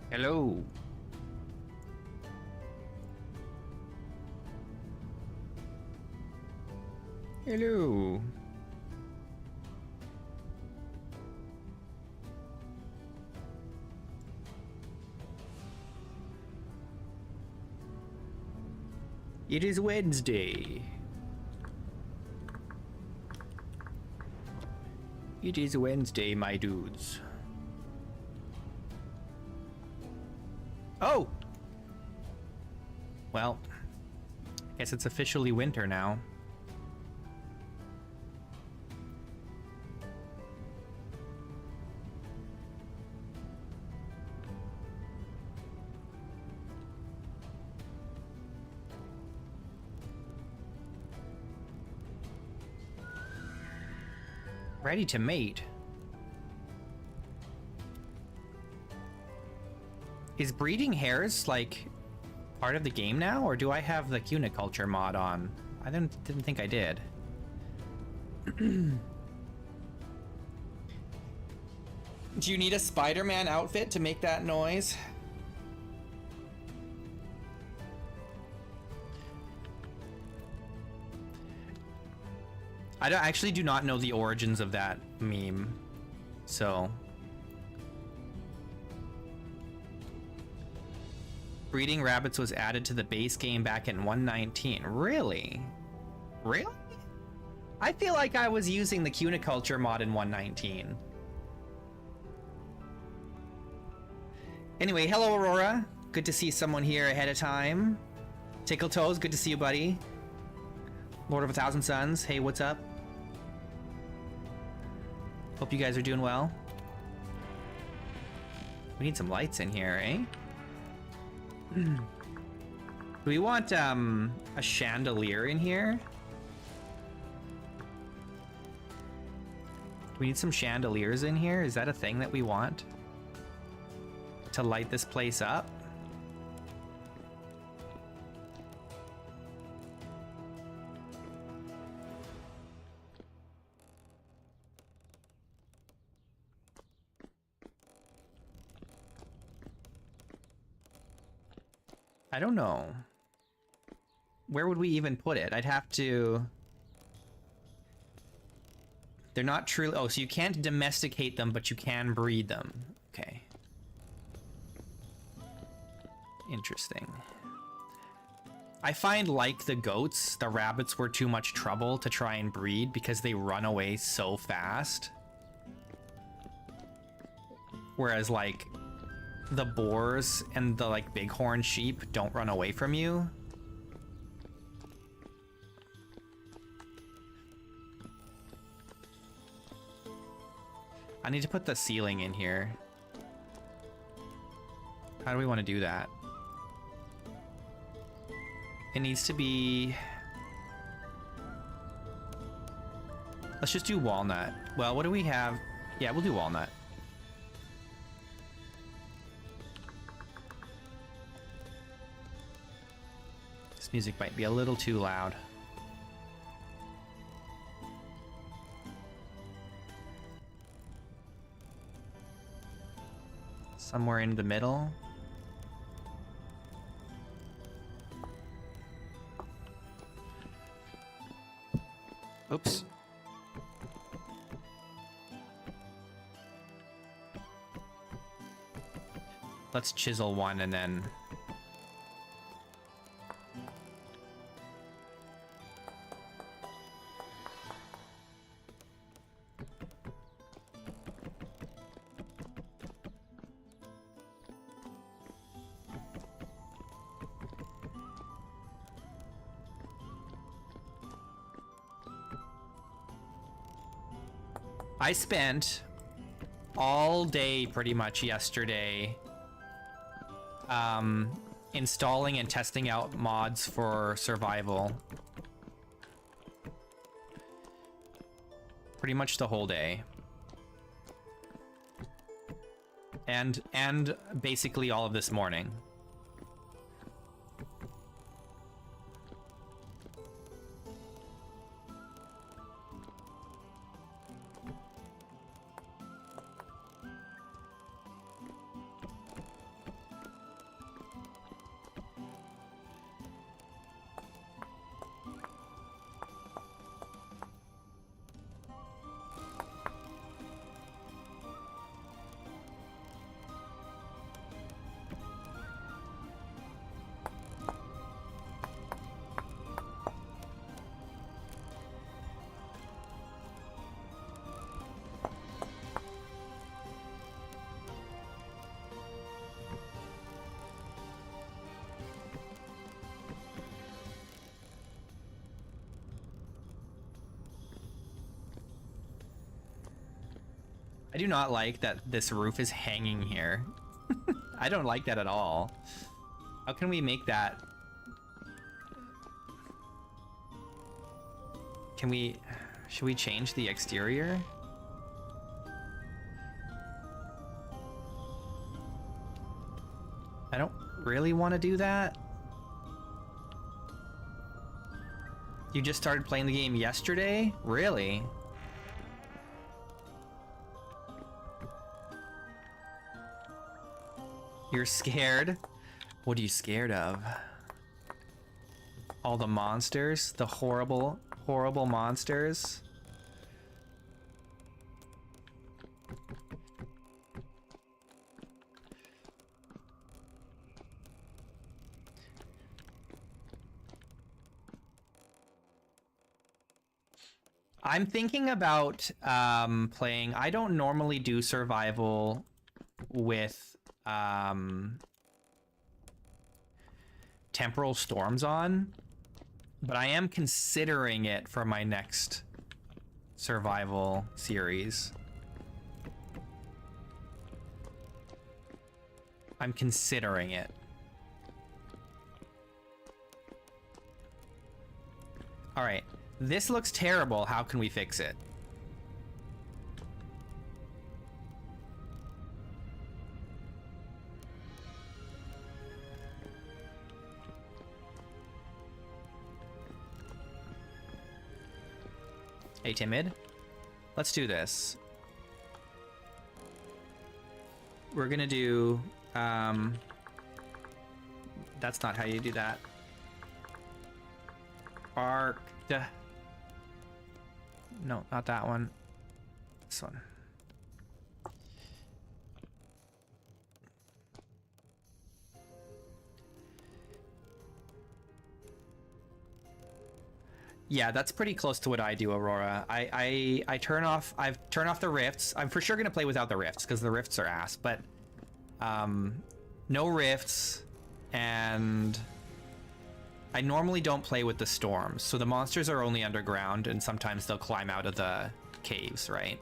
Hello. Hello. It is Wednesday. It is Wednesday, my dudes. Oh! Well, I guess it's officially winter now. Ready to mate. Is breeding hares like part of the game now, or do I have the cuniculture mod on? I didn't think I did. Do you need a Spider-Man outfit to make that noise? I actually do not know the origins of that meme, so... Breeding rabbits was added to the base game back in 1.19. Really? Really? I feel like I was using the cuniculture mod in 1.19. Anyway, hello Aurora. Good to see someone here ahead of time. Tickle Toes, good to see you, buddy. Lord of a Thousand Suns, hey, what's up? Hope you guys are doing well. We need some lights in here, eh? Do we want a chandelier in here? Do we need some chandeliers in here? Is that a thing that we want? To light this place up? I don't know. Where would we even put it? I'd have to... They're not truly... Oh, so you can't domesticate them, but you can breed them. Okay. Interesting. I find, like the goats, the rabbits were too much trouble to try and breed because they run away so fast. Whereas, like, the boars and the, like, bighorn sheep don't run away from you. I need to put the ceiling in here. How do we want to do that? It needs to be... Let's just do walnut. Well, what do we have? Yeah, we'll do walnut. This music might be a little too loud. Somewhere in the middle. Oops. Let's chisel one and then... I spent all day pretty much yesterday installing and testing out mods for survival. Pretty much the whole day. And basically all of this morning. I do not like that this roof is hanging here. I don't like that at all. How can we make that? Can we... Should we change the exterior? I don't really want to do that. You just started playing the game yesterday? Really? You're scared? What are you scared of? All the monsters? The horrible, horrible monsters? I'm thinking about playing... I don't normally do survival with temporal storms on, but I am considering it for my next survival series. I'm considering it. All right. This looks terrible. How can we fix it? Hey, Timid. Let's do this. We're gonna do... That's not how you do that. Bark. No, not that one. This one. Yeah, that's pretty close to what I do, Aurora. I've turned off the rifts. I'm for sure gonna play without the rifts because the rifts are ass, but no rifts, and I normally don't play with the storms. So the monsters are only underground, and sometimes they'll climb out of the caves, right?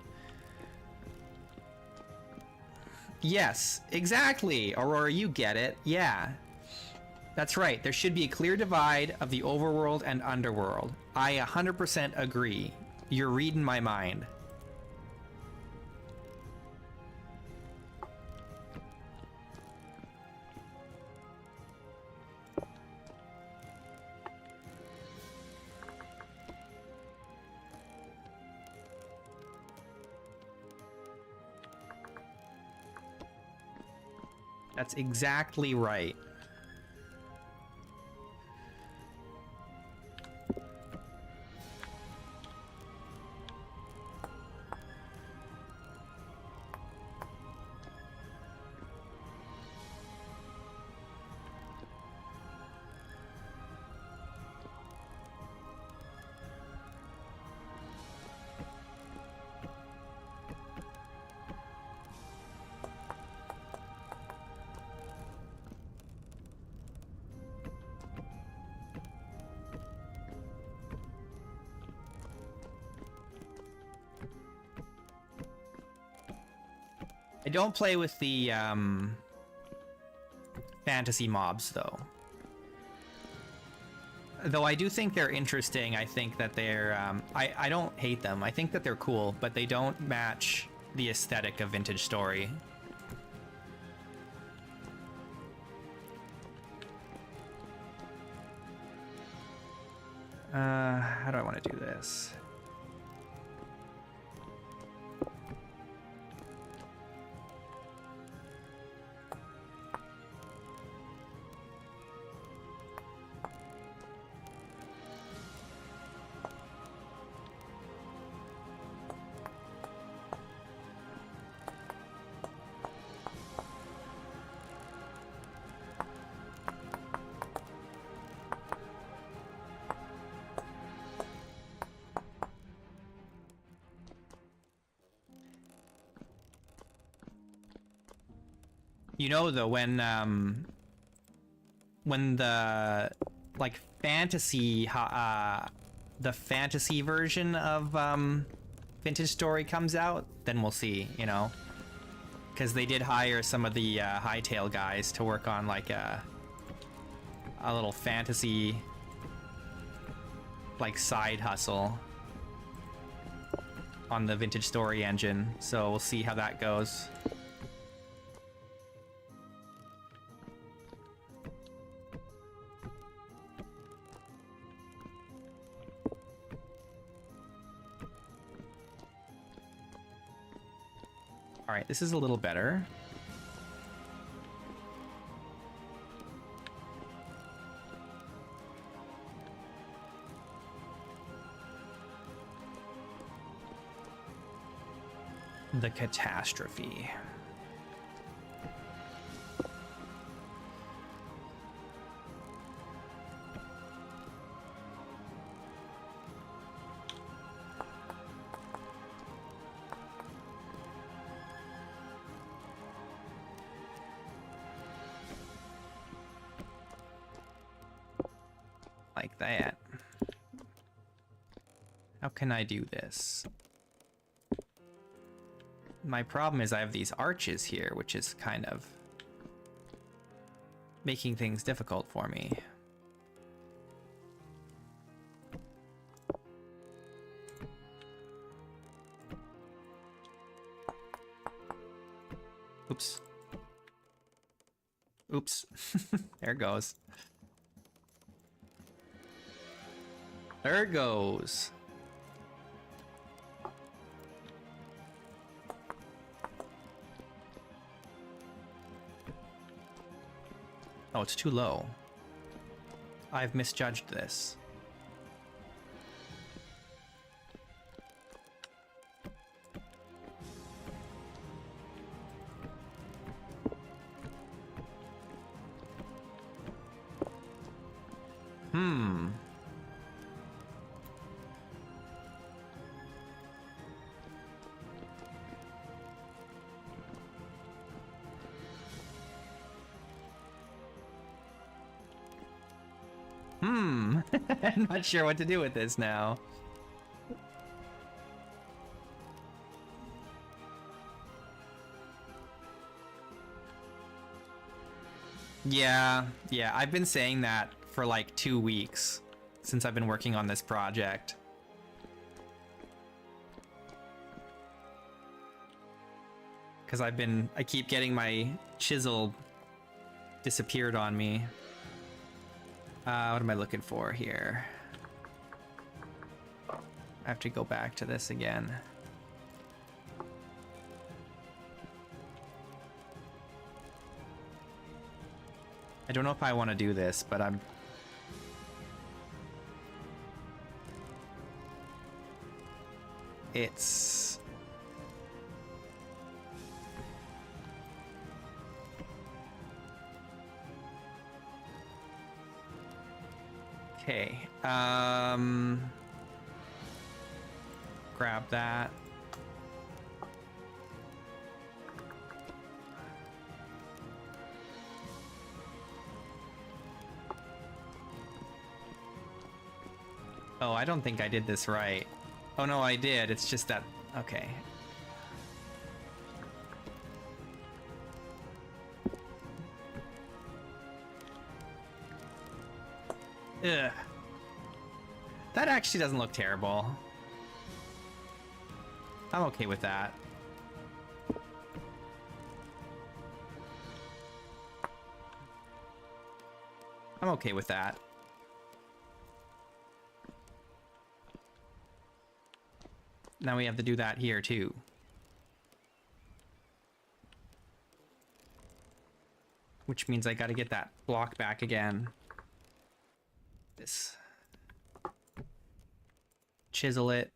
Yes, exactly, Aurora, you get it. Yeah. That's right. There should be a clear divide of the overworld and underworld. I 100% agree. You're reading my mind. That's exactly right. I don't play with the fantasy mobs, though. Though I do think they're interesting. I think that they're... I don't hate them. I think that they're cool, but they don't match the aesthetic of Vintage Story. How do I want to do this? You know, though, when the like fantasy the fantasy version of Vintage Story comes out, then we'll see, you know. Because they did hire some of the Hightail guys to work on like a little fantasy like side hustle on the Vintage Story engine. So we'll see how that goes. All right, this is a little better. The catastrophe. Like that. How can I do this? My problem is I have these arches here, which is kind of making things difficult for me. Oops. Oops. There it goes. There it goes. Oh, it's too low. I've misjudged this. I'm not sure what to do with this now. Yeah, I've been saying that for like 2 weeks since I've been working on this project. Because I keep getting my chisel disappeared on me. What am I looking for here? I have to go back to this again. I don't know if I want to do this, but it's... Okay, grab that. Oh, I don't think I did this right. Oh no, I did. It's just that... Okay. Ugh. That actually doesn't look terrible. I'm okay with that. I'm okay with that. Now we have to do that here too. Which means I gotta get that block back again. This. Chisel it.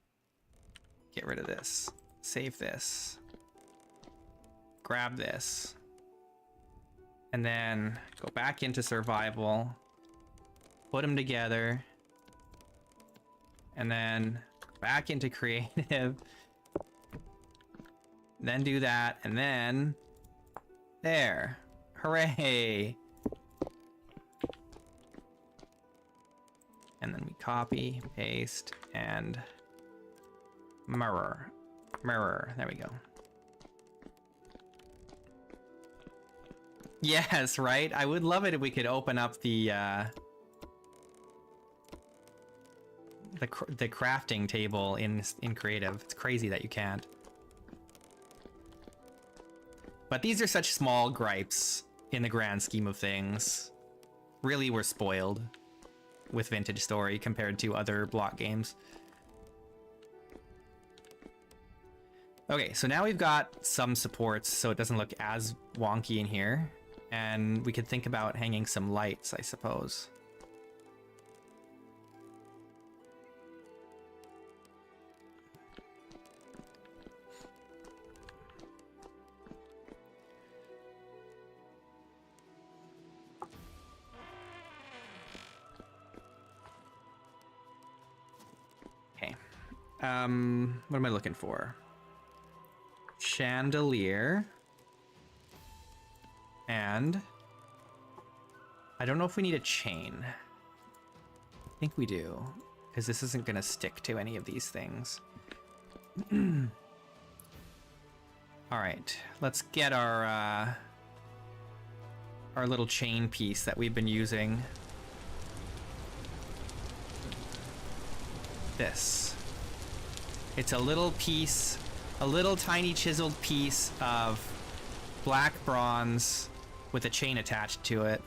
Get rid of this. Save this. Grab this. And then go back into survival. Put them together. And then back into creative. Then do that. And then... There. Hooray! And then we copy, paste, and mirror. Mirror. There we go. Yes, right? I would love it if we could open up the crafting table in creative. It's crazy that you can't. But these are such small gripes in the grand scheme of things. Really, we're spoiled with Vintage Story compared to other block games. Okay, so now we've got some supports so it doesn't look as wonky in here. And we could think about hanging some lights, I suppose. Okay. What am I looking for? Chandelier. And I don't know if we need a chain. I think we do, because this isn't going to stick to any of these things. All right, let's get our little chain piece that we've been using. This. It's a little piece, a little tiny chiseled piece of black bronze with a chain attached to it.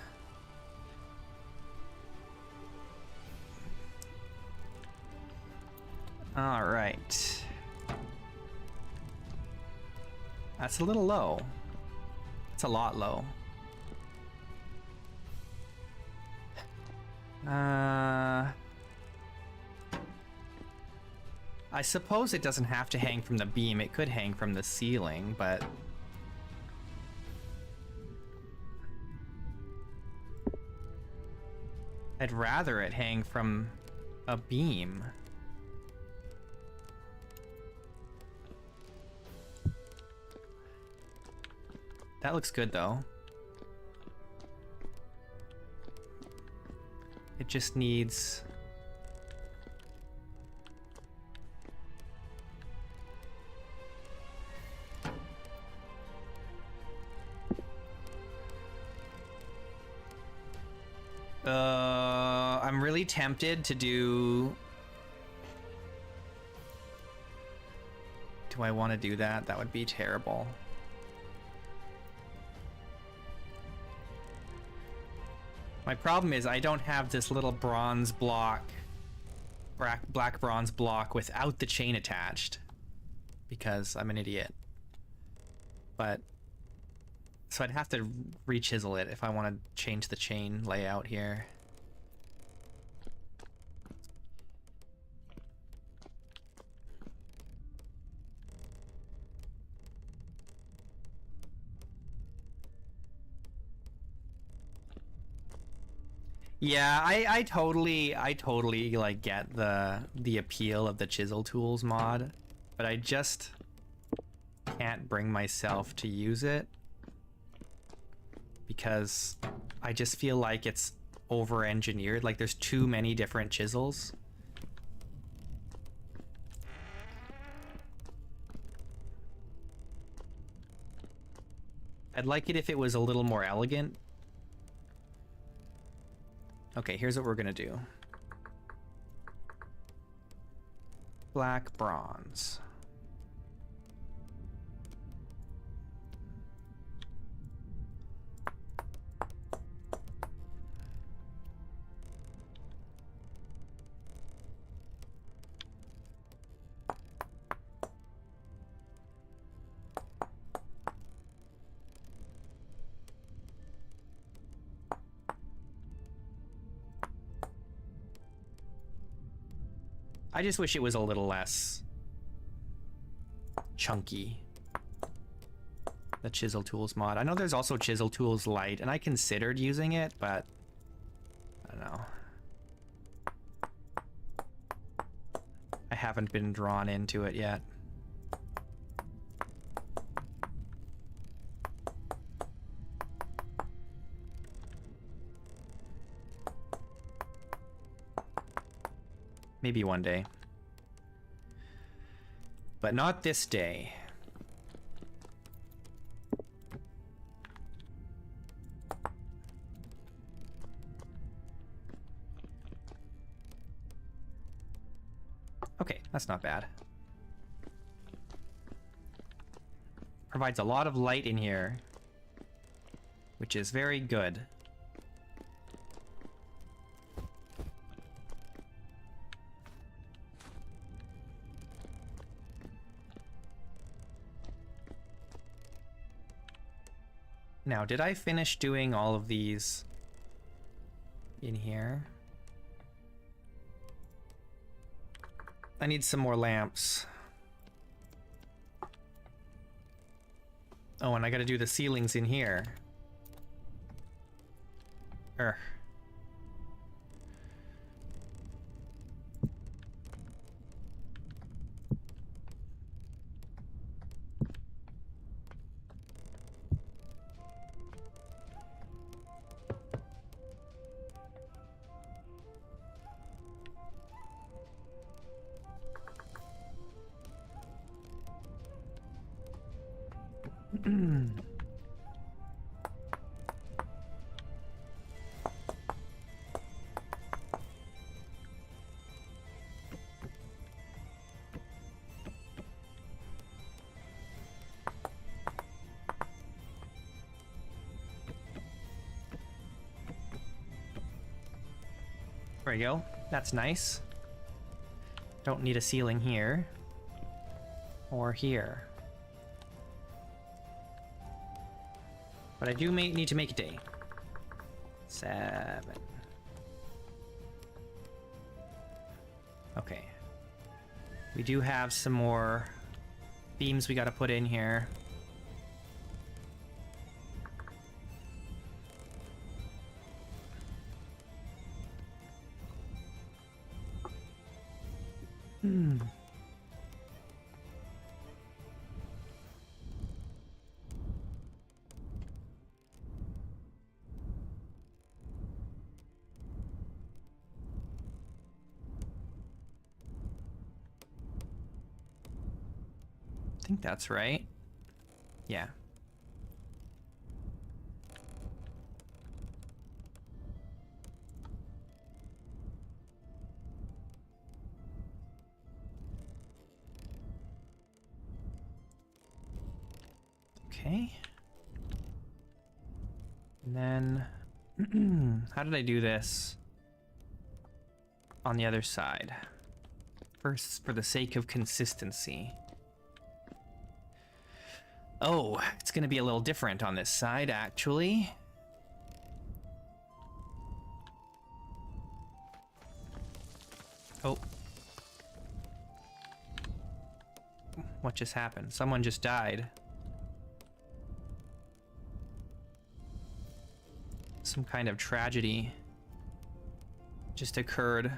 All right. That's a little low. It's a lot low. I suppose it doesn't have to hang from the beam. It could hang from the ceiling, but I'd rather it hang from a beam. That looks good, though. It just needs... I'm really tempted to do... Do I want to do that? That would be terrible. My problem is I don't have this little bronze block, black bronze block without the chain attached, because I'm an idiot. But, so I'd have to re-chisel it if I want to change the chain layout here. Yeah, I totally like get the appeal of the Chisel Tools mod, but I just can't bring myself to use it because I just feel like it's over-engineered. Like there's too many different chisels. I'd like it if it was a little more elegant. Okay, here's what we're gonna do. Black bronze. I just wish it was a little less chunky. The Chisel Tools mod. I know there's also Chisel Tools Lite, and I considered using it, but I don't know. I haven't been drawn into it yet. Maybe one day. But not this day. Okay, that's not bad. Provides a lot of light in here, which is very good. Now, did I finish doing all of these in here? I need some more lamps. Oh, and I gotta do the ceilings in here. There we go. That's nice. Don't need a ceiling here. Or here. But I do need to make a day. 7. Okay. We do have some more beams we gotta put in here. I think that's right. Yeah. Okay. And then how did I do this on the other side? First, for the sake of consistency. Oh, it's gonna be a little different on this side, actually. Oh. What just happened? Someone just died. Some kind of tragedy just occurred.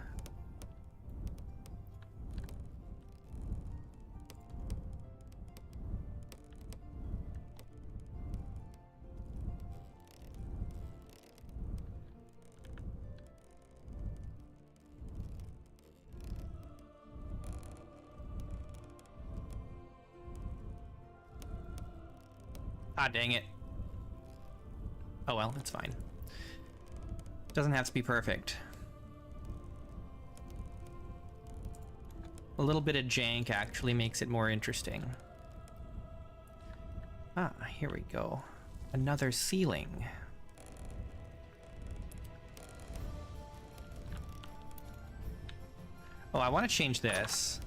Ah, dang it. Oh well, it's fine. Doesn't have to be perfect. A little bit of jank actually makes it more interesting. Ah, here we go. Another ceiling. Oh, I want to change this.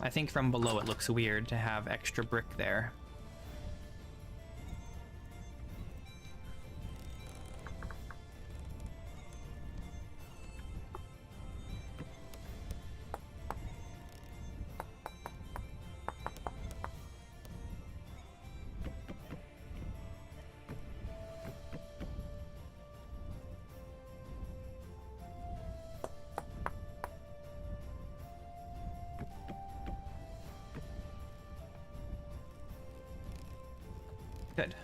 I think from below it looks weird to have extra brick there. Good.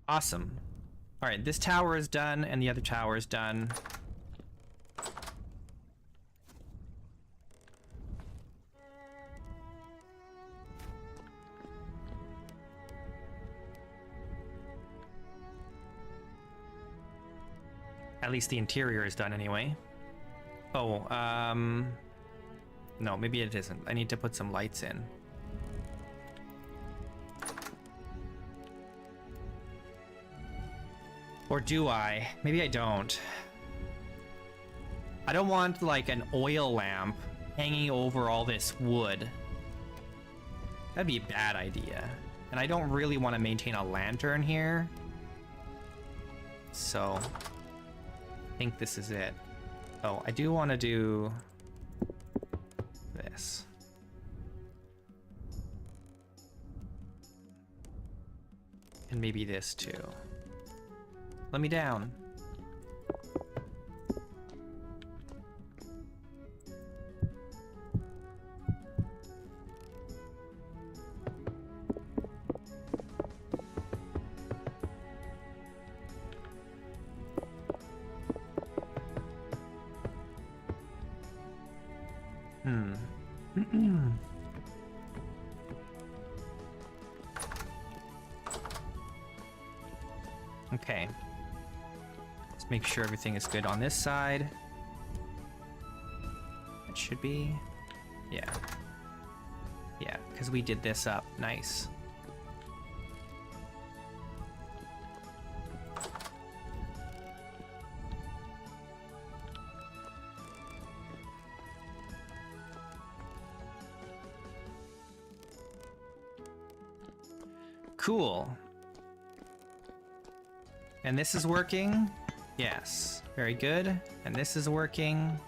Awesome. All right, this tower is done and the other tower is done. At least the interior is done anyway. Oh, no, maybe it isn't. I need to put some lights in. Or do I? Maybe I don't. I don't want like an oil lamp hanging over all this wood. That'd be a bad idea. And I don't really want to maintain a lantern here. So I think this is it. Oh, I do want to do this. And maybe this too. Let me down. Okay. Let's make sure everything is good on this side. It should be. Yeah. Yeah, because we did this up. Nice. Cool. And this is working? Yes. Very good. And this is working.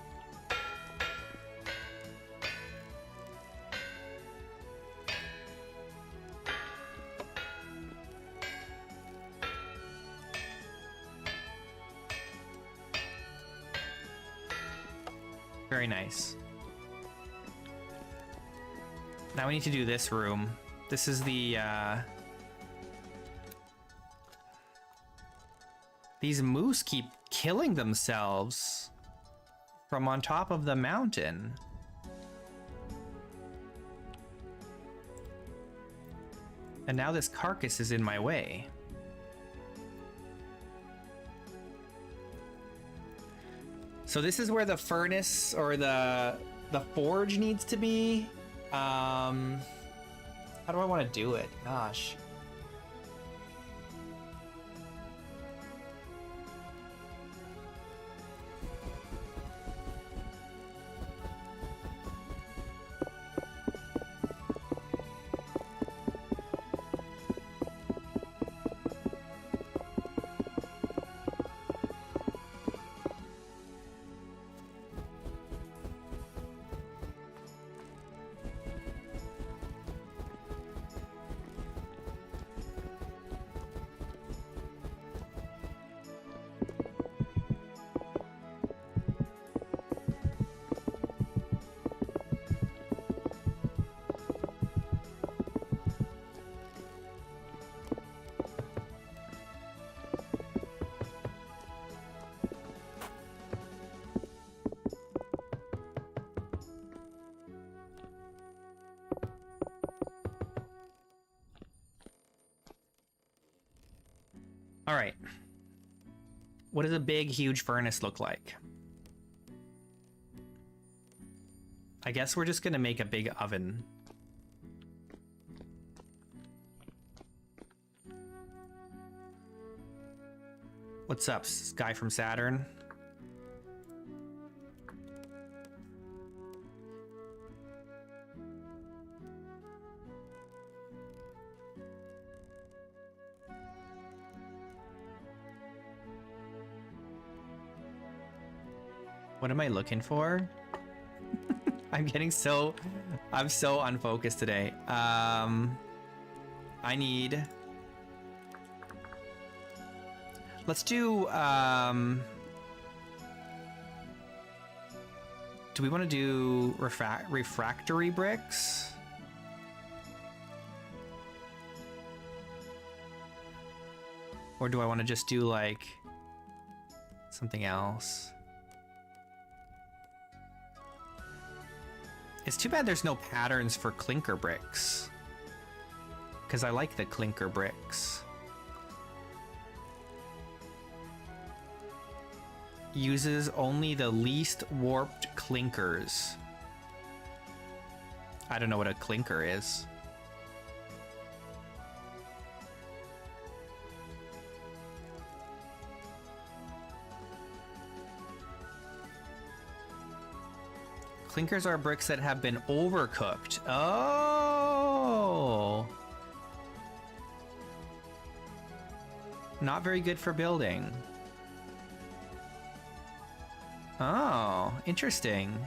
Very nice. Now we need to do this room. This is the, these moose keep killing themselves from on top of the mountain. And now this carcass is in my way. So this is where the furnace or the forge needs to be. How do I want to do it? Gosh. All right. What does a big, huge furnace look like? I guess we're just gonna make a big oven. What's up, guy from Saturn? What am I looking for? I'm so unfocused today. I need, let's do, do we want to do refractory bricks? Or do I want to just do like something else? It's too bad there's no patterns for clinker bricks, because I like the clinker bricks. Uses only the least warped clinkers. I don't know what a clinker is. Clinkers are bricks that have been overcooked. Oh! Not very good for building. Oh, interesting.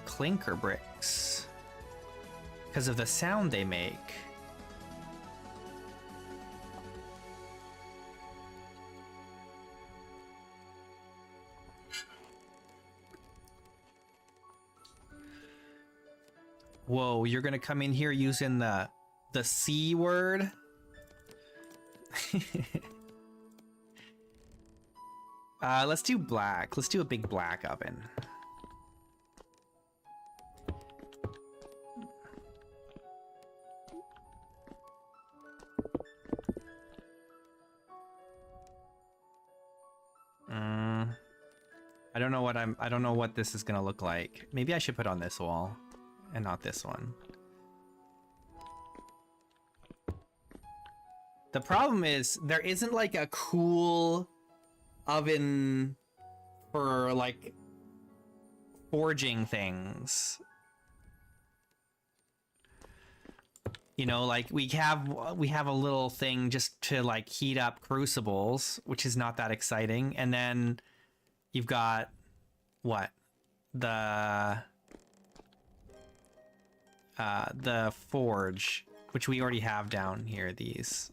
Clinker bricks. Because of the sound they make. Whoa, you're gonna come in here using the C word? Let's do black. Let's do a big black oven. I don't know what this is gonna look like. Maybe I should put on this wall and not this one. The problem is there isn't like a cool oven for like forging things. You know, like we have a little thing just to like heat up crucibles, which is not that exciting. And then you've got what? The forge, which we already have down here, these.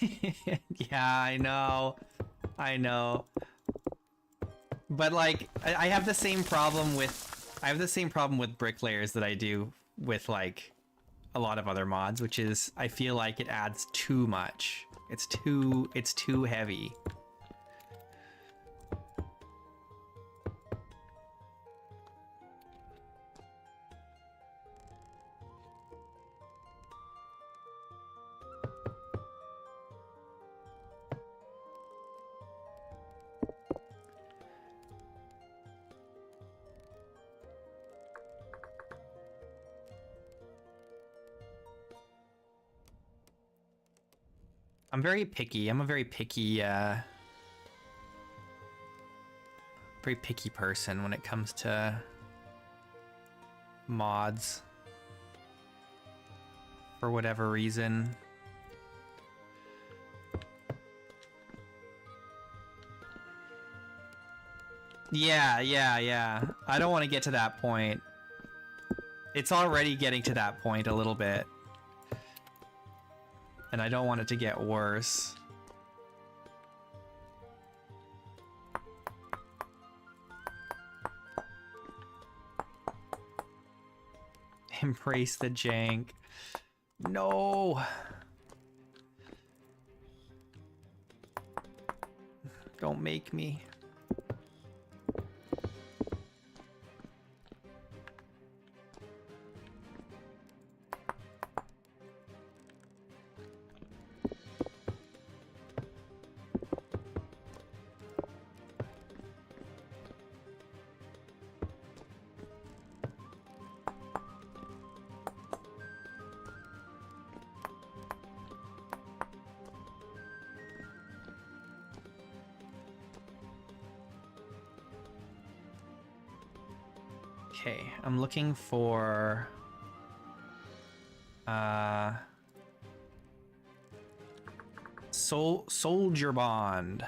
Yeah, I know. But like, I have the same problem with bricklayers that I do with like a lot of other mods, which is I feel like it adds too much. It's too heavy. I'm very picky. I'm a very picky person when it comes to mods. For whatever reason. Yeah. I don't want to get to that point. It's already getting to that point a little bit. And I don't want it to get worse. Embrace the jank. No. Don't make me. Okay, I'm looking for Soldier Bond.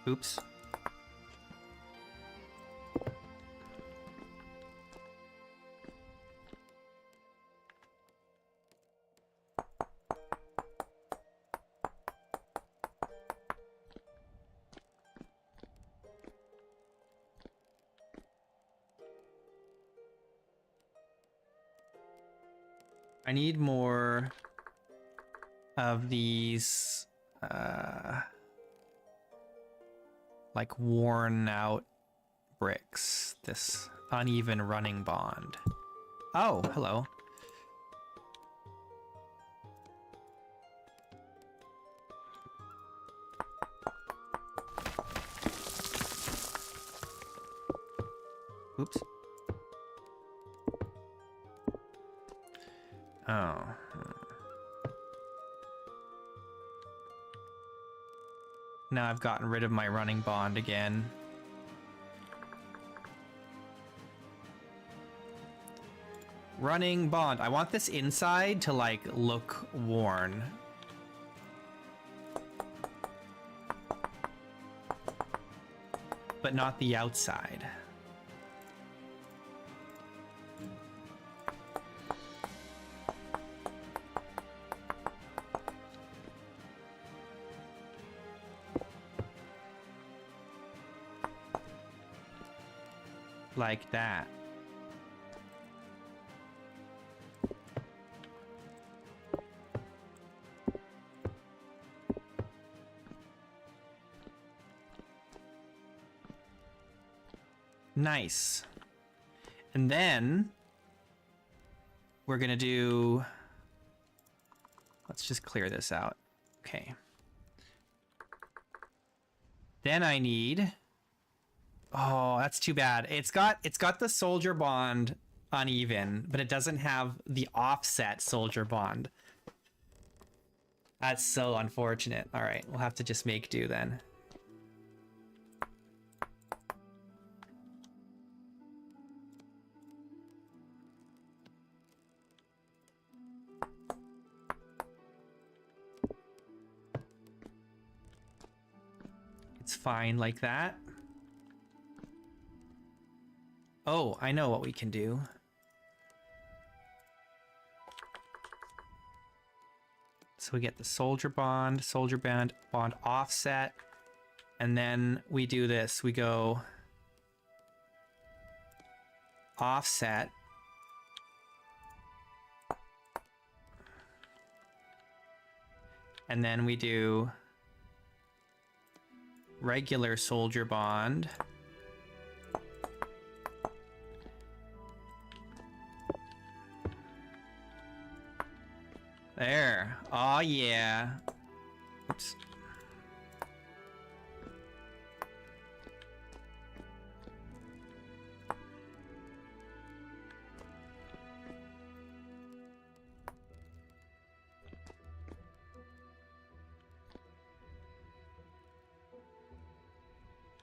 Oops. I need more of these, like worn out bricks. This uneven running bond. Oh, hello. Oops. Oh. Now I've gotten rid of my running bond again. Running bond. I want this inside to, like, look worn. But not the outside. Like that. Nice. And then we're gonna do, let's just clear this out. Okay. Then I need, oh, that's too bad. It's got the soldier bond uneven, but it doesn't have the offset soldier bond. That's so unfortunate. All right, we'll have to just make do then. It's fine like that. Oh, I know what we can do. So we get the soldier bond offset, and then we do this. We go offset, and then we do regular soldier bond. There. Oh, yeah. Oops.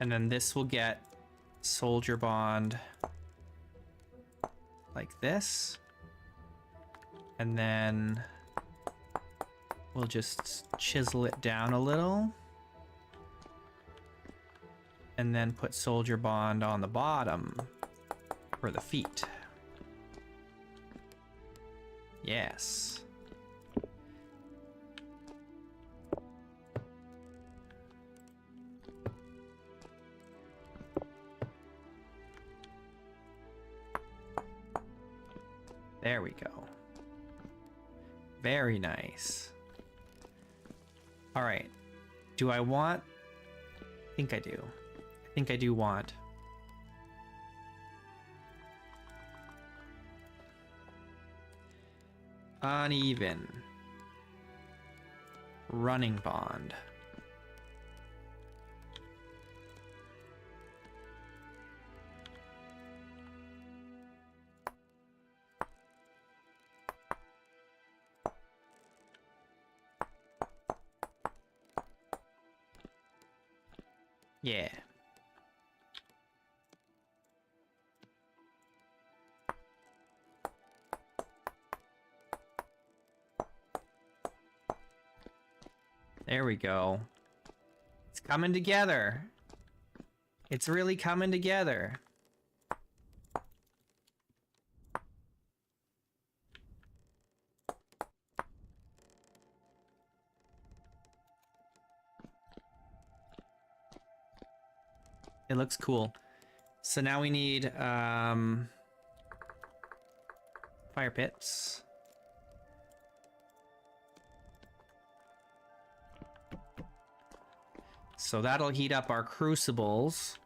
And then this will get soldier bond like this. And then we'll just chisel it down a little. And then put soldier bond on the bottom for the feet. Yes. There we go. Very nice. All right. Do I want... I think I do. I think I do want... uneven running bond. Yeah. There we go. It's coming together. It's really coming together. It looks cool. So now we need fire pits. So that'll heat up our crucibles.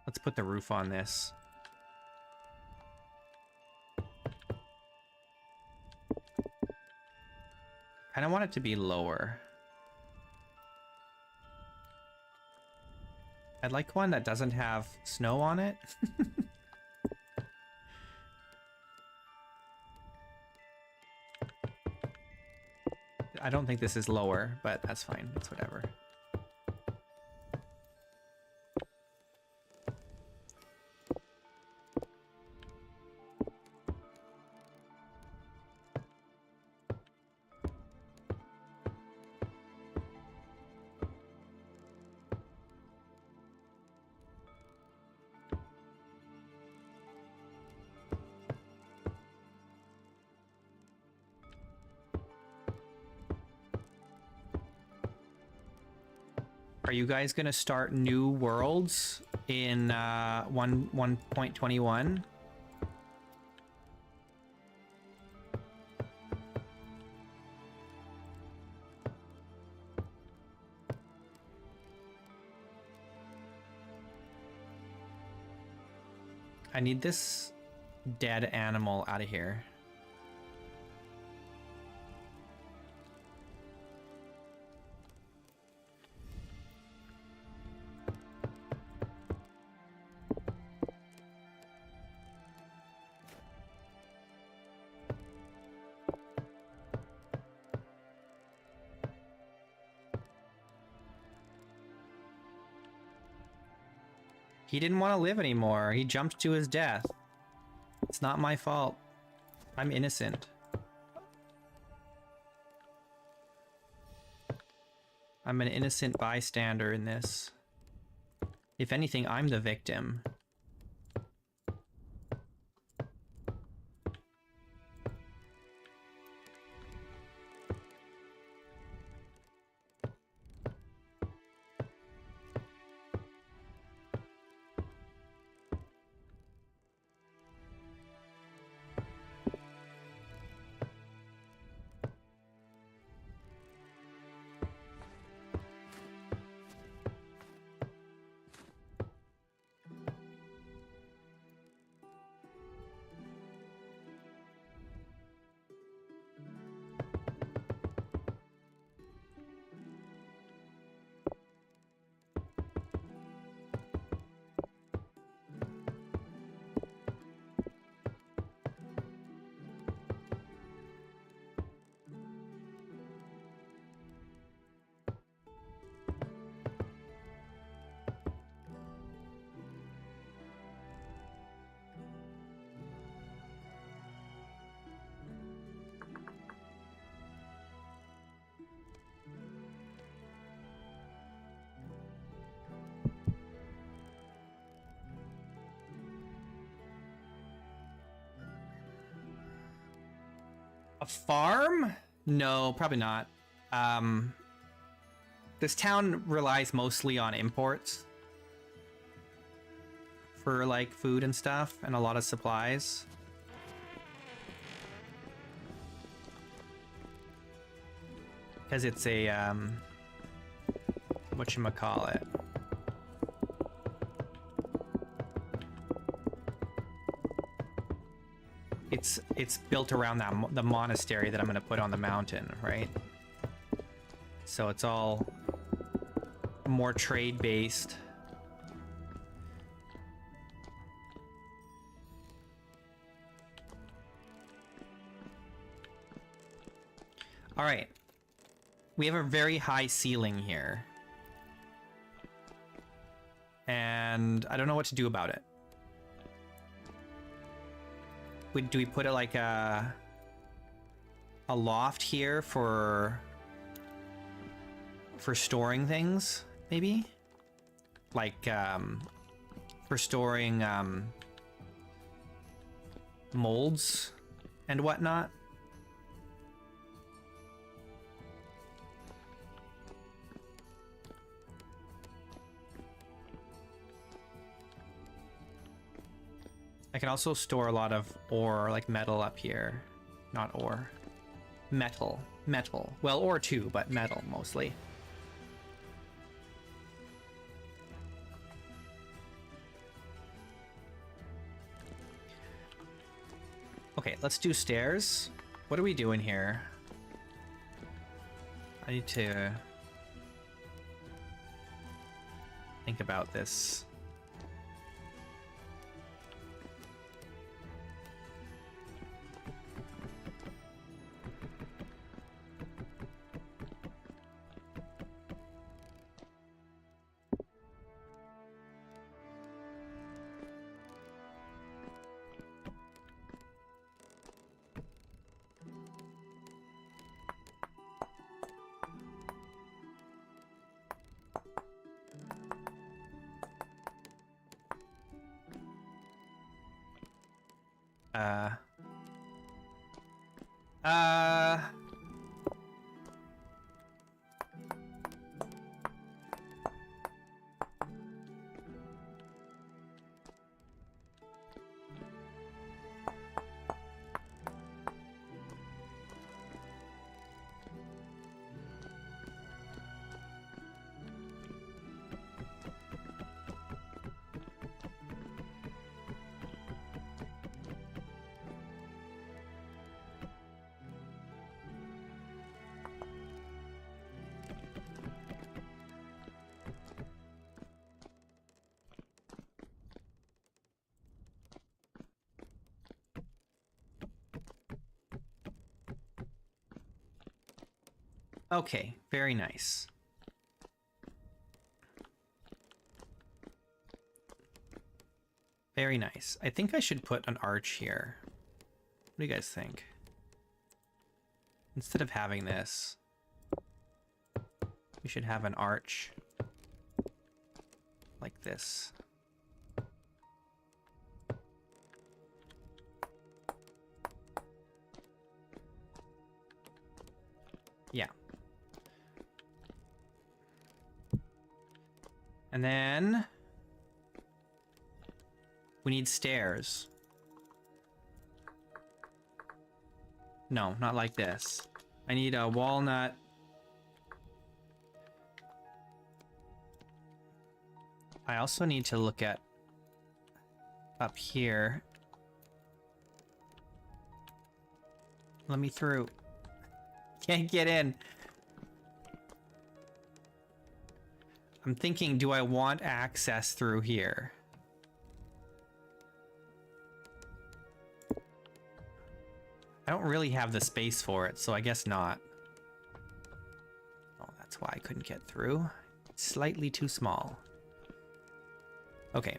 Let's put the roof on this. I don't want it to be lower. I'd like one that doesn't have snow on it. I don't think this is lower, but that's fine. It's whatever. Are you guys gonna start new worlds in 1.21? I need this dead animal out of here. He didn't want to live anymore. He jumped to his death. It's not my fault. I'm innocent. I'm an innocent bystander in this. If anything, I'm the victim. A farm? No, probably not. This town relies mostly on imports for like food and stuff and a lot of supplies. Because it's a whatchamacallit. It's built around the monastery that I'm gonna put on the mountain, right? So it's all more trade based. All right. We have a very high ceiling here. And I don't know what to do about it. Do we put it like a... a loft here for storing things, maybe? Like, for storing, molds and whatnot. I can also store a lot of ore, like metal up here. Not ore. Metal. Metal. Well, ore too, but metal mostly. Okay, let's do stairs. What are we doing here? I need to think about this. Uh... Okay, very nice. Very nice. I think I should put an arch here. What do you guys think? Instead of having this, we should have an arch like this. Yeah. And then we need stairs. No, not like this. I need a walnut. I also need to look at up here. Let me through. Can't get in. I'm thinking, do I want access through here? I don't really have the space for it, so I guess not. Oh, that's why I couldn't get through. It's slightly too small. Okay.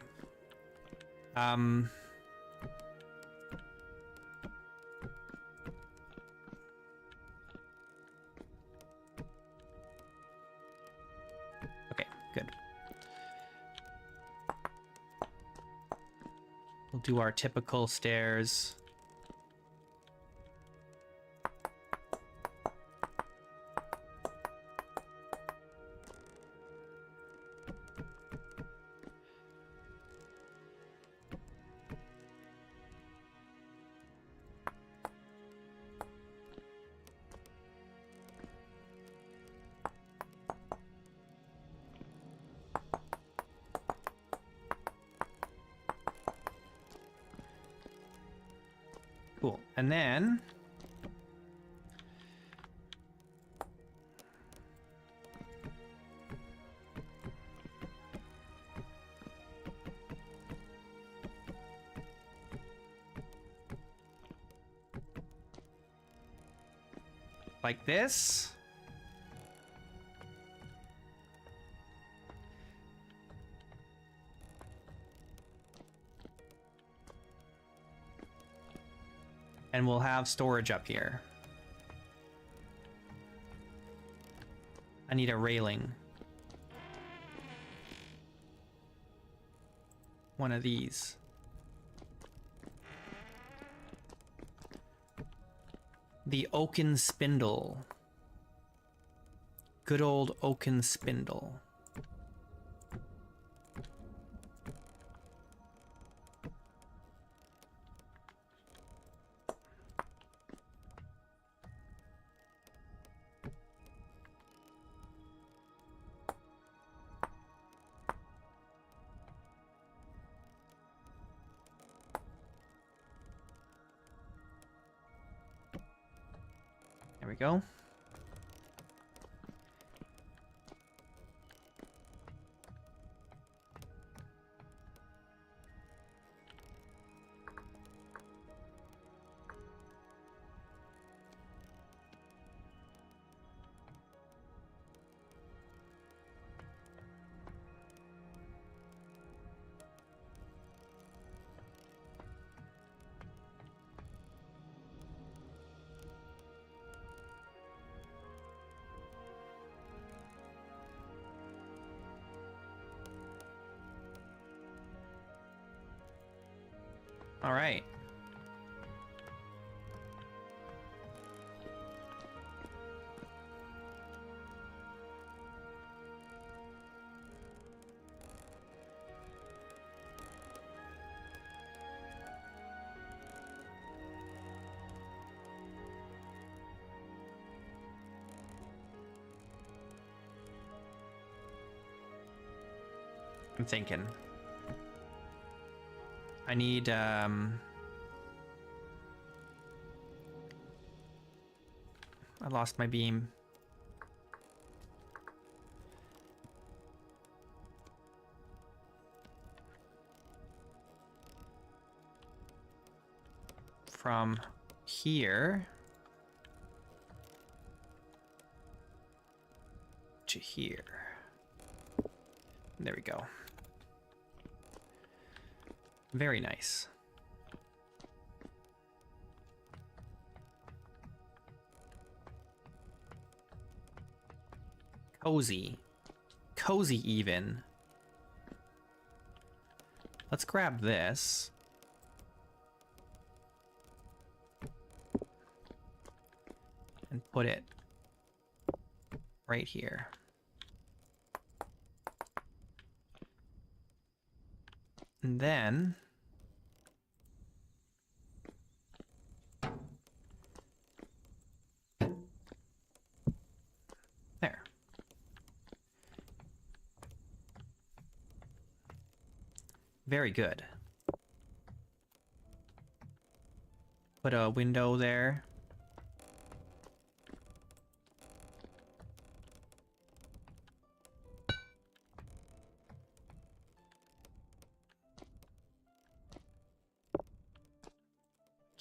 Okay, good. We'll do our typical stairs. Cool. And then like this. And we'll have storage up here. I need a railing. One of these. The oaken spindle. Good old oaken spindle. There we go. All right. I'm thinking. I need, I lost my beam. From here to here. There we go. Very nice. Cozy. Cozy even. Let's grab this. And put it right here. And then there. Very good. Put a window there.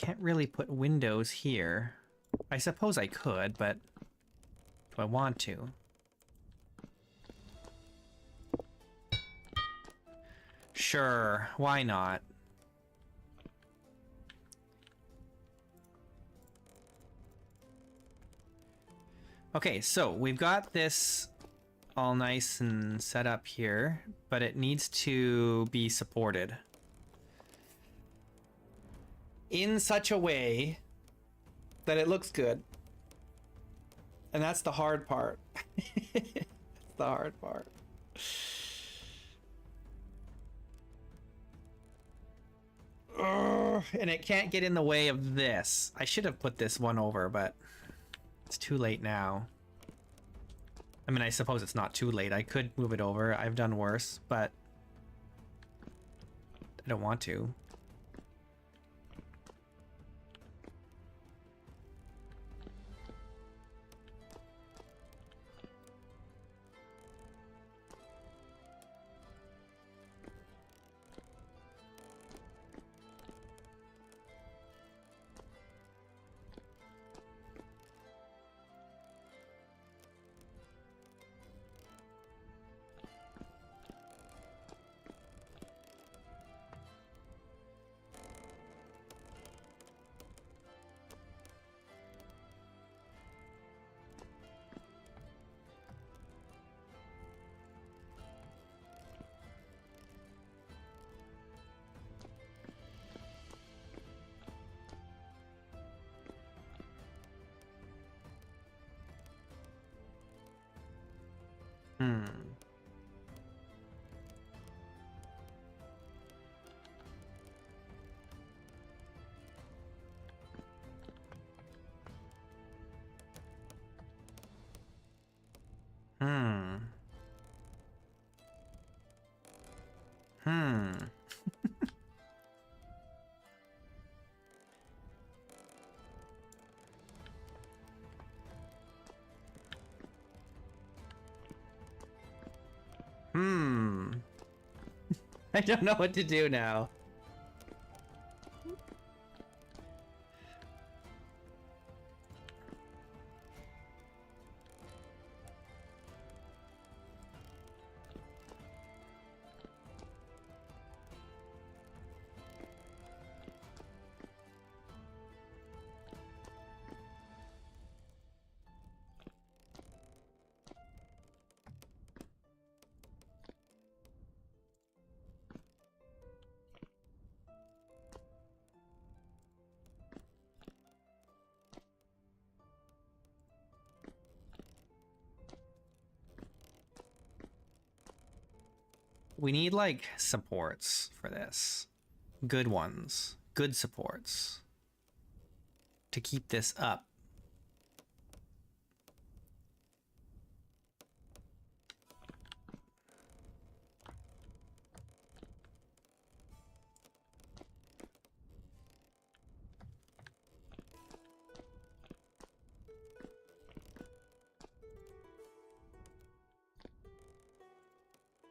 Can't really put windows here. I suppose I could, but do I want to? Sure, why not? Okay, so we've got this all nice and set up here, but it needs to be supported in such a way that it looks good. And that's the hard part. That's the hard part. Ugh, and it can't get in the way of this. I should have put this one over, but it's too late now. I mean, I suppose it's not too late. I could move it over. I've done worse, but I don't want to. I don't know what to do now. We need, like, supports for this. Good ones. Good supports. To keep this up.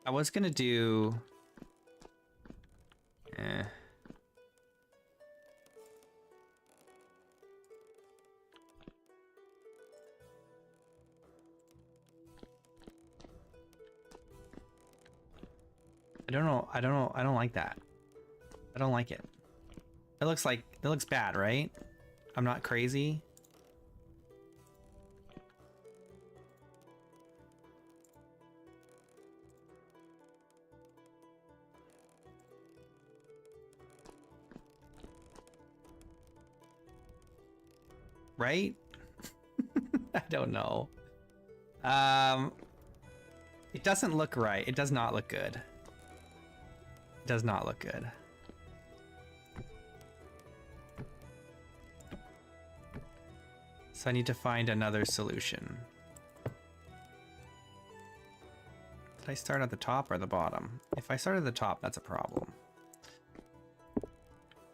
I was gonna do... I don't know. I don't like that. I don't like it. It looks bad, right? I'm not crazy. Right? I don't know. It doesn't look right. It does not look good. It does not look good. So I need to find another solution. Did I start at the top or the bottom? If I start at the top, that's a problem.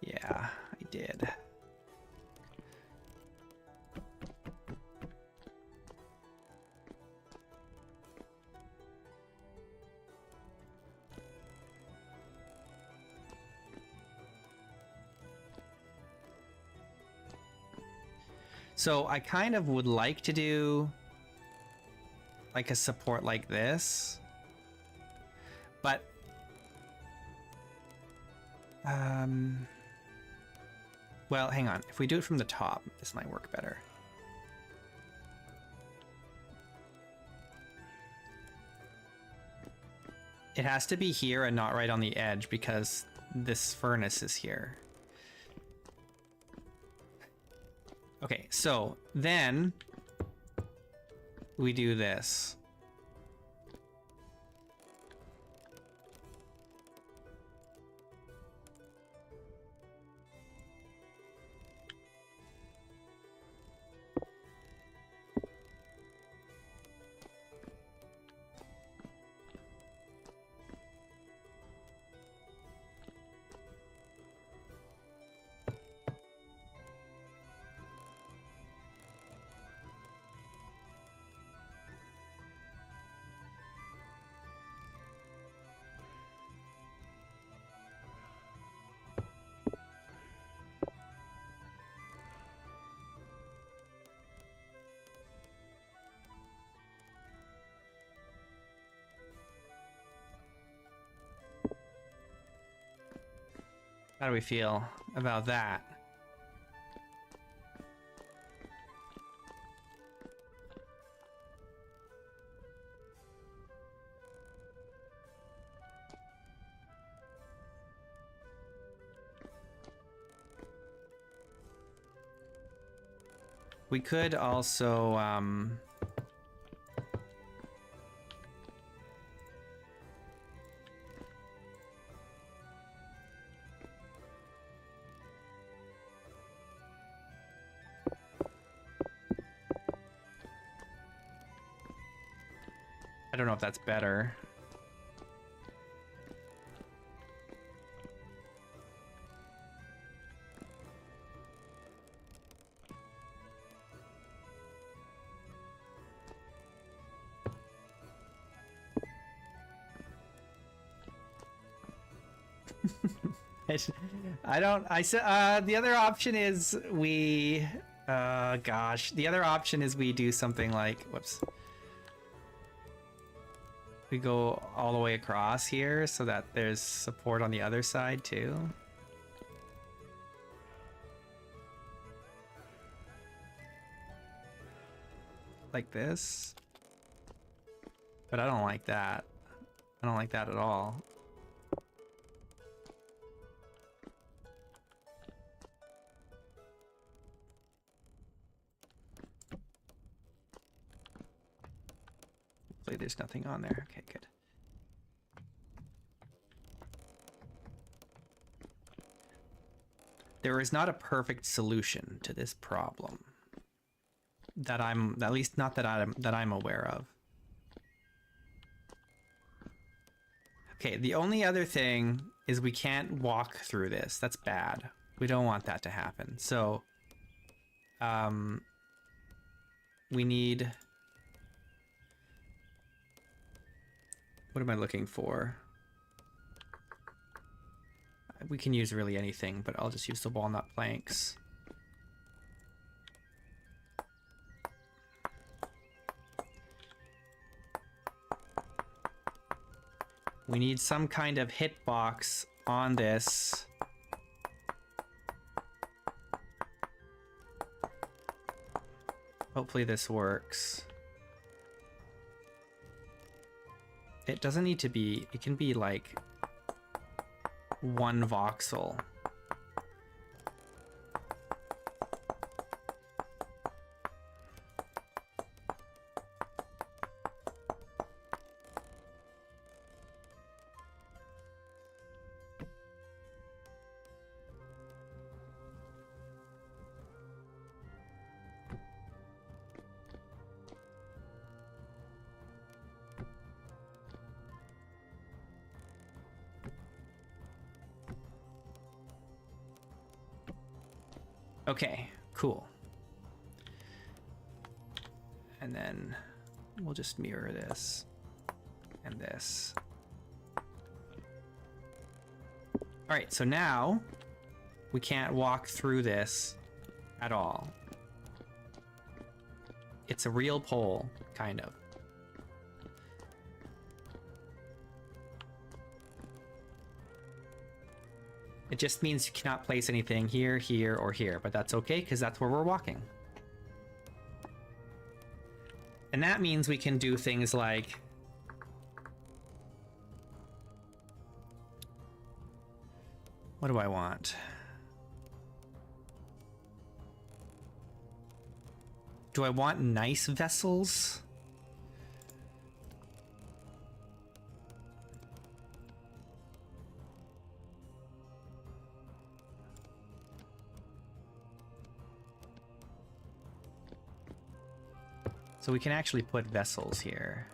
Yeah, I did. So I kind of would like to do like a support like this, but well, hang on. If we do it from the top, this might work better. It has to be here and not right on the edge because this furnace is here. Okay, so then we do this. How do we feel about that? We could also, I don't know if that's better. I don't. I said the other option is we. Gosh, the other option is we do something like. Whoops. We go all the way across here so that there's support on the other side too. Like this. But I don't like that. I don't like that at all. Hopefully there's nothing on there. Okay, good. There is not a perfect solution to this problem that I'm, at least not that I'm aware of. Okay, the only other thing is we can't walk through this. That's bad. We don't want that to happen. So, we need... What am I looking for? We can use really anything, but I'll just use the walnut planks. We need some kind of hitbox on this. Hopefully this works. It doesn't need to be, it can be like 1 voxel. Okay, cool. And then we'll just mirror this and this. All right, so now we can't walk through this at all. It's a real pole, kind of. It just means you cannot place anything here, here, or here, but that's okay because that's where we're walking. And that means we can do things like... What do I want? Do I want nice vessels? So we can actually put vessels here.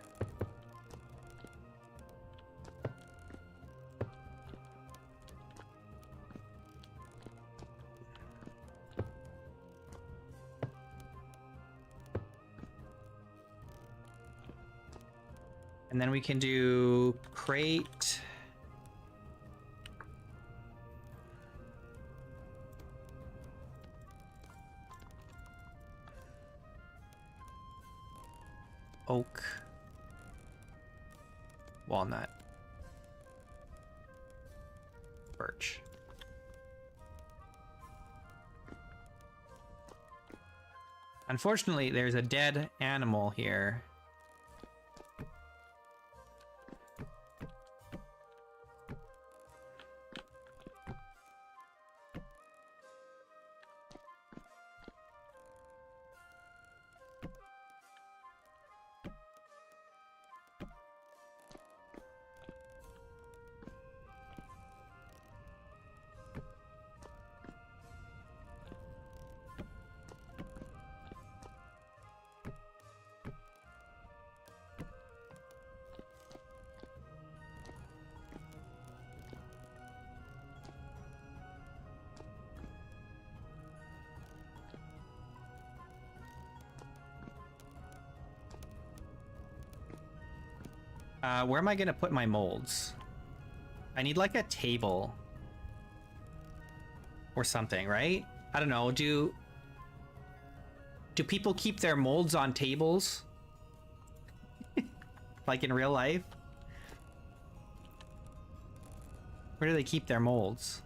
And then we can do crate. Oak, walnut, birch. Unfortunately, there's a dead animal here. Where am I gonna put my molds? I need like a table or something, right? I don't know. Do people keep their molds on tables? Like in real life? Where do they keep their molds?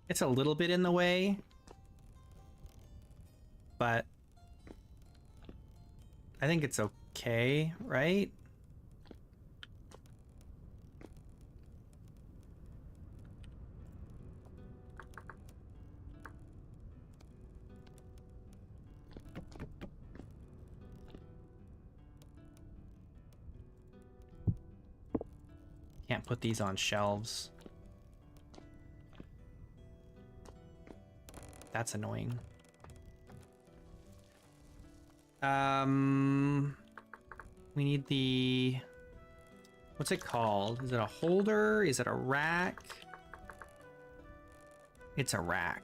It's a little bit in the way, but I think it's okay, right? Can't put these on shelves. That's annoying. We need the... What's it called? Is it a holder? Is it a rack? It's a rack.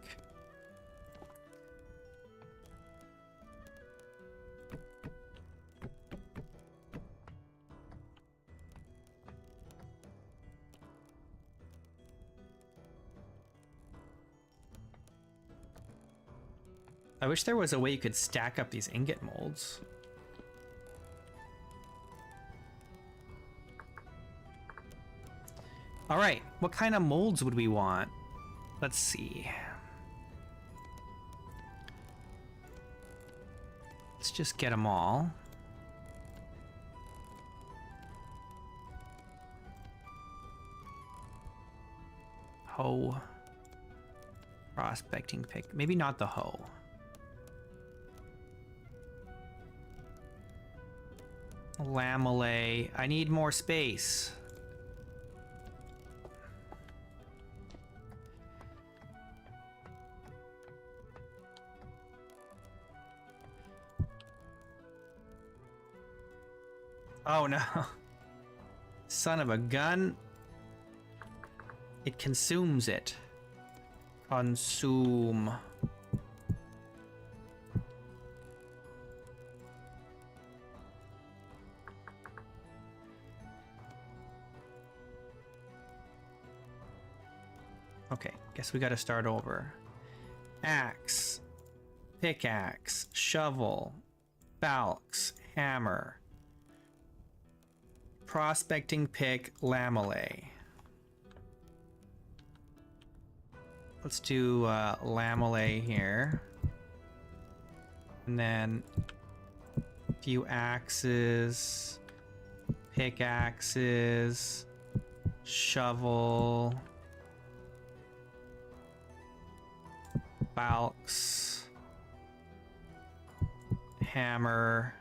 I wish there was a way you could stack up these ingot molds. All right, what kind of molds would we want? Let's see. Let's just get them all. Hoe. Prospecting pick. Maybe not the hoe. Lamellar. I need more space. Oh no. Son of a gun. It consumes it. Consume. Okay, guess we gotta start over. Axe, pickaxe, shovel, balks, hammer, prospecting pick, lamellar. Let's do lamellar here. And then a few axes, pickaxes, shovel, balks, hammer,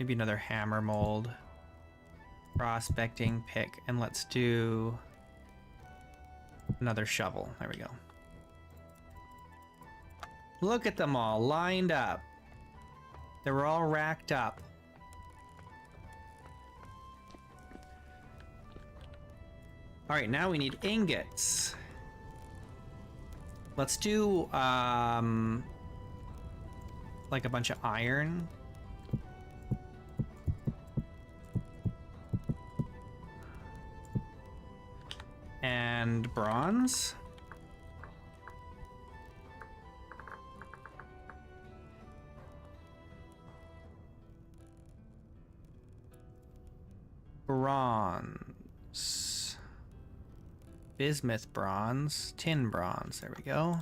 maybe another hammer mold, prospecting pick, and let's do Another shovel. There we go. Look at them all lined up. They were all racked up. All right, now we need ingots. Let's do like a bunch of iron. And bronze. Bronze. Bismuth bronze. Tin bronze. There we go.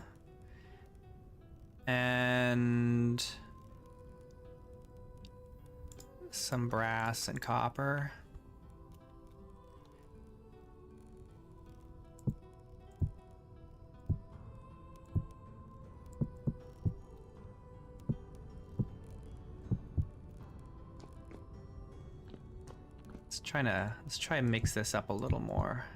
And some brass and copper. Let's try and mix this up a little more.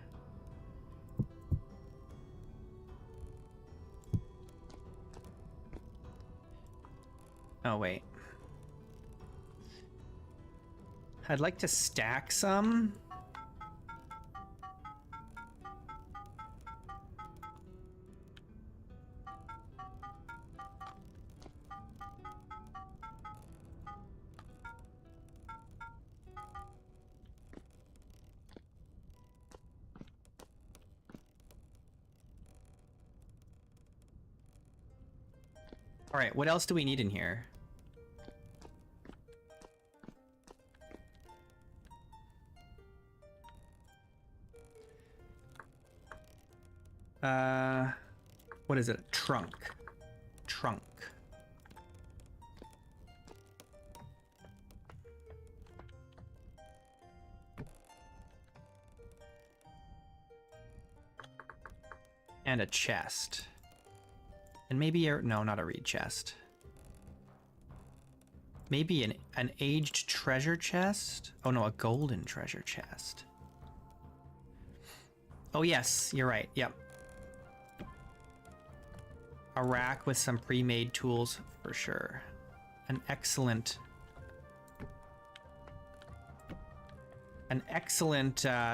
Oh wait. I'd like to stack some. All right, what else do we need in here? What is it? Trunk. Trunk. And a chest. And maybe no, not a reed chest. Maybe an aged treasure chest? Oh no, a golden treasure chest. Oh yes, you're right. Yep. A rack with some pre-made tools for sure. An excellent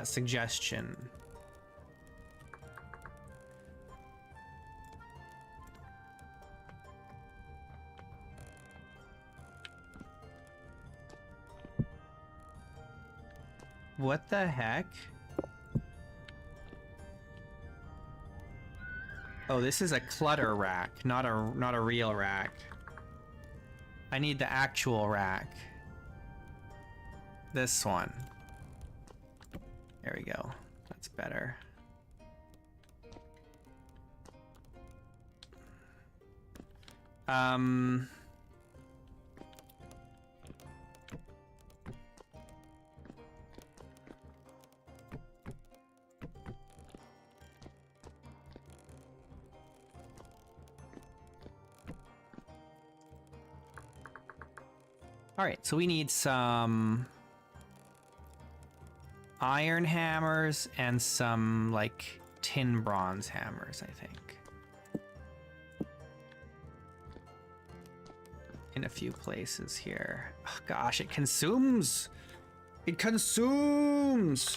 suggestion. What the heck? Oh, this is a clutter rack, not a real rack. I need the actual rack. This one. There we go. That's better. All right, so we need some iron hammers and some like tin bronze hammers, I think. In a few places here. Oh, gosh, it consumes. It consumes.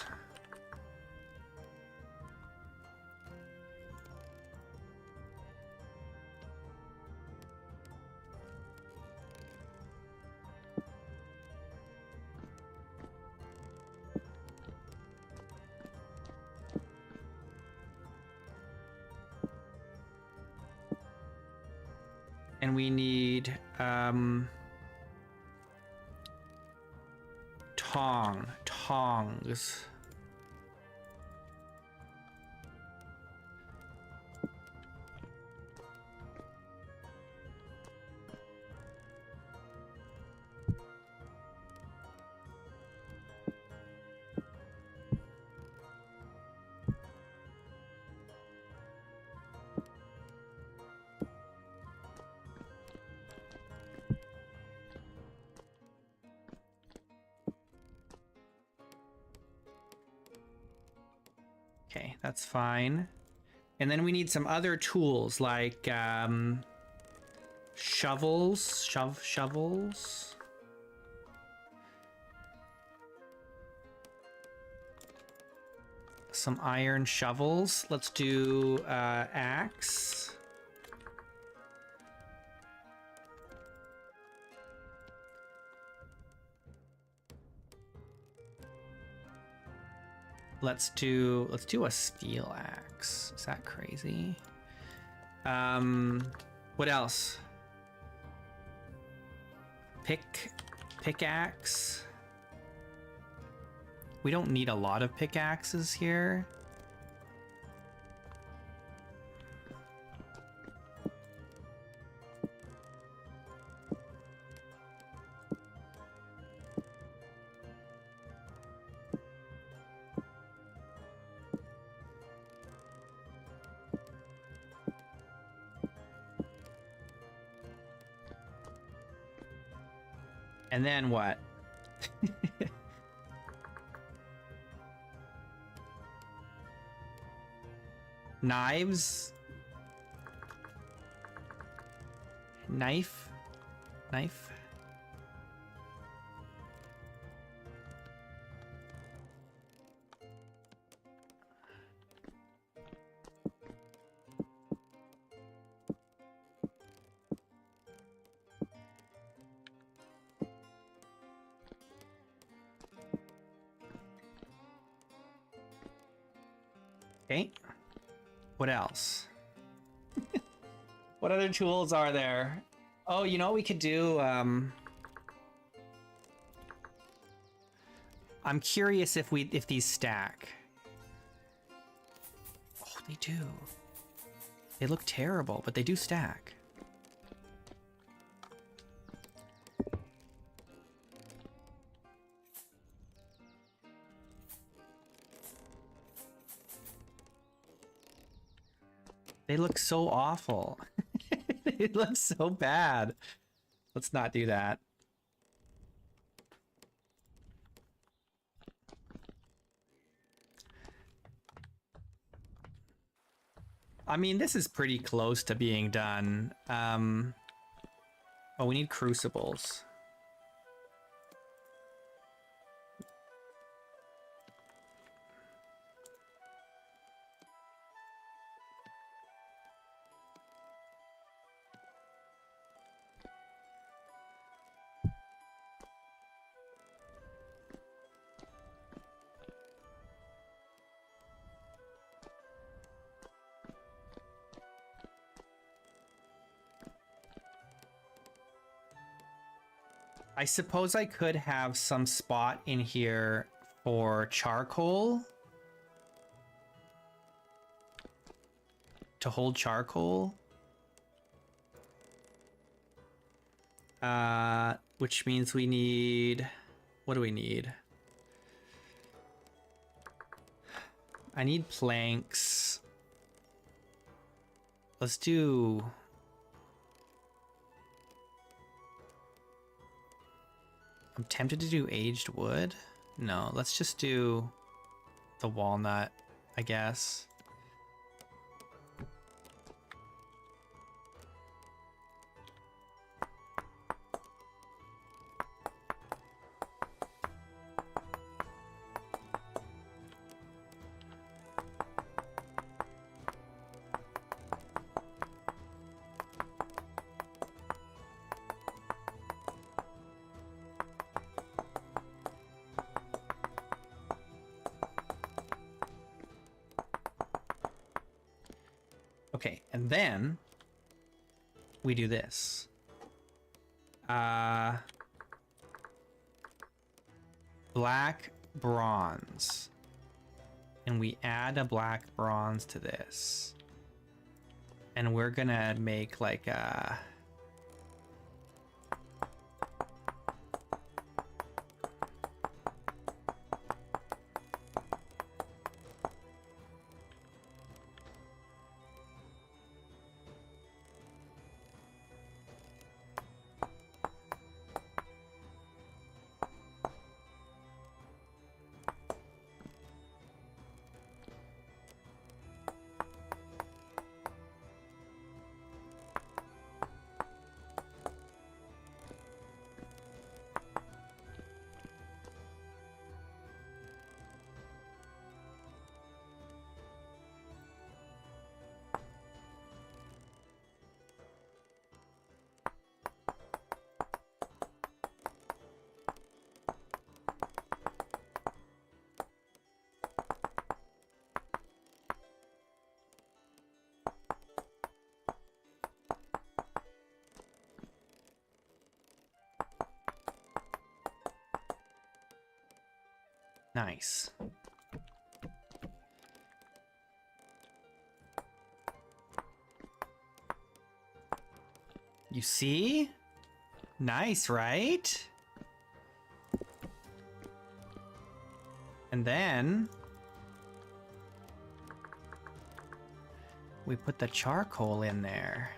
And we need tongs. Okay, that's fine. And then we need some other tools like shovels. Some iron shovels. Let's do axe. Let's do a steel axe. Is that crazy? What else? Pickaxe. We don't need a lot of pickaxes here. And then what? Knives? Knife? Okay. What else? What other tools are there? Oh, you know what we could do? I'm curious if these stack. Oh, they do. They look terrible, but they do stack. They look so awful. It looks so bad. Let's not do that. I mean, this is pretty close to being done. Oh, we need crucibles. I suppose I could have some spot in here for charcoal. To hold charcoal. Which means we need... What do we need? I need planks. Let's do... I'm tempted to do aged wood. No, let's just do the walnut, I guess. Okay, and then we do this. Black bronze. And we add a black bronze to this. And we're gonna make like a... Nice. You see? Nice, right? And then we put the charcoal in there.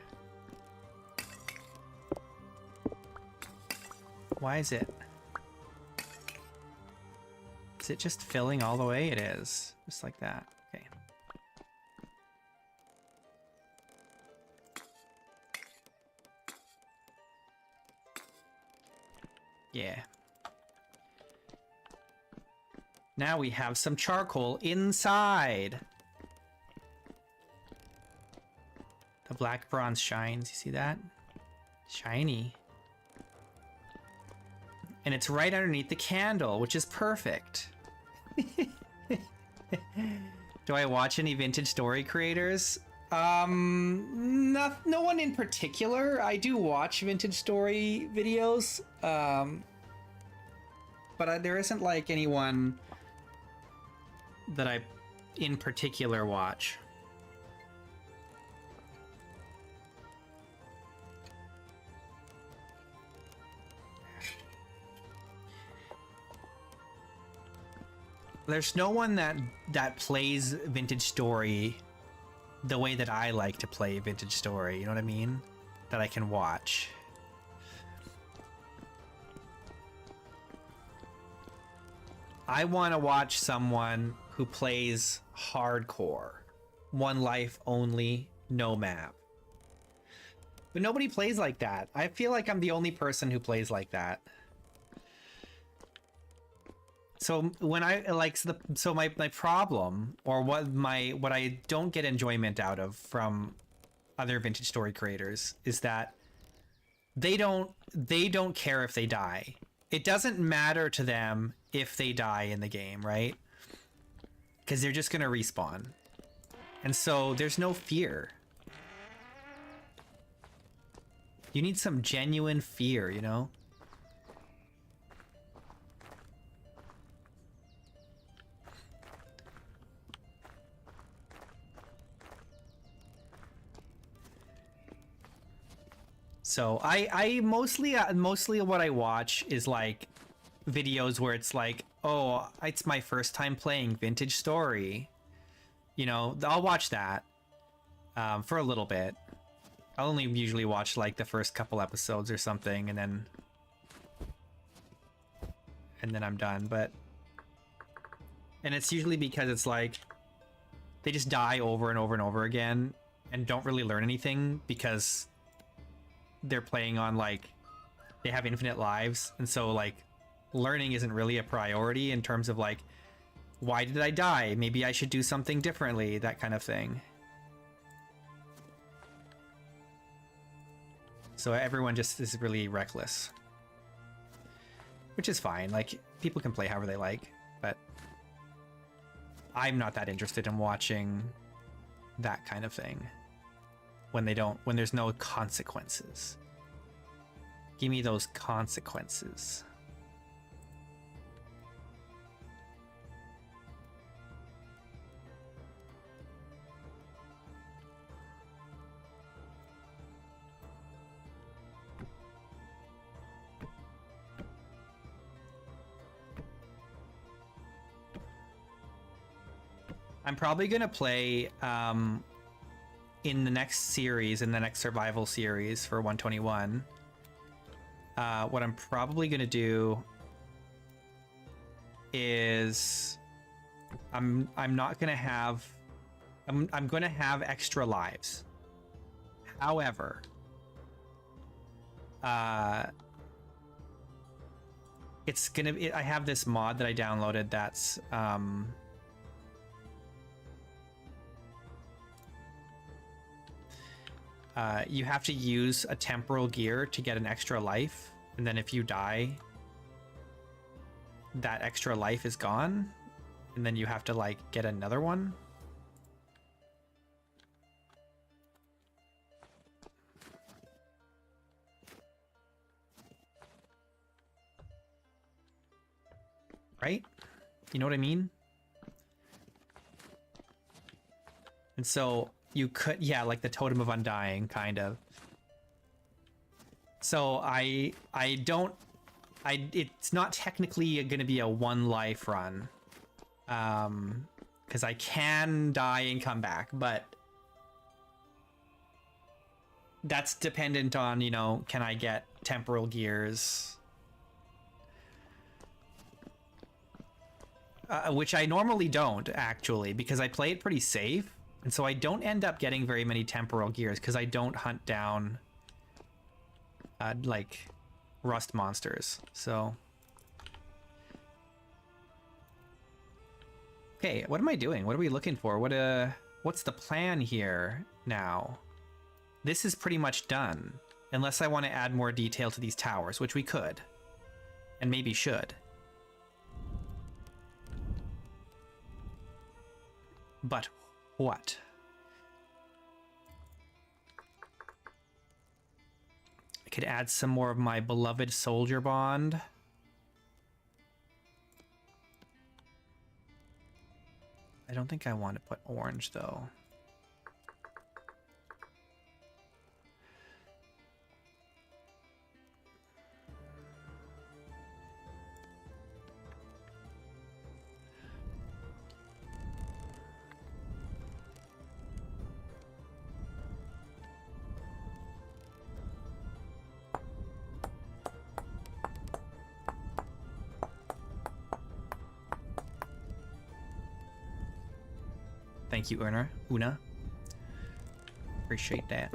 Why is it? Is it just filling all the way? It is. Just like that. Okay. Yeah. Now we have some charcoal inside. The black bronze shines. You see that? Shiny. And it's right underneath the candle, which is perfect. Do I watch any vintage story creators? No one in particular. I do watch vintage story videos, but there isn't like anyone that I in particular watch. There's no one that plays vintage story the way that I like to play vintage story, you know what I mean? That I can watch. I want to watch someone who plays hardcore. One life only, no map. But nobody plays like that. I feel like I'm the only person who plays like that. So when I like so my problem, or what I don't get enjoyment out of from other vintage story creators, is that they don't care if they die. It doesn't matter to them if they die in the game, right? Because they're just gonna respawn, and so there's no fear. You need some genuine fear, you know? So I mostly what I watch is like videos where it's like, oh, it's my first time playing vintage story. You know, I'll watch that for a little bit. I'll only usually watch like the first couple episodes or something, and then I'm done. And it's usually because it's like they just die over and over and over again and don't really learn anything because they're playing on like they have infinite lives, and so like learning isn't really a priority in terms of like, why did I die? Maybe I should do something differently, that kind of thing. So everyone just is really reckless, which is fine. Like, people can play however they like, but I'm not that interested in watching that kind of thing when there's no consequences. Give me those consequences. I'm probably gonna play in the next series, in the next survival series for 121. What I'm probably gonna do is I'm not gonna have I'm gonna have extra lives. However, it's gonna be, I have this mod that I downloaded that's you have to use a temporal gear to get an extra life, and then if you die, that extra life is gone, and then you have to like get another one. Right? You know what I mean? And so you could, yeah, like the Totem of Undying, kind of. So it's not technically going to be a 1 life run. Because I can die and come back, but that's dependent on, you know, can I get temporal gears? Which I normally don't, actually, because I play it pretty safe. And so I don't end up getting very many temporal gears because I don't hunt down like rust monsters. So okay, what am I doing? What are we looking for? What's the plan here now? This is pretty much done, unless I want to add more detail to these towers, which we could and maybe should. But what? I could add some more of my beloved soldier bond. I don't think I want to put orange though. Thank you, Una. Appreciate that.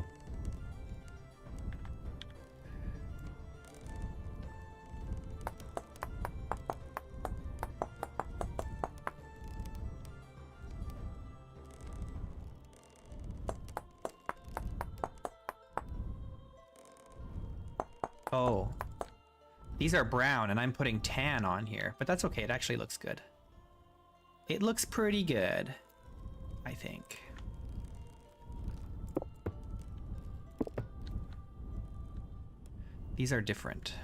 Oh. These are brown, and I'm putting tan on here, but that's okay. It actually looks good. It looks pretty good, I think. These are different.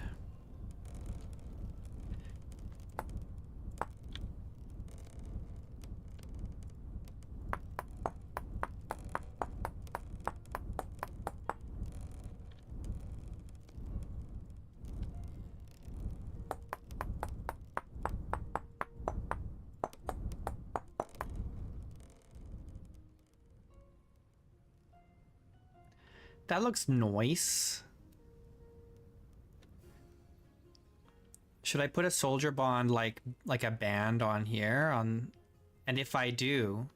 That looks nice. Should I put a soldier bond like a band on here and if I do,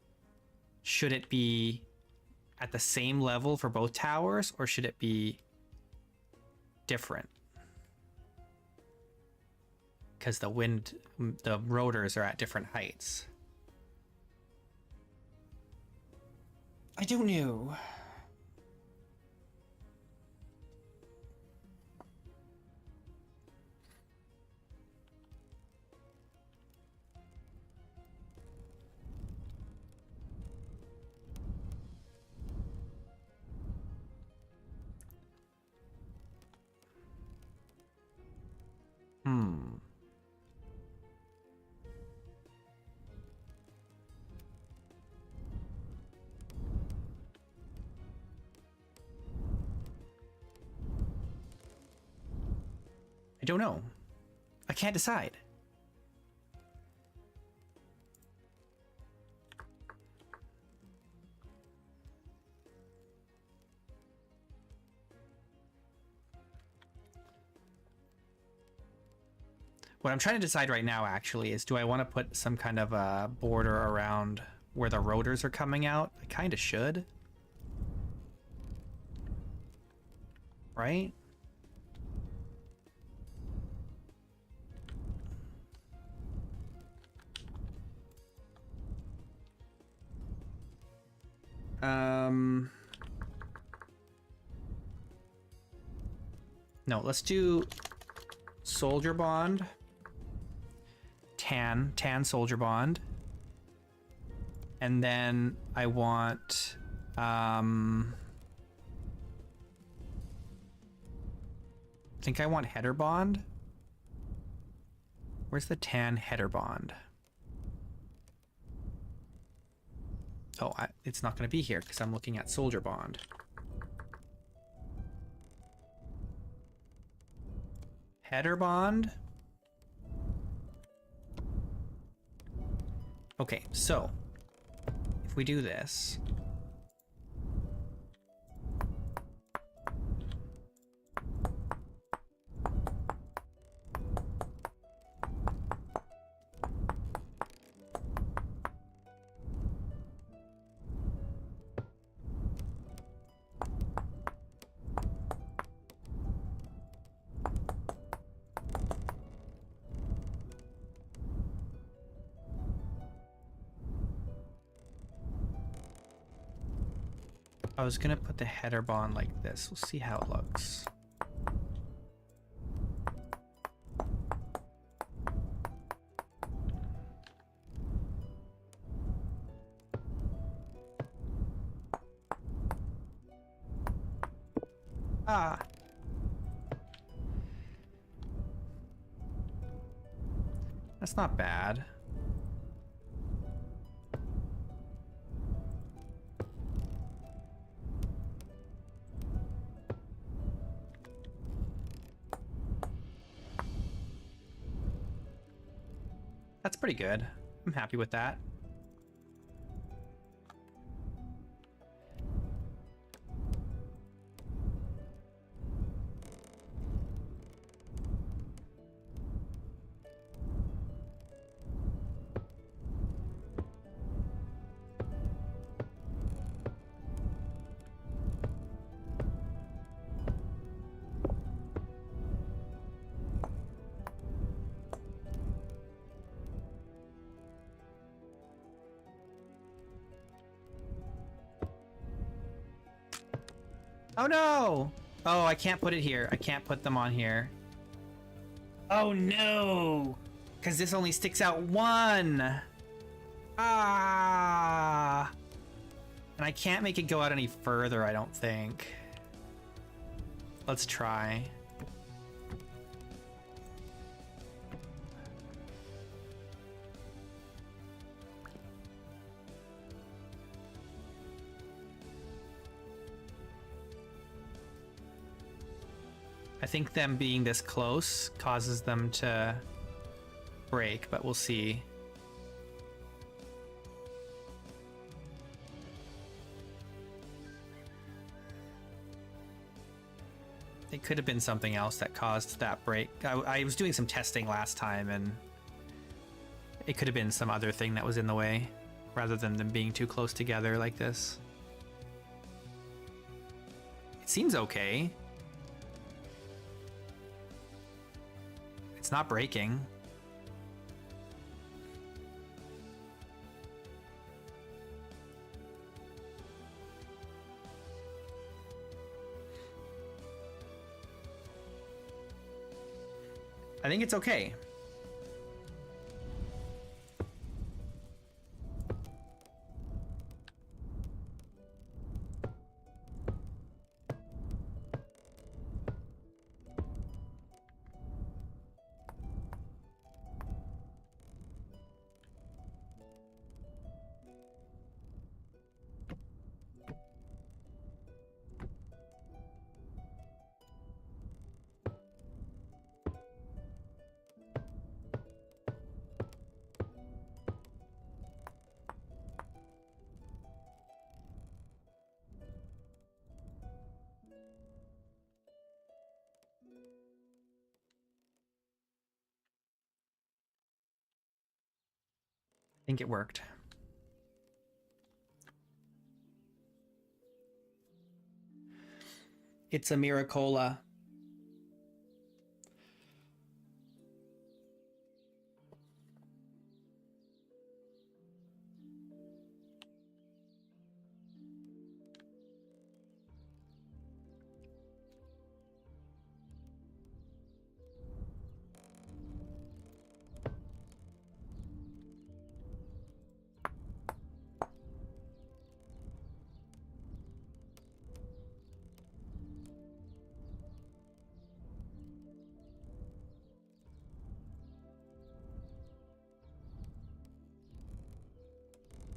should it be at the same level for both towers or should it be different? Because the rotors are at different heights. I don't know. I don't know. I can't decide. What I'm trying to decide right now, actually, is do I want to put some kind of a border around where the rotors are coming out? I kind of should. Right? No, let's do soldier bond. Tan soldier bond. And then I want I think I want header bond. Where's the tan header bond? Oh, it's not going to be here because I'm looking at Soldier Bond. Header bond. Okay, so if we do this, I was gonna put the header bond like this. We'll see how it looks. Ah. That's not bad. That's pretty good. I'm happy with that. Oh no! Oh, I can't put it here. I can't put them on here. Oh no! Because this only sticks out one! Ah! And I can't make it go out any further, I don't think. Let's try. I think them being this close causes them to break, but we'll see. It could have been something else that caused that break. I was doing some testing last time, and it could have been some other thing that was in the way, rather than them being too close together like this. It seems okay. It's not breaking. I think it's okay. I think it worked. It's a Miracola.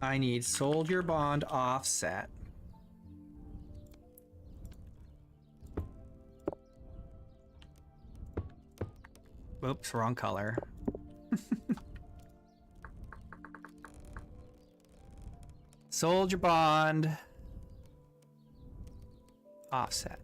I need soldier bond offset. Oops, wrong color. Soldier bond offset.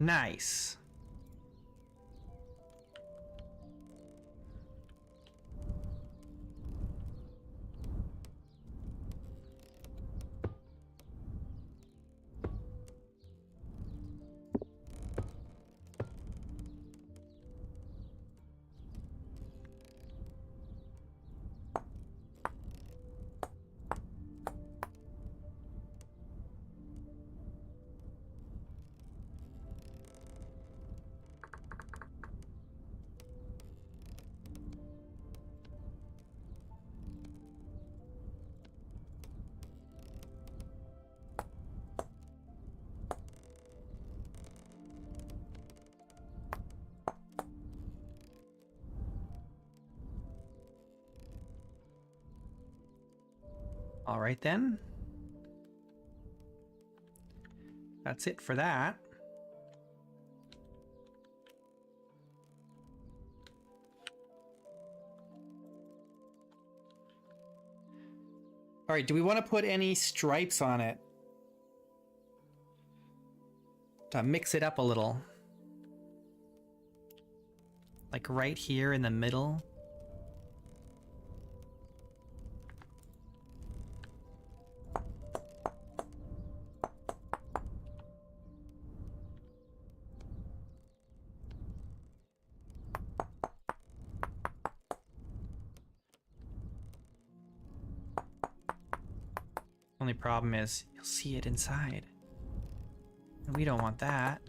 Nice. All right then. That's it for that. All right, do we want to put any stripes on it to mix it up a little? Like right here in the middle. Only problem is you'll see it inside. And we don't want that.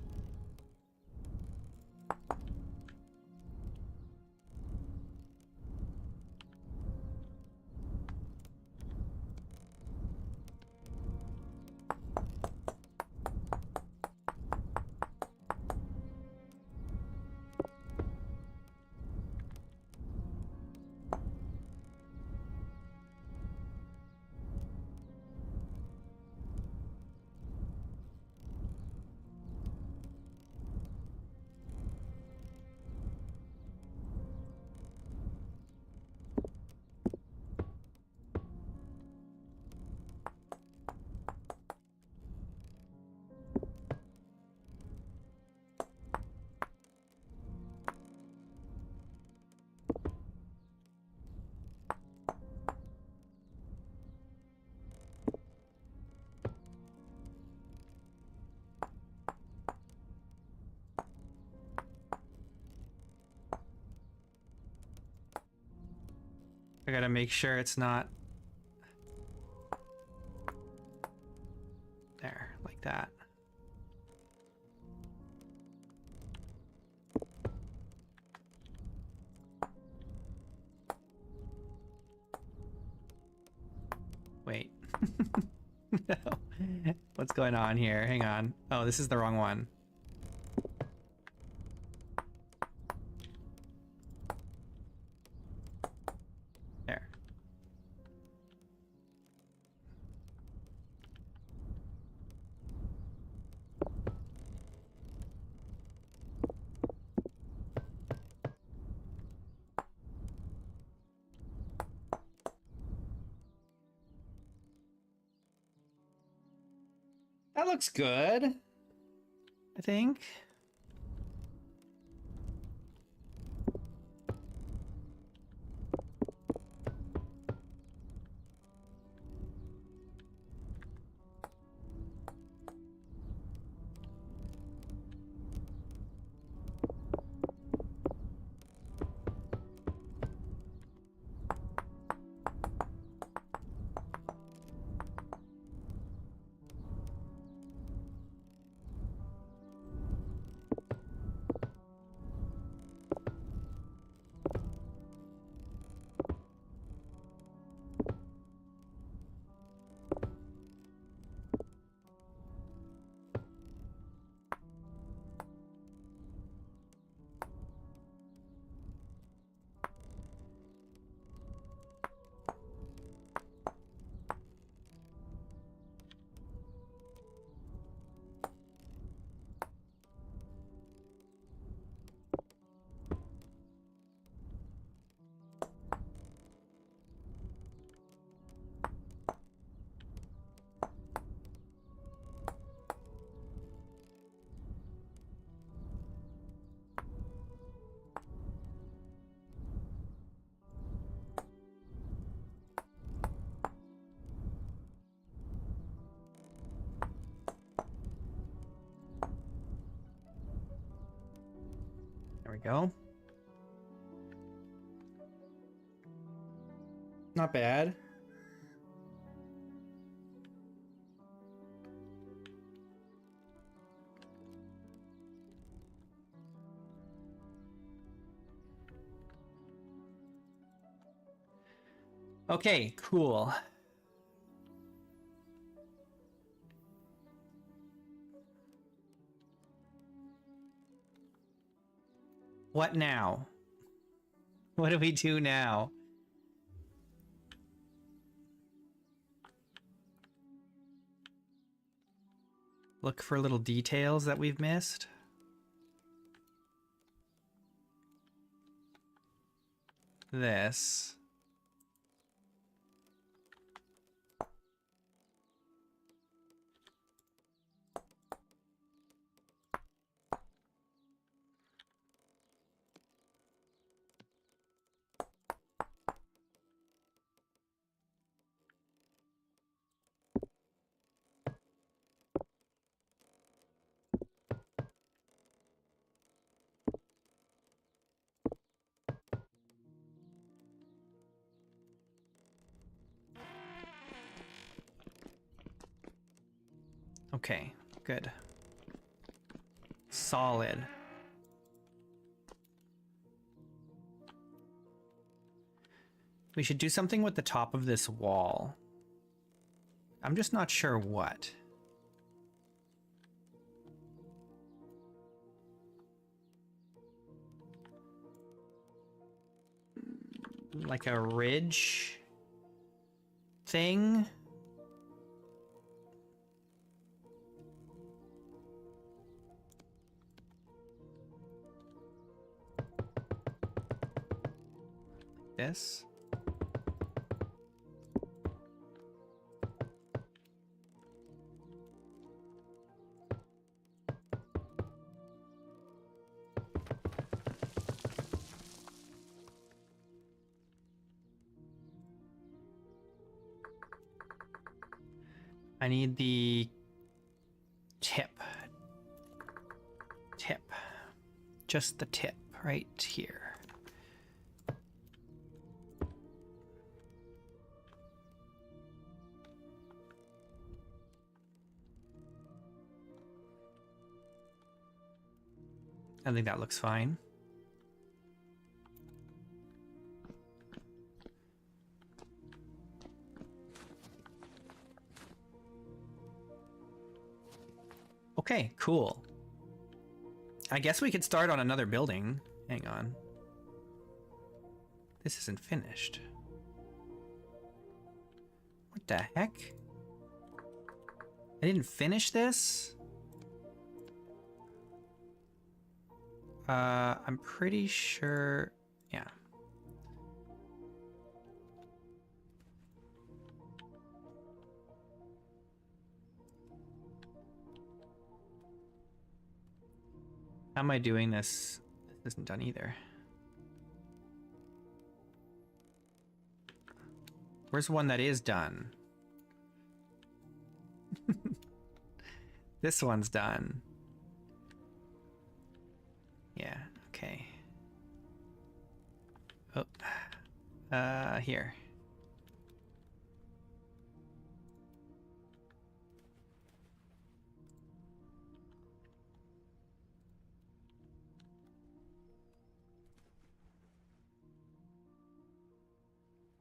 I gotta make sure it's not there, like that. Wait. No. What's going on here? Hang on. Oh, this is the wrong one. There. That looks good, I think. we go. Not bad. Okay, cool. What now? What do we do now? Look for little details that we've missed. This. Okay, good. Solid. We should do something with the top of this wall. I'm just not sure what. Like a ridge thing? This. I need the tip. Tip. Just the tip right here. I think that looks fine. Okay, cool. I guess we could start on another building. Hang on. This isn't finished. What the heck? I didn't finish this? I'm pretty sure... Yeah. How am I doing this? This isn't done either. Where's one that is done? This one's done. Yeah, okay. Oh. Here.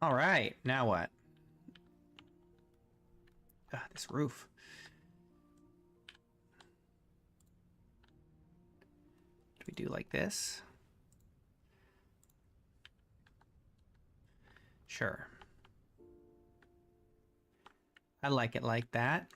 All right, now what? This roof. Do we do like this? Sure. I like it like that.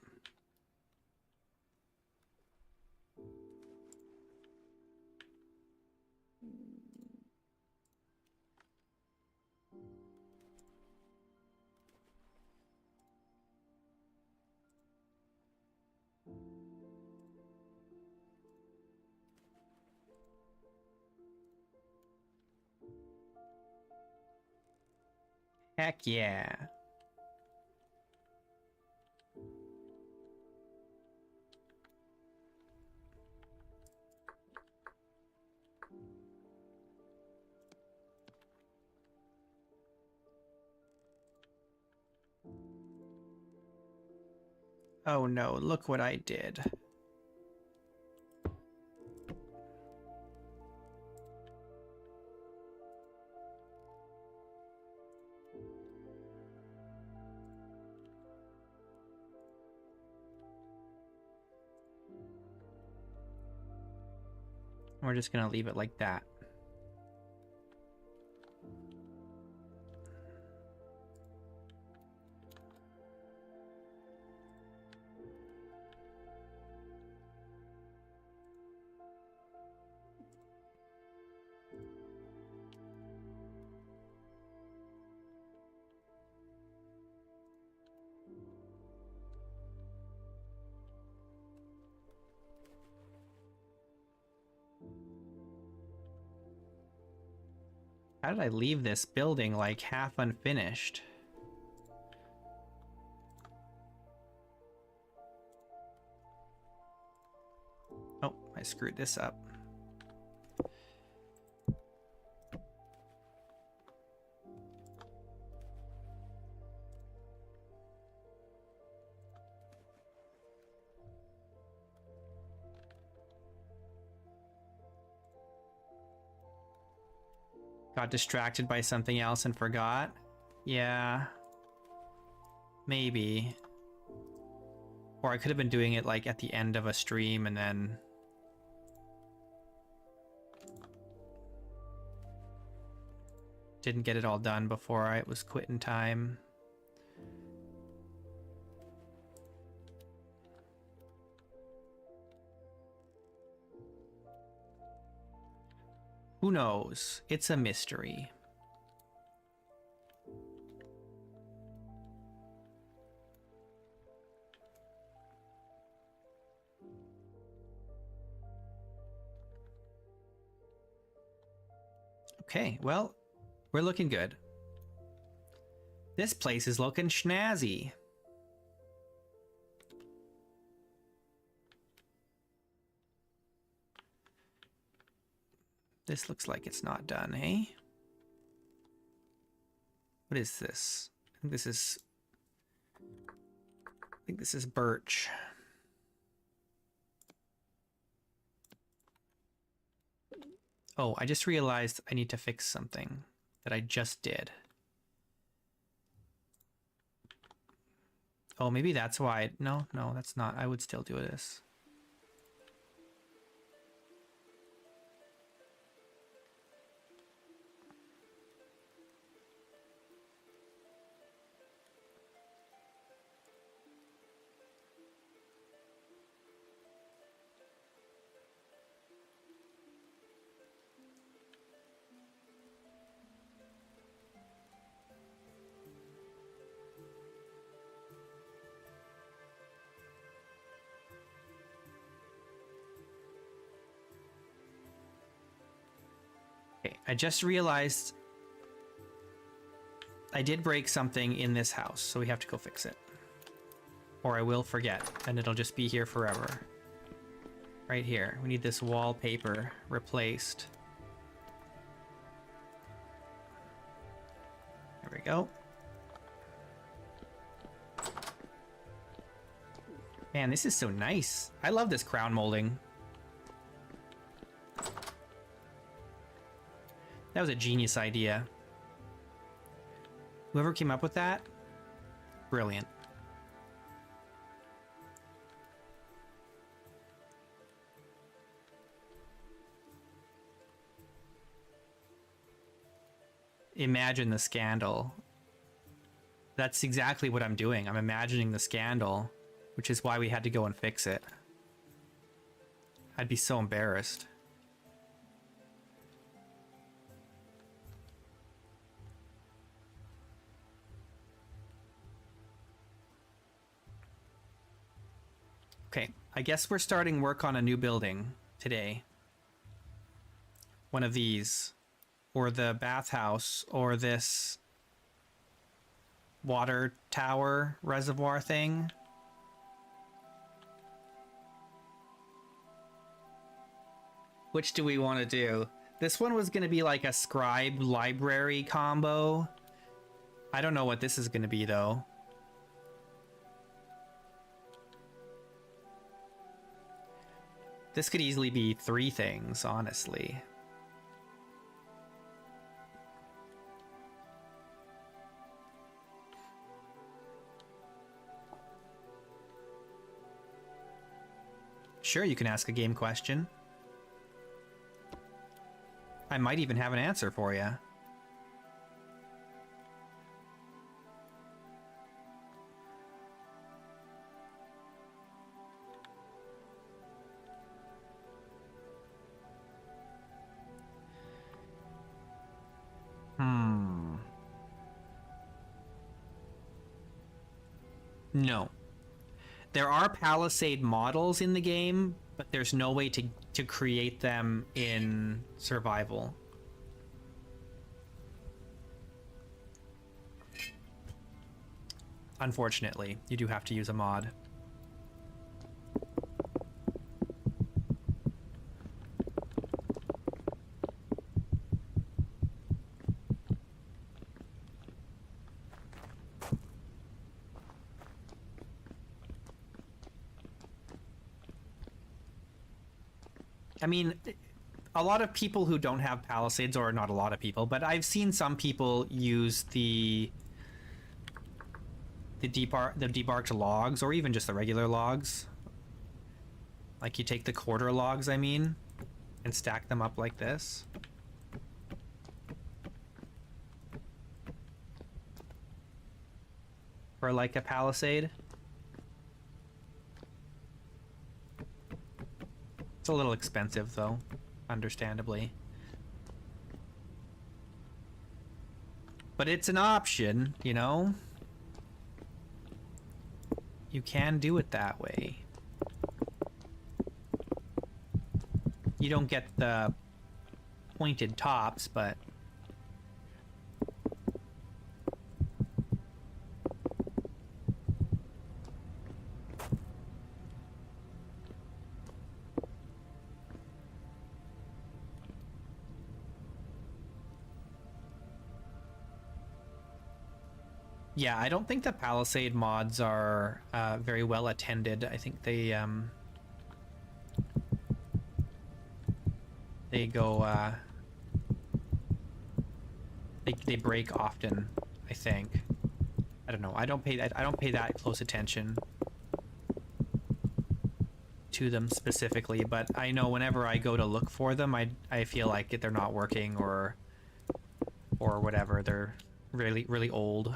Heck yeah. Oh no, look what I did. We're just gonna leave it like that. How did I leave this building like half unfinished? Oh, I screwed this up. Got distracted by something else and forgot? Yeah. Maybe. Or I could have been doing it like at the end of a stream and then... didn't get it all done before I was quitting time. Who knows? It's a mystery. Okay, well, we're looking good. This place is looking schnazzy. This looks like it's not done, eh? What is this? I think this is birch. Oh, I just realized I need to fix something that I just did. Oh, maybe that's why. No, that's not. I would still do this. Okay, I just realized I did break something in this house, so we have to go fix it. Or I will forget, and it'll just be here forever. Right here. We need this wallpaper replaced. There we go. Man, this is so nice. I love this crown molding. That was a genius idea. Whoever came up with that, brilliant. Imagine the scandal. That's exactly what I'm doing. I'm imagining the scandal, which is why we had to go and fix it. I'd be so embarrassed. Okay, I guess we're starting work on a new building today. One of these. Or the bathhouse, or this water tower reservoir thing. Which do we want to do? This one was going to be like a scribe library combo. I don't know what this is going to be though. This could easily be 3 things, honestly. Sure, you can ask a game question. I might even have an answer for you. No. There are Palisade models in the game, but there's no way to create them in survival. Unfortunately, you do have to use a mod. I mean, a lot of people who don't have Palisades, or not a lot of people, but I've seen some people use the debarked logs, or even just the regular logs. Like you take the quarter logs, I mean, and stack them up like this. For like a Palisade. It's a little expensive though, understandably. But it's an option, you know? You can do it that way. You don't get the pointed tops, but... Yeah, I don't think the Palisade mods are very well attended. I think they go they break often, I think. I don't know. I don't pay that close attention to them specifically, but I know whenever I go to look for them, I feel like they're not working or whatever. They're really old.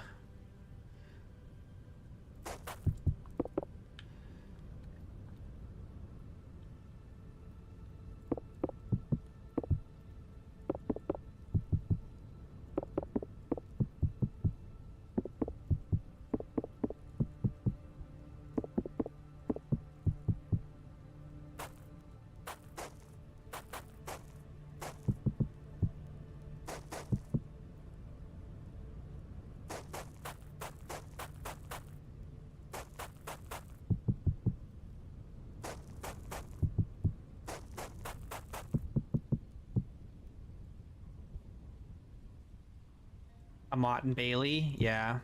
A Mott and Bailey, yeah.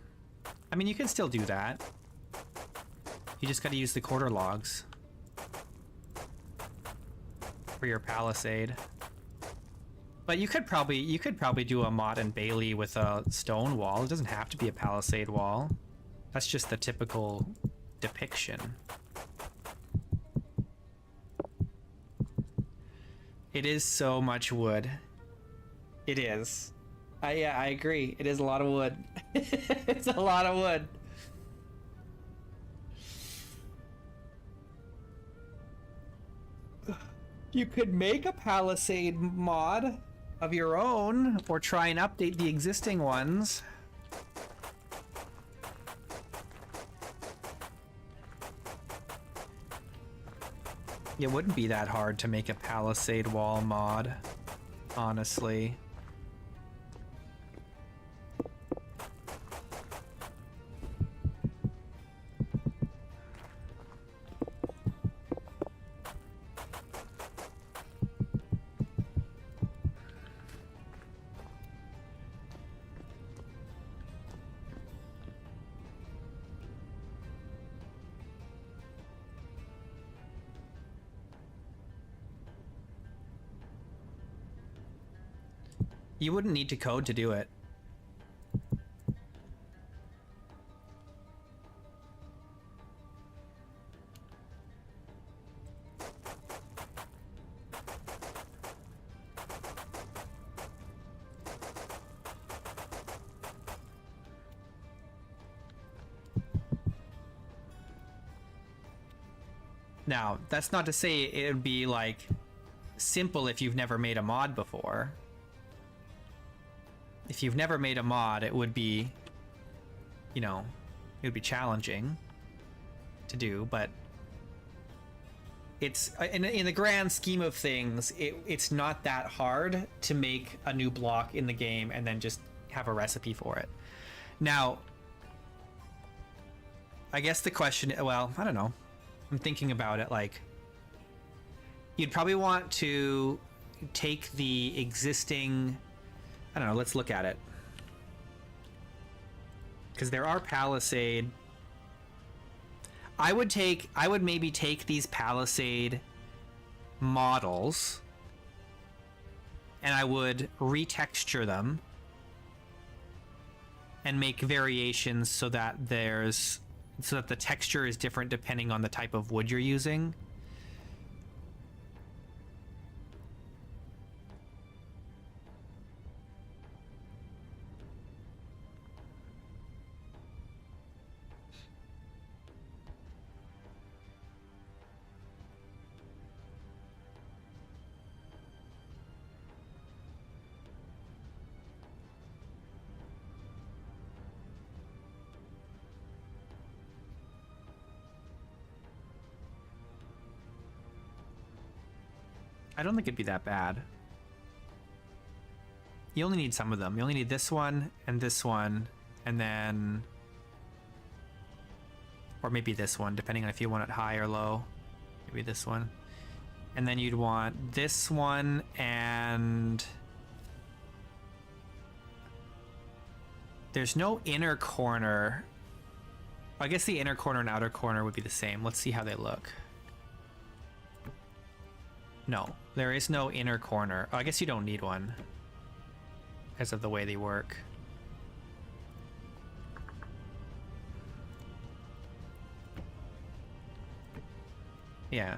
I mean, you can still do that. You just gotta use the quarter logs for your Palisade. But you could probably do a Mott and Bailey with a stone wall. It doesn't have to be a Palisade wall. That's just the typical depiction. It is so much wood. It is. Yeah, I agree. It is a lot of wood. It's a lot of wood. You could make a Palisade mod of your own, or try and update the existing ones. It wouldn't be that hard to make a Palisade wall mod, honestly. You wouldn't need to code to do it. Now, that's not to say it would be like simple if you've never made a mod before. If you've never made a mod, it would be, you know, it would be challenging to do, but it's in the grand scheme of things, it's not that hard to make a new block in the game and then just have a recipe for it. Now, I guess the question, well, I don't know. I'm thinking about it, like, you'd probably want to take the existing, I don't know, let's look at it. Because there are Palisade. I would maybe take these Palisade models and I would retexture them and make variations so that the texture is different depending on the type of wood you're using. I don't think it'd be that bad. You only need some of them. You only need this one, and then... Or maybe this one, depending on if you want it high or low. Maybe this one. And then you'd want this one, and... There's no inner corner. I guess the inner corner and outer corner would be the same. Let's see how they look. No, there is no inner corner. Oh, I guess you don't need one because of the way they work. Yeah.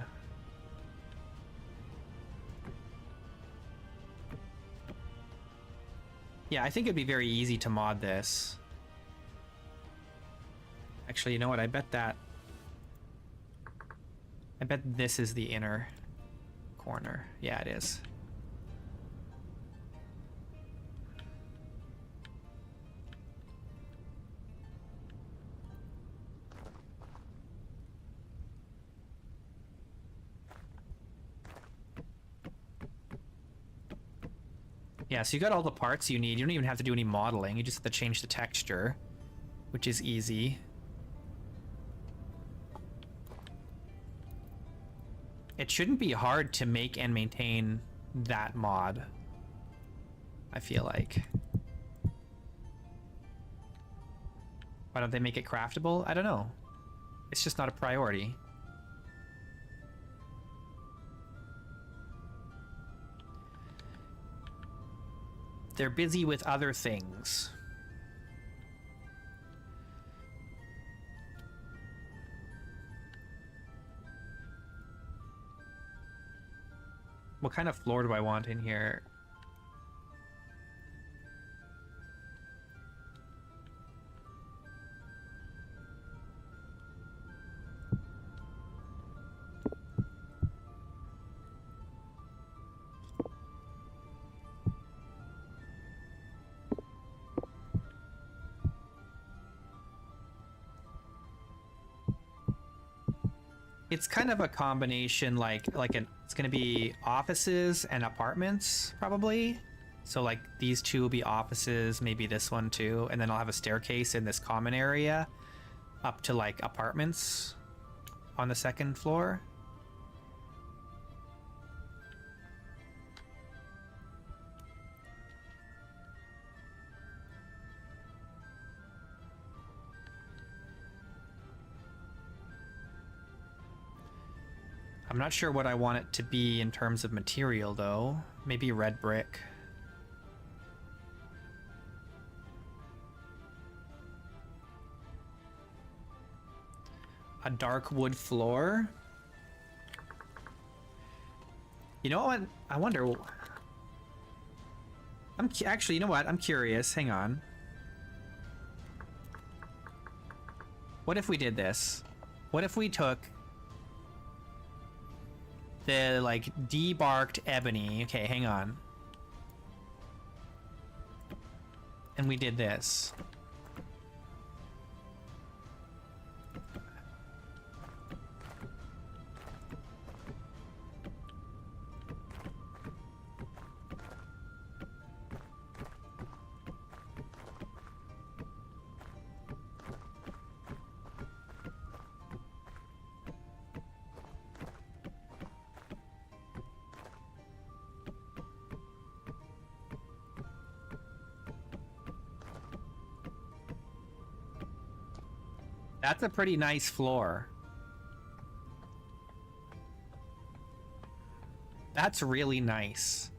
Yeah, I think it'd be very easy to mod this. Actually, you know what? I bet this is the inner corner. Yeah, it is. Yeah, so you got all the parts you need. You don't even have to do any modeling. You just have to change the texture, which is easy. It shouldn't be hard to make and maintain that mod, I feel like. Why don't they make it craftable? I don't know. It's just not a priority. They're busy with other things. What kind of floor do I want in here? It's kind of a combination, it's gonna be offices and apartments, probably. So like these two will be offices, maybe this one too, and then I'll have a staircase in this common area up to like apartments on the second floor. I'm not sure what I want it to be in terms of material, though. Maybe red brick. A dark wood floor. You know what? I wonder. Actually, you know what? I'm curious. Hang on. What if we did this? What if we took the, like, debarked ebony? Okay, hang on. And we did this. That's a pretty nice floor. That's really nice.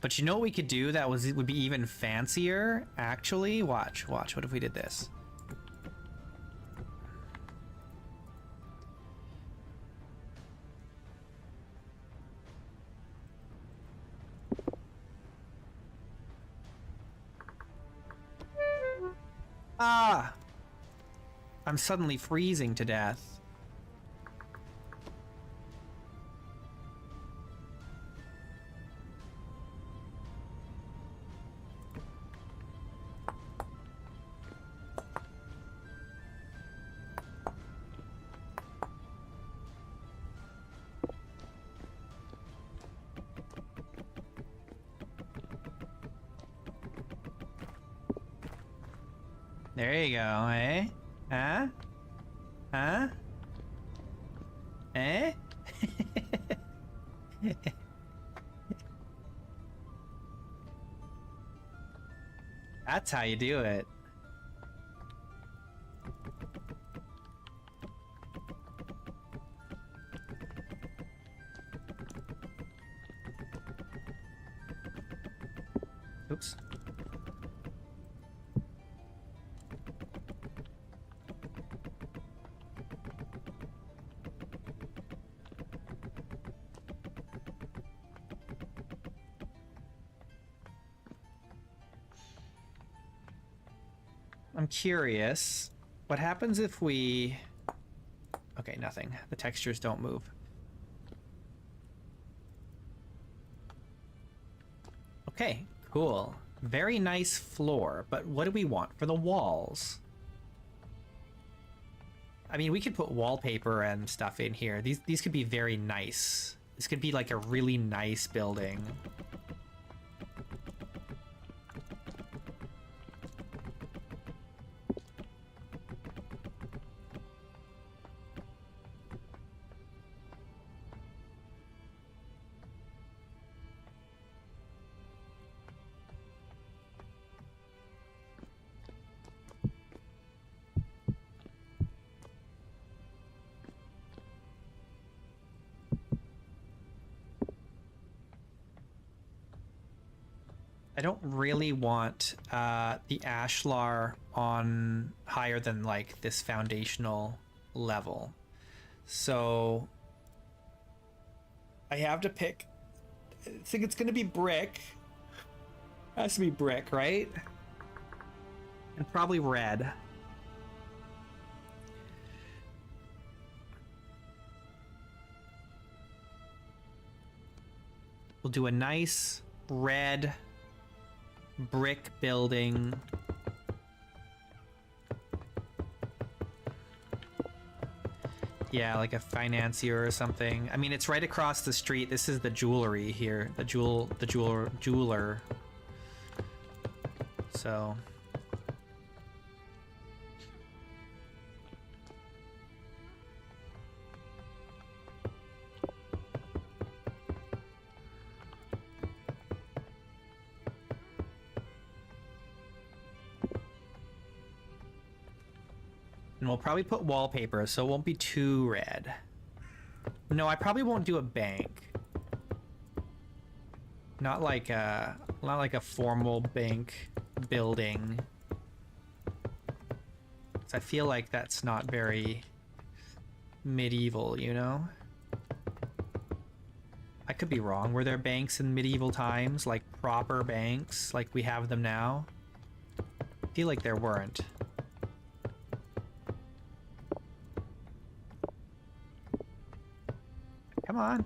But you know what we could do that would be even fancier? Actually, watch. What if we did this? Ah! I'm suddenly freezing to death. There you go, eh? Huh? Huh? Eh? That's how you do it. Oops. I'm curious, what happens if we... Okay, nothing. The textures don't move. Okay, cool. Very nice floor, but what do we want for the walls? I mean, we could put wallpaper and stuff in here. These could be very nice. This could be like a really nice building. I don't really want the ashlar on higher than like this foundational level. So I have to pick. I think it's gonna be brick. Has to be brick, right? And probably red. We'll do a nice red brick building. Yeah, like a financier or something. I mean, it's right across the street. This is the jewelry here. The jeweler. So and we'll probably put wallpaper so it won't be too red. No, I probably won't do a bank. Not like a formal bank building. So I feel like that's not very medieval, you know? I could be wrong. Were there banks in medieval times, like proper banks, like we have them now? I feel like there weren't. Come on.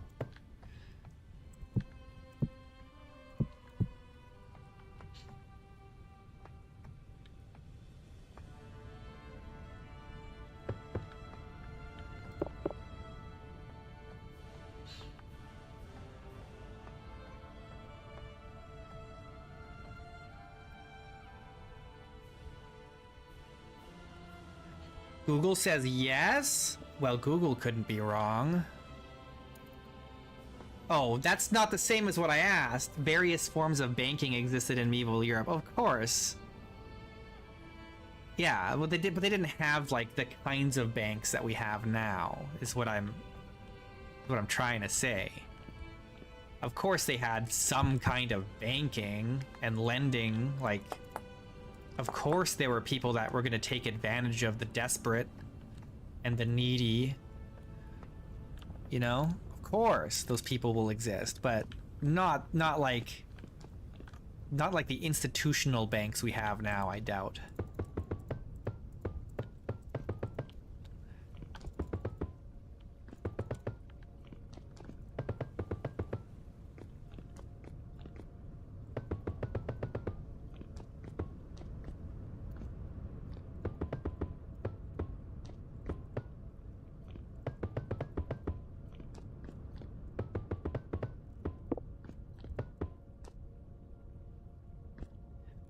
Google says yes? Well, Google couldn't be wrong. Oh, that's not the same as what I asked. Various forms of banking existed in medieval Europe. Of course. Yeah, well, they didn't have like the kinds of banks that we have now. Is what I'm trying to say. Of course, they had some kind of banking and lending. Like, of course, there were people that were going to take advantage of the desperate and the needy. You know? Of course those people will exist, but not like the institutional banks we have now, I doubt.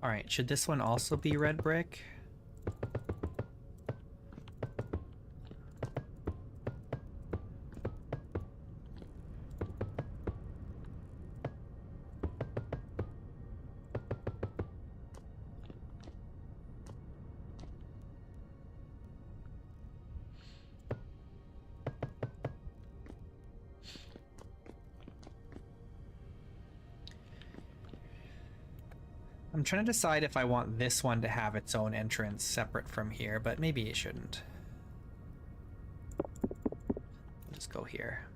All right, should this one also be red brick? I'm trying to decide if I want this one to have its own entrance separate from here, but maybe it shouldn't. I'll just go here.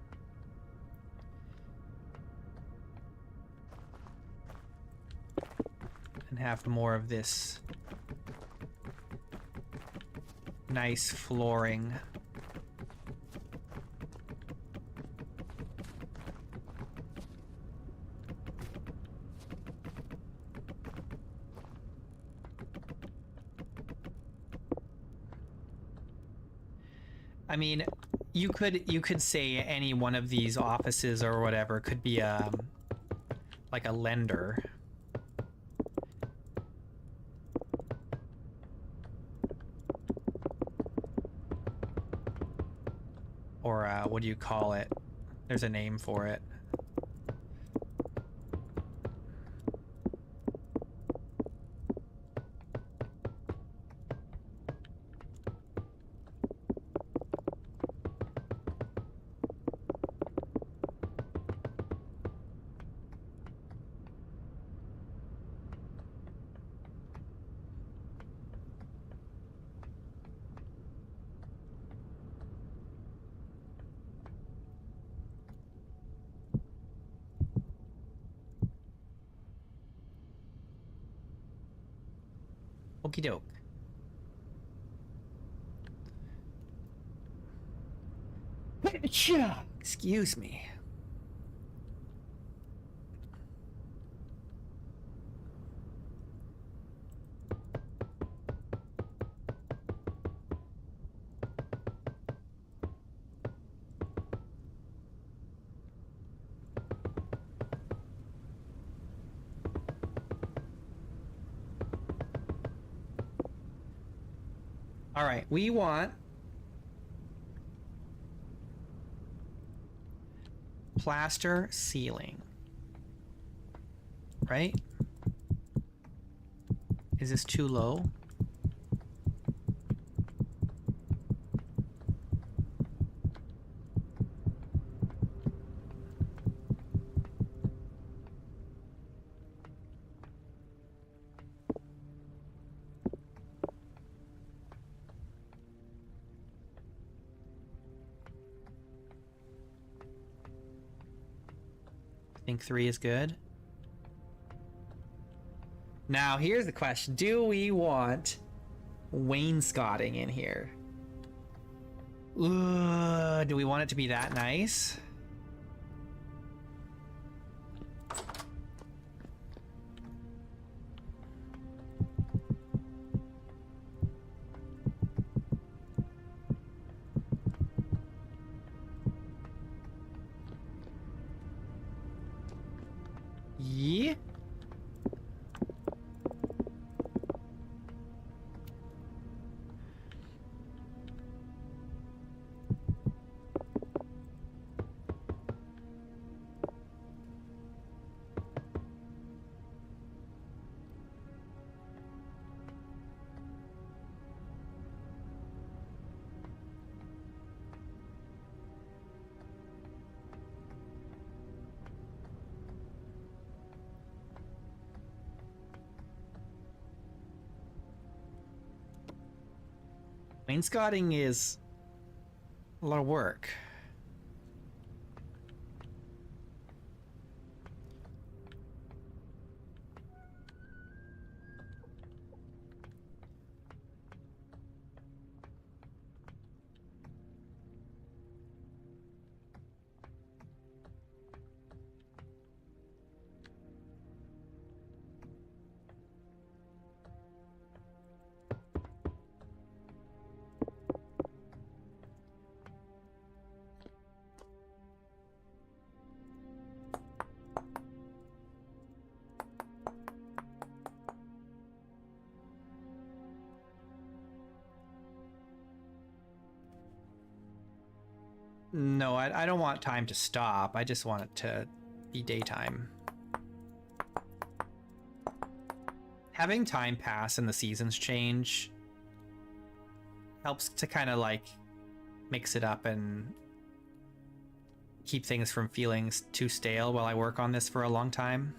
And have more of this nice flooring. I mean, you could say any one of these offices or whatever could be like a lender. Or what do you call it? There's a name for it. Okie doke. Excuse me. All right, we want plaster ceiling, right? Is this too low? Think 3 is good. Now, here's the question. Do we want wainscoting in here? Ooh, do we want it to be that nice? Yeah. Wainscoting is a lot of work. No, I don't want time to stop. I just want it to be daytime. Having time pass and the seasons change helps to kind of like mix it up and keep things from feeling too stale while I work on this for a long time.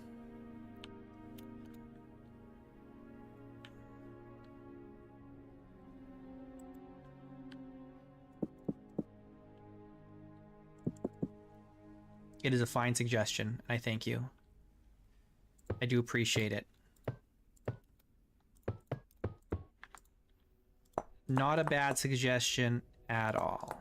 It is a fine suggestion, and I thank you. I do appreciate it. Not a bad suggestion at all.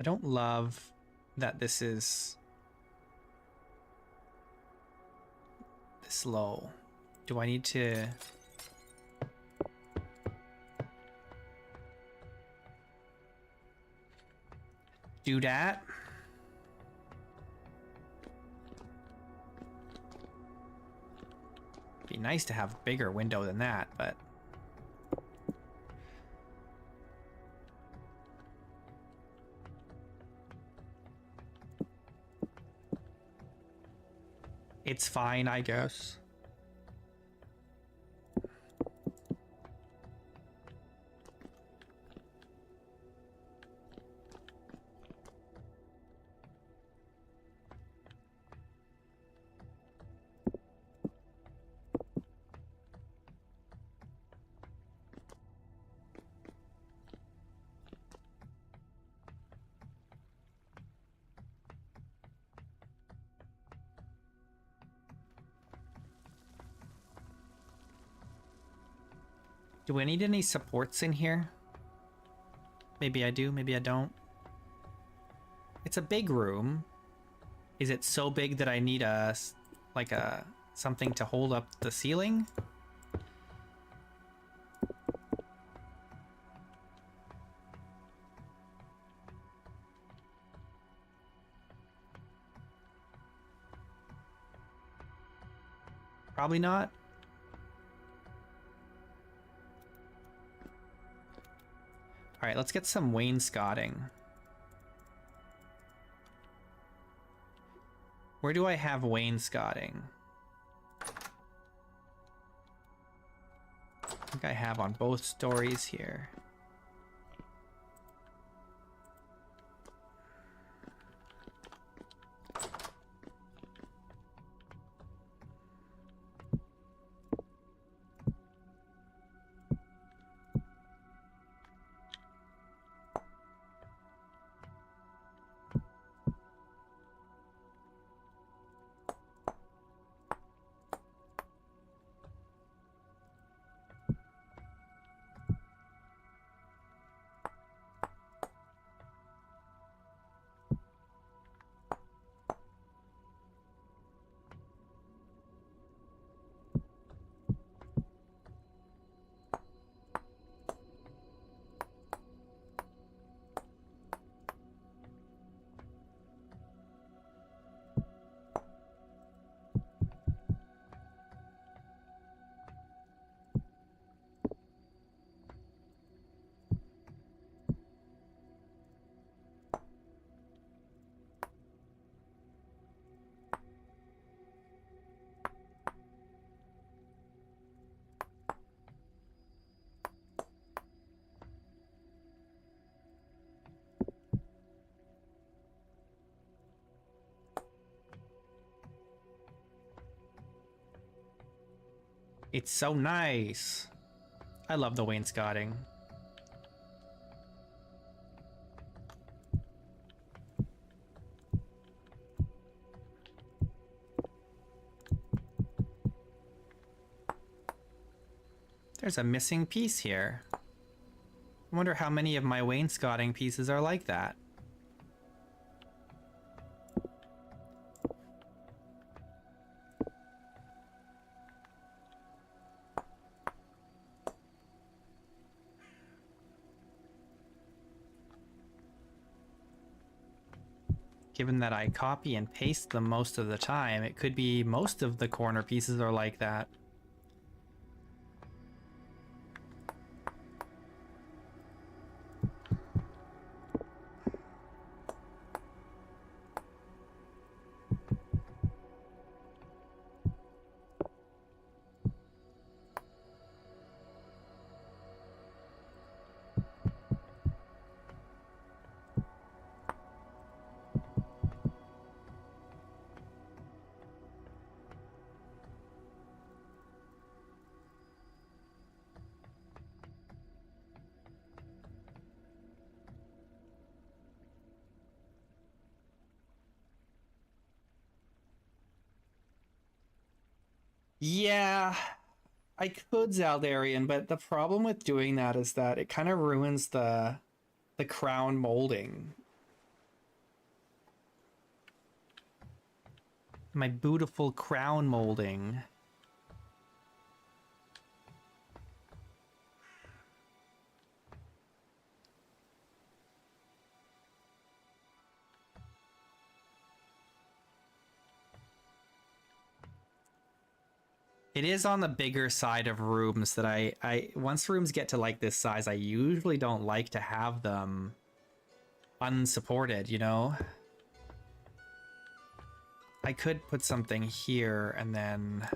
I don't love that this is this low. Do I need to do that? Be nice to have a bigger window than that, but it's fine, I guess. Do I need any supports in here? Maybe I do, maybe I don't. It's a big room. Is it so big that I need like a something to hold up the ceiling? Probably not. All right, let's get some wainscoting. Where do I have wainscoting? think I have on both stories here. It's so nice. I love the wainscoting. There's a missing piece here. I wonder how many of my wainscoting pieces are like that. Given that I copy and paste them most of the time, it could be most of the corner pieces are like that. Yeah, I could Zaldarian, but the problem with doing that is that it kind of ruins the crown molding. My beautiful crown molding. It is on the bigger side of rooms that I once rooms get to like this size, I usually don't like to have them unsupported, you know? I could put something here and then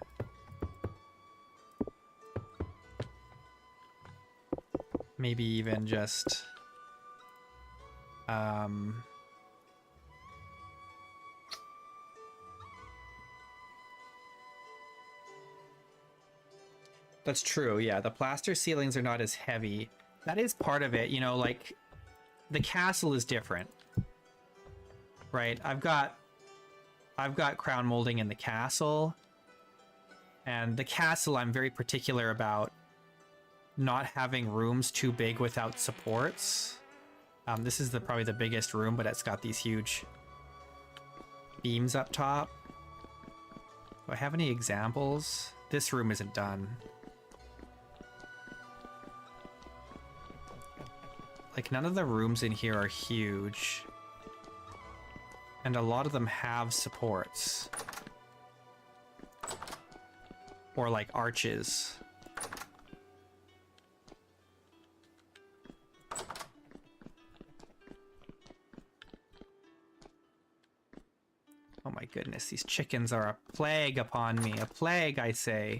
maybe even just that's true, yeah. The plaster ceilings are not as heavy. That is part of it, you know, like the castle is different. Right? I've got crown molding in the castle. And the castle I'm very particular about not having rooms too big without supports. This is probably the biggest room, but it's got these huge beams up top. Do I have any examples? This room isn't done. Like, none of the rooms in here are huge. And a lot of them have supports. Or, like, arches. Oh my goodness, these chickens are a plague upon me. A plague, I say.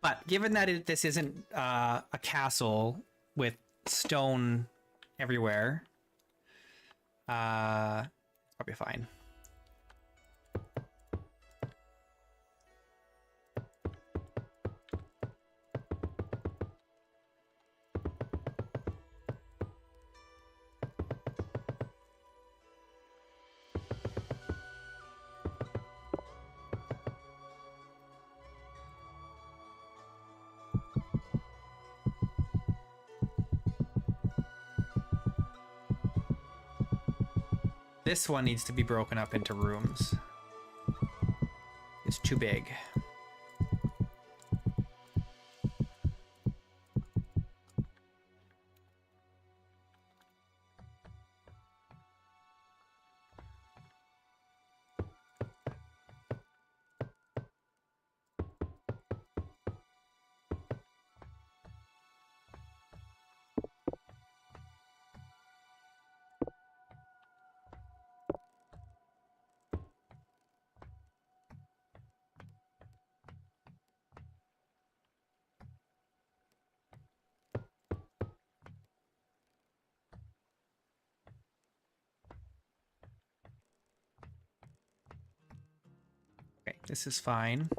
But given that this isn't a castle with stone everywhere, it's probably fine. This one needs to be broken up into rooms. It's too big. Okay, this is fine.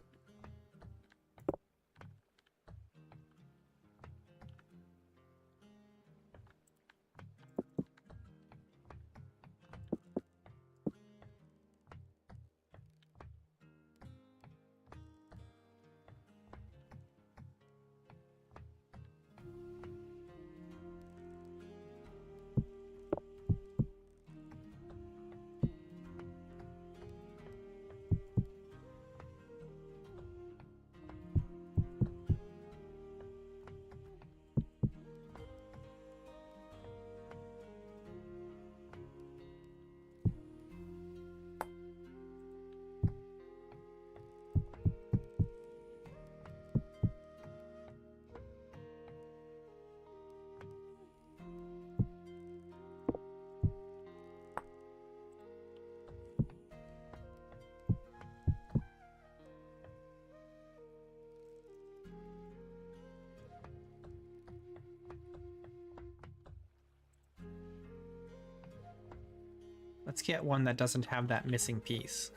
Let's get one that doesn't have that missing piece.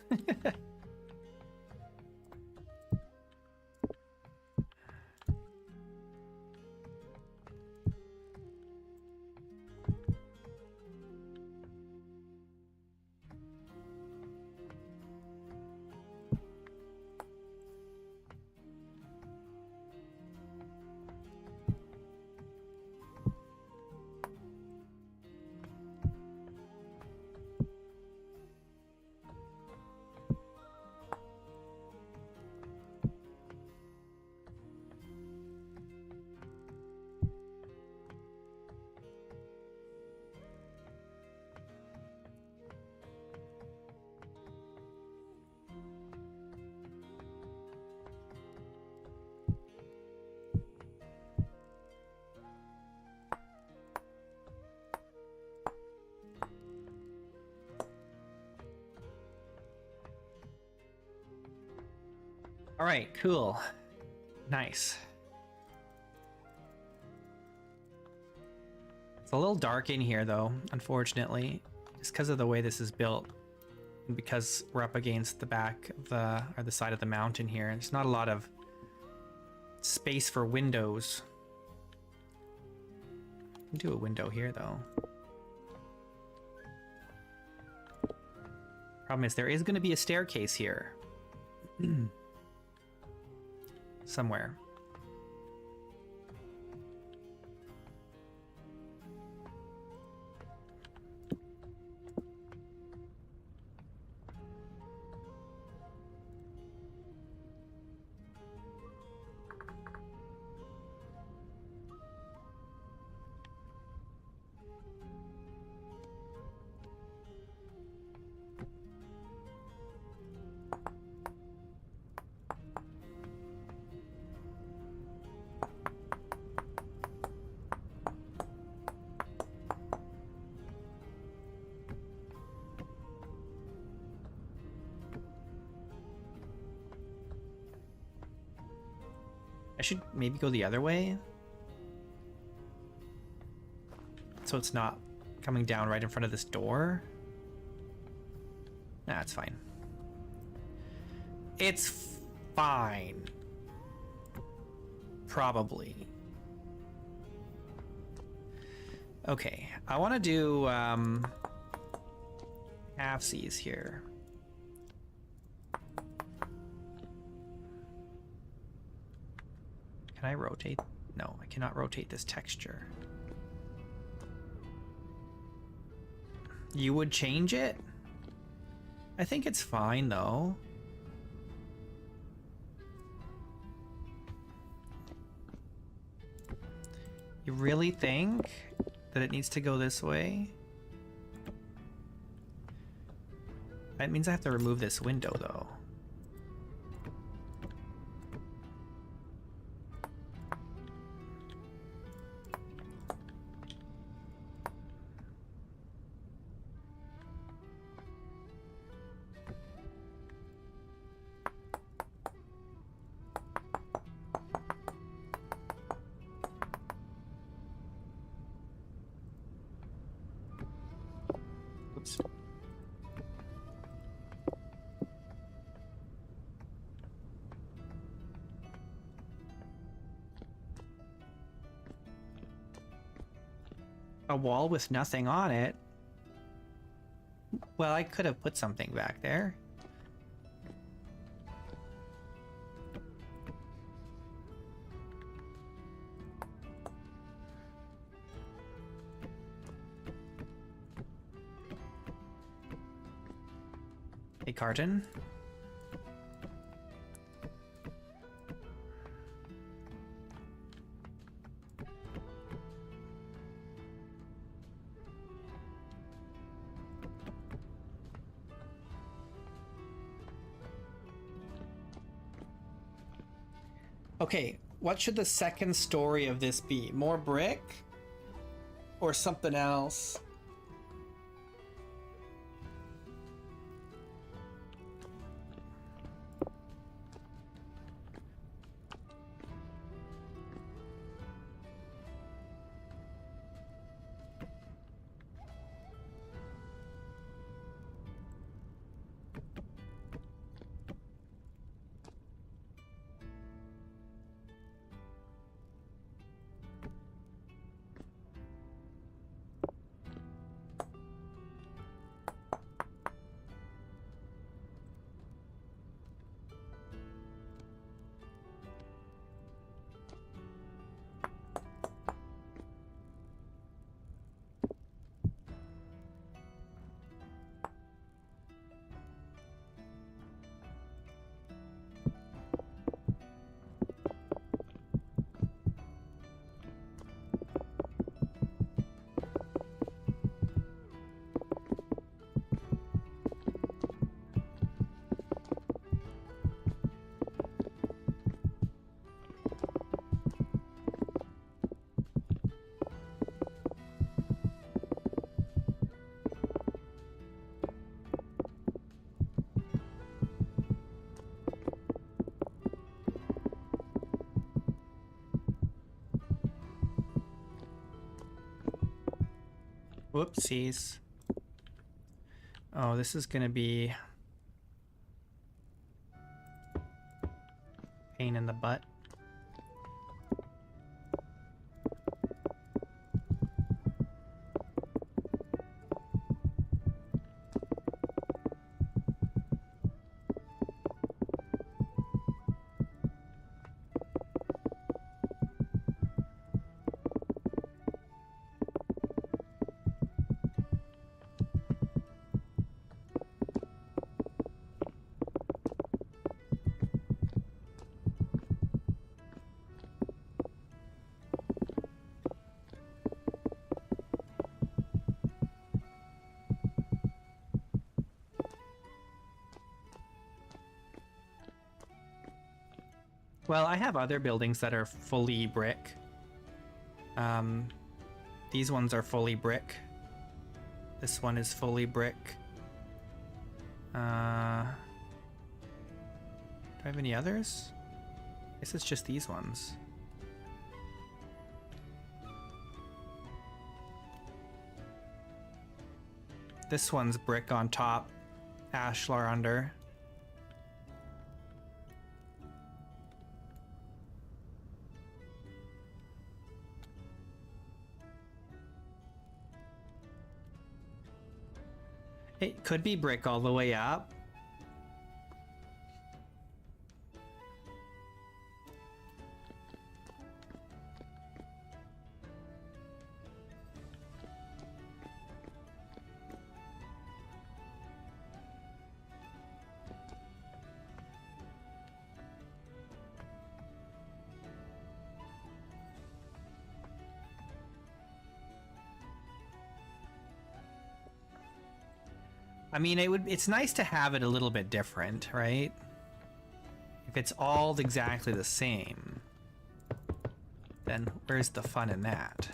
All right, cool. Nice. It's a little dark in here though, unfortunately, just because of the way this is built. And because we're up against the back of the side of the mountain here. There's not a lot of space for windows. Do a window here though. Problem is there is going to be a staircase here. Somewhere. I should maybe go the other way. So it's not coming down right in front of this door. Nah, it's fine. It's fine. Probably. Okay, I want to do halfsies here. Can I rotate? No, I cannot rotate this texture. You would change it? I think it's fine though. You really think that it needs to go this way? That means I have to remove this window though. Oops. A wall with nothing on it? Well, I could have put something back there. A carton? Okay, what should the second story of this be? More brick? Or something else? Whoopsies. Oh, this is gonna be pain in the butt. Well, I have other buildings that are fully brick. These ones are fully brick. This one is fully brick. Do I have any others? Guess it's just these ones. This one's brick on top, ashlar under. It could be brick all the way up. I mean, it's nice to have it a little bit different, right? If it's all exactly the same, then where's the fun in that?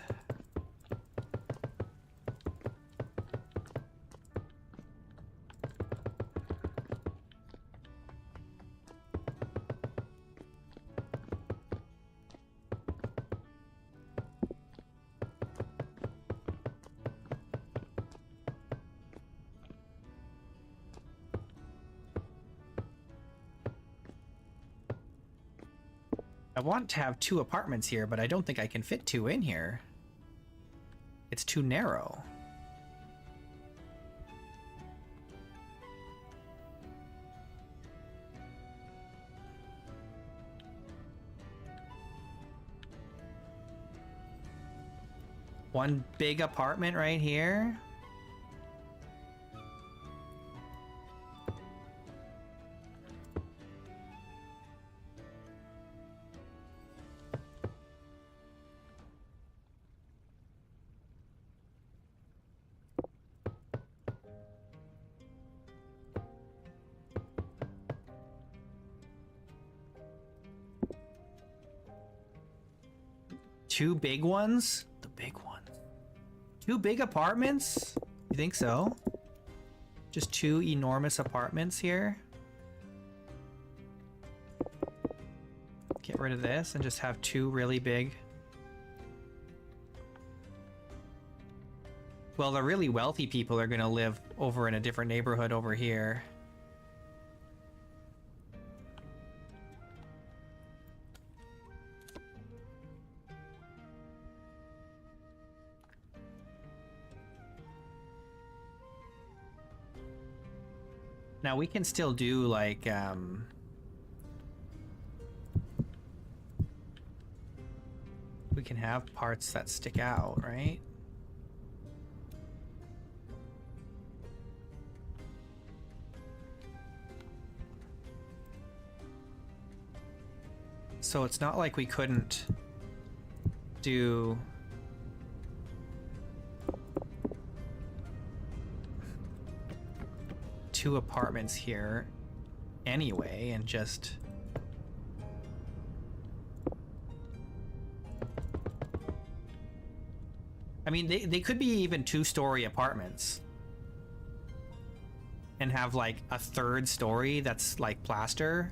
I want to have 2 apartments here, but I don't think I can fit 2 in here. It's too narrow. One big apartment right here. Two big ones? The big ones. 2 big apartments? You think so? Just 2 enormous apartments here? Get rid of this and just have 2 really big. Well, the really wealthy people are gonna live over in a different neighborhood over here. Now we can still do like we can have parts that stick out, right? So it's not like we couldn't do two apartments here anyway and just I mean they could be even 2-story apartments and have like a 3rd story that's like plaster.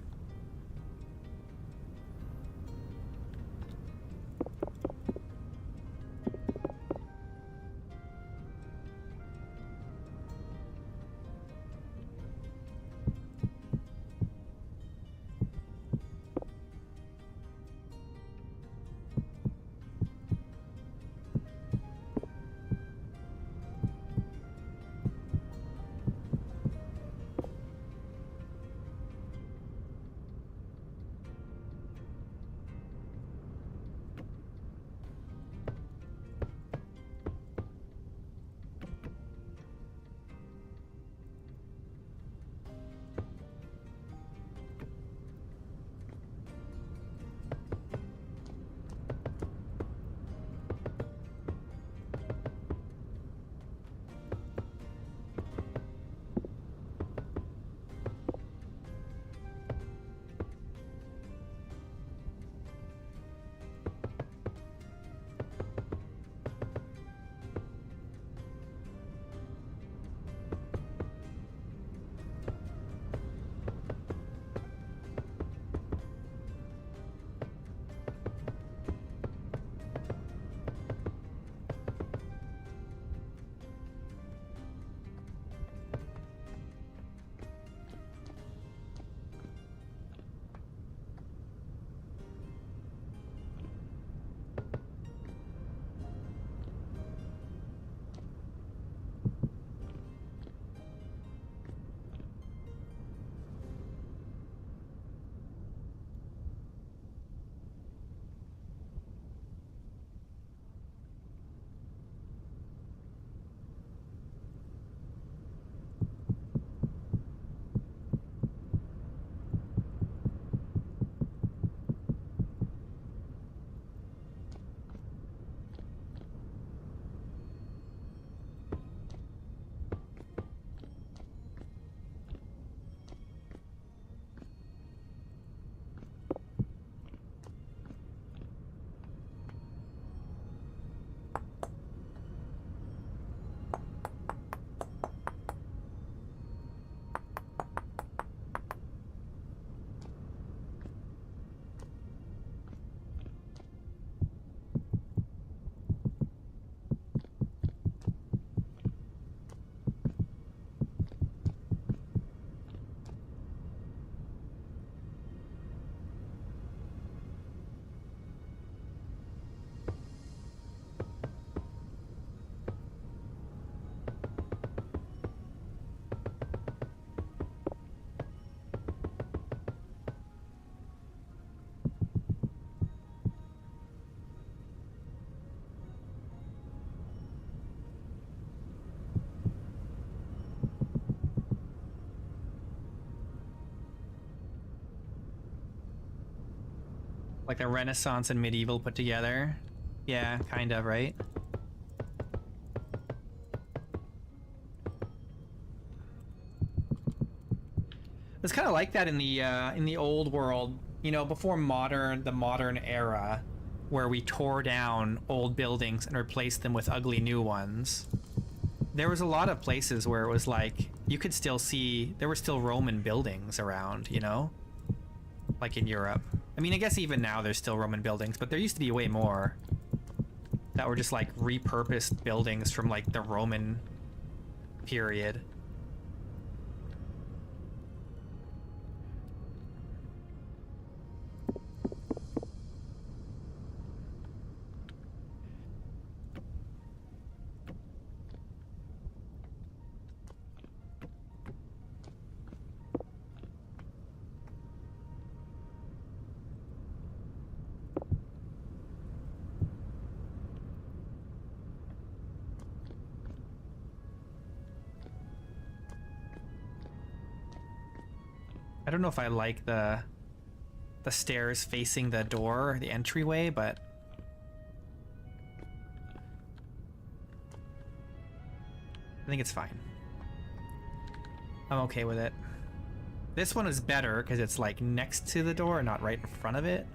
Like the Renaissance and medieval put together. Yeah, kind of, right? It's kind of like that in the old world, you know, before the modern era, where we tore down old buildings and replaced them with ugly new ones. There was a lot of places where it was like you could still see there were still Roman buildings around, you know, like in Europe. I mean, I guess even now there's still Roman buildings, but there used to be way more that were just like repurposed buildings from like the Roman period. I don't know if I like the stairs facing the door, the entryway, but I think it's fine. I'm okay with it. This one is better because it's like next to the door, not right in front of it.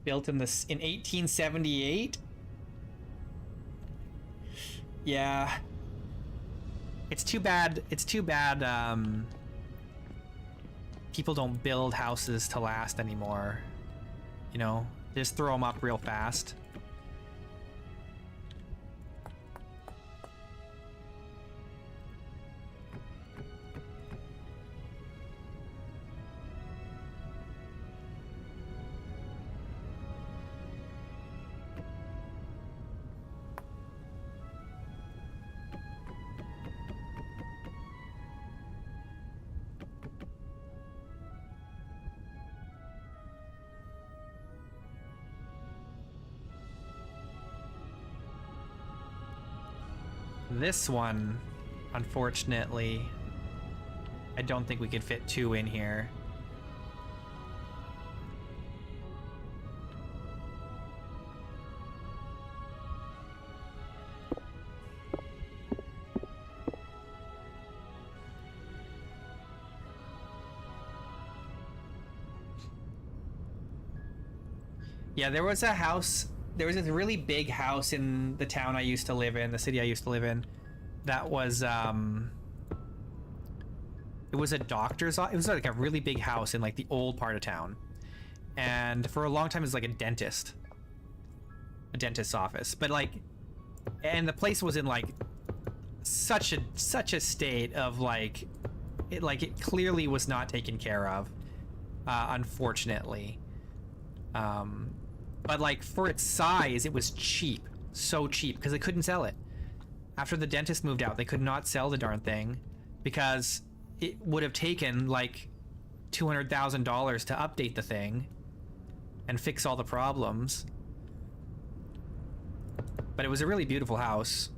Built in 1878. Yeah. It's too bad. It's too bad. People don't build houses to last anymore. You know, they just throw them up real fast. This one, unfortunately, I don't think we could fit two in here. Yeah, there was a house. There was this really big house in the town I used to live in, the city I used to live in, that was, it was a doctor's, it was like a really big house in like the old part of town. And for a long time it was like a dentist's office. But like, and the place was in like such a state of like it clearly was not taken care of, unfortunately. But like for its size, it was cheap, so cheap, because they couldn't sell it. After the dentist moved out, they could not sell the darn thing because it would have taken like $200,000 to update the thing and fix all the problems. But it was a really beautiful house.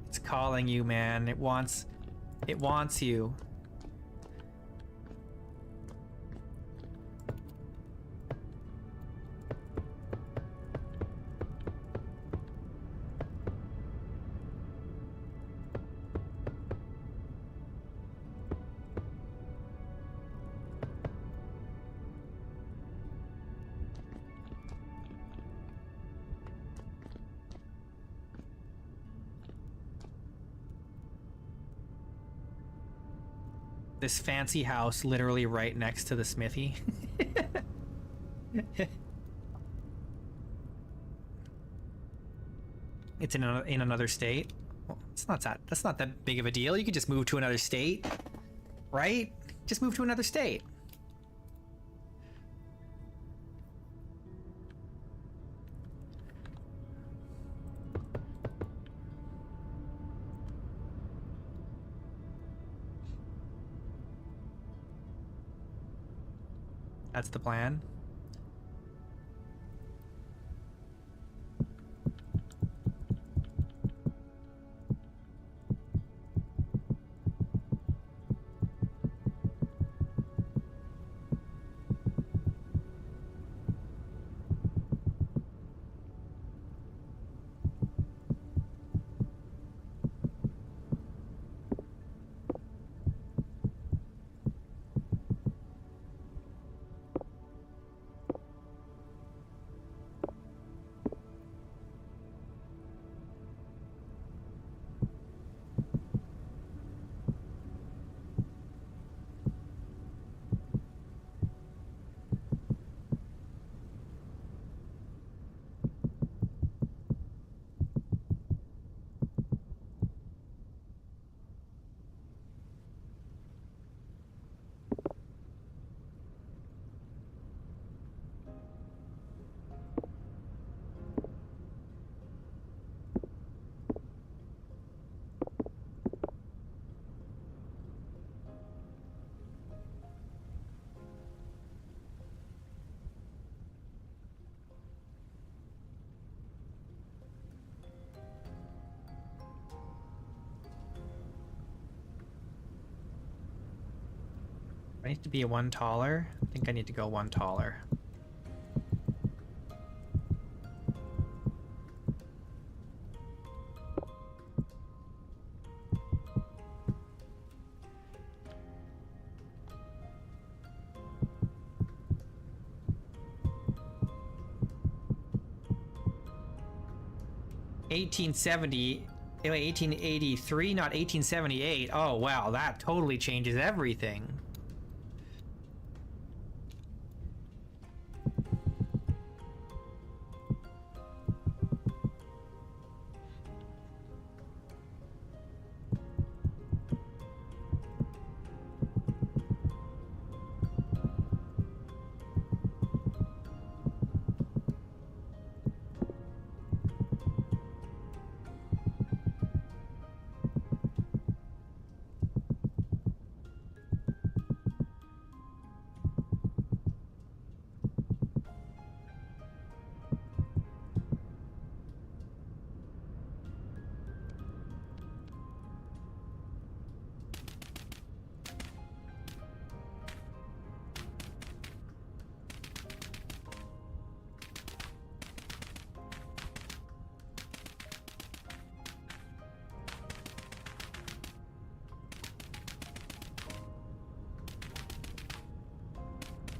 It's calling you, man. It wants you. this fancy house literally right next to the smithy. It's in another state. Well, that's not that big of a deal. You could just move to another state, right? Just move to another state. That's the plan. I need to be one taller. I think I need to go one taller. $1870, 1883, not 1878. Oh wow, that totally changes everything.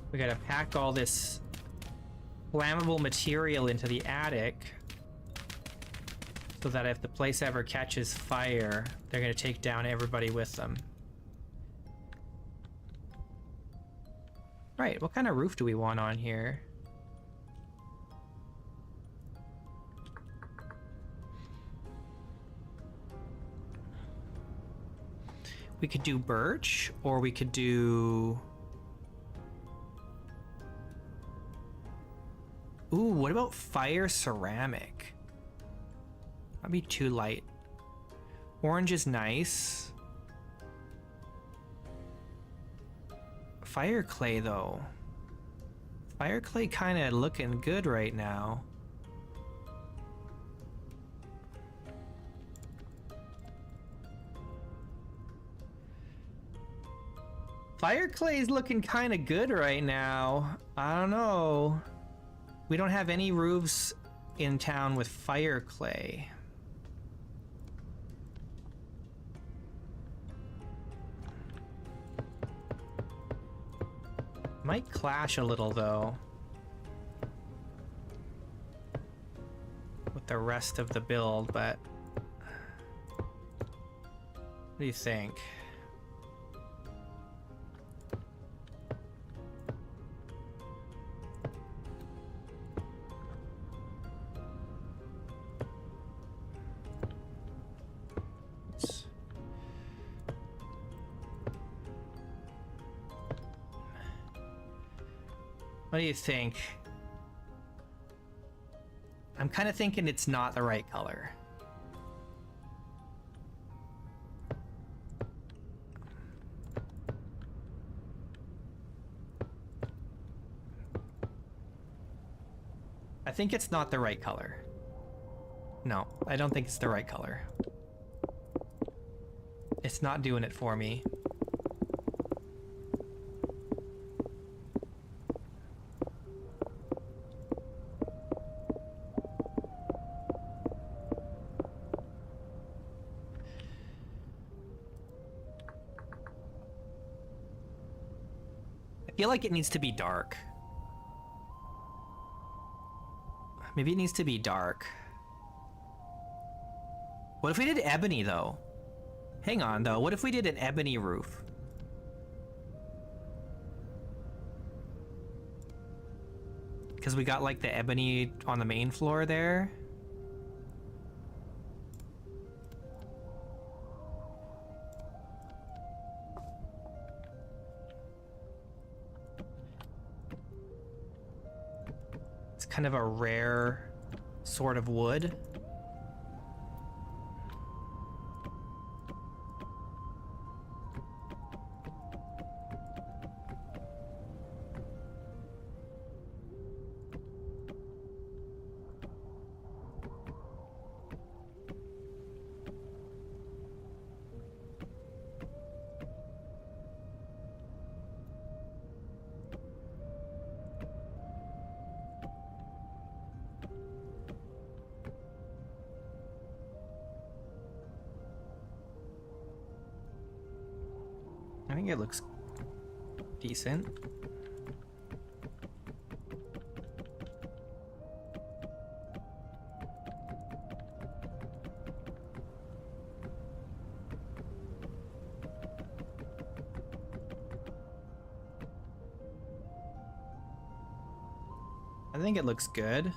We gotta pack all this flammable material into the attic so that if the place ever catches fire, they're gonna take down everybody with them. Right, what kind of roof do we want on here? We could do birch, or we could do... Ooh, what about fire ceramic? That'd be too light. Orange is nice. Fire clay, though. Fire clay kind of looking good right now. Fire clay is looking kind of good right now. I don't know. We don't have any roofs in town with fire clay. Might clash a little though with the rest of the build, but what do you think? What do you think? I'm kind of thinking it's not the right color. I think it's not the right color. No, I don't think it's the right color. It's not doing it for me. I feel like it needs to be dark. Maybe it needs to be dark. What if we did ebony, though? Hang on, though. What if we did an ebony roof? Because we got, like, the ebony on the main floor there. It's kind of a rare sort of wood. I think it looks decent. I think it looks good.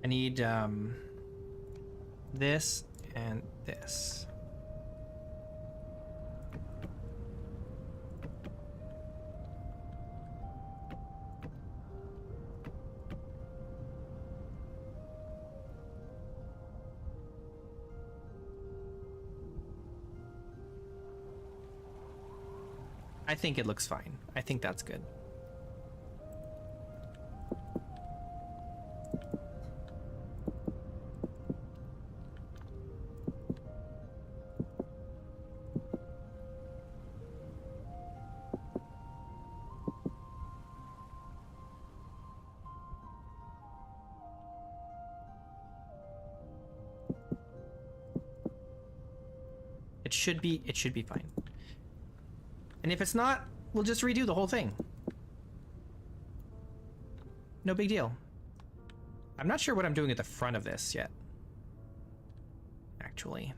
I need this and this. I think it looks fine. I think that's good. It should be fine. And if it's not, we'll just redo the whole thing. No big deal. I'm not sure what I'm doing at the front of this yet. Actually.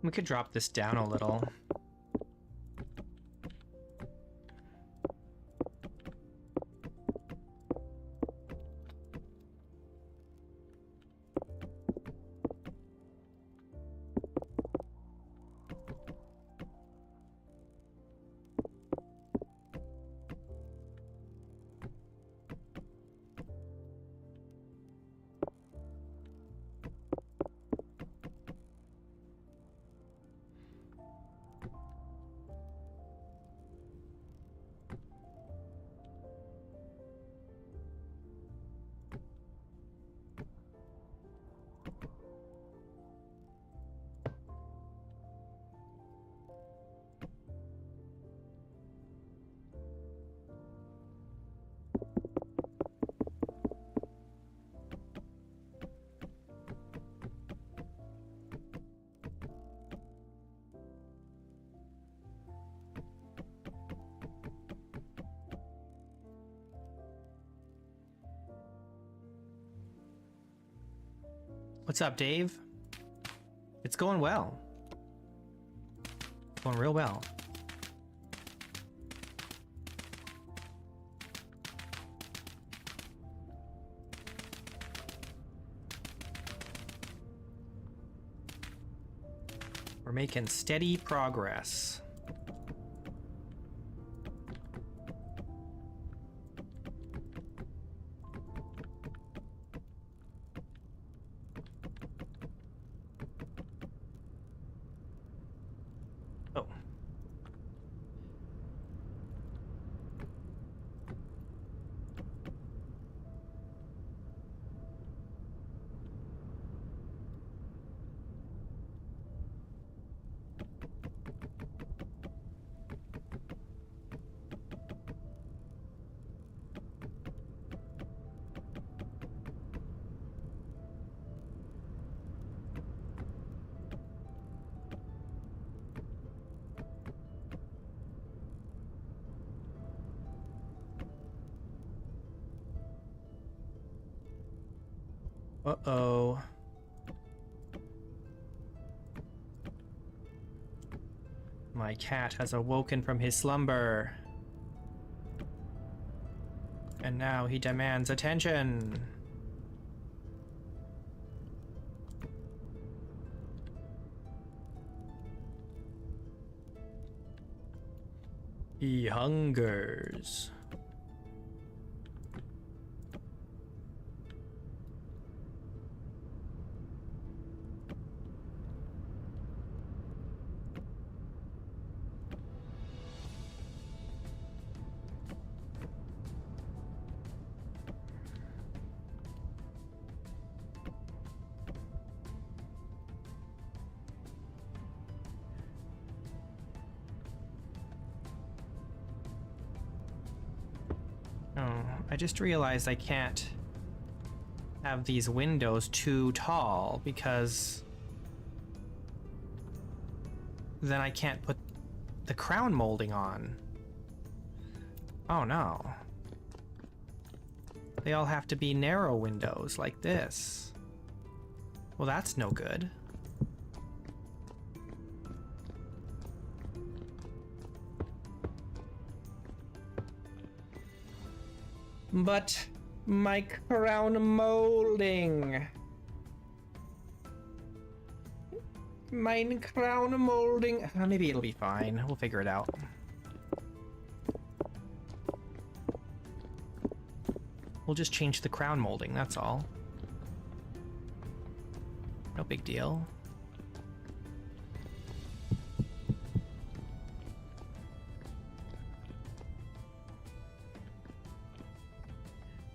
We could drop this down a little. What's up, Dave? It's going well. Going real well. We're making steady progress. Oh. Uh-oh. My cat has awoken from his slumber. And now he demands attention. He hungers. Oh, I just realized I can't have these windows too tall because then I can't put the crown molding on. Oh no. They all have to be narrow windows like this. Well, that's no good. But my crown molding. My crown molding. Maybe it'll be fine. We'll figure it out. We'll just change the crown molding, that's all. No big deal.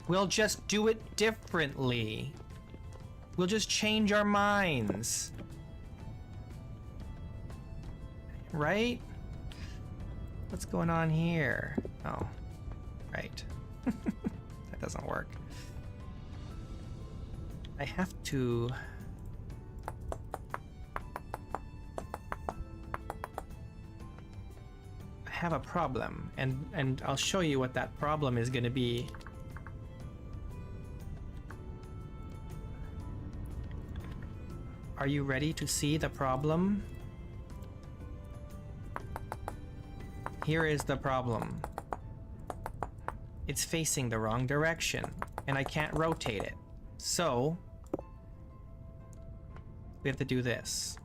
We'll just do it differently. We'll just change our minds. Right? What's going on here? Oh, right. That doesn't work. I have to... I have a problem, and I'll show you what that problem is going to be. Are you ready to see the problem? here is the problem. It's facing the wrong direction, and I can't rotate it. So, we have to do this.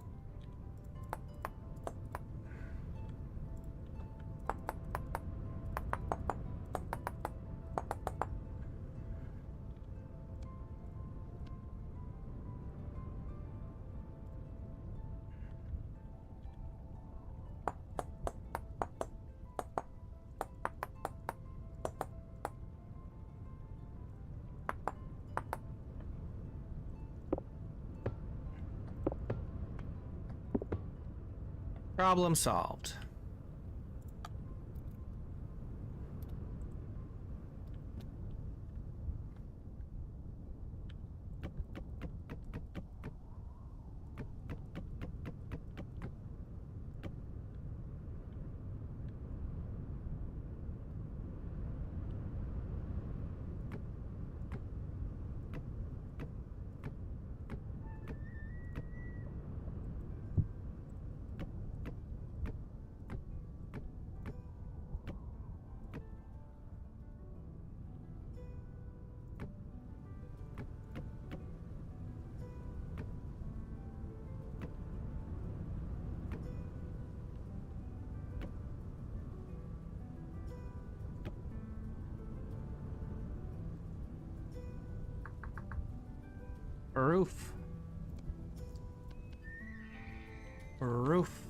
Problem solved. Roof. Roof.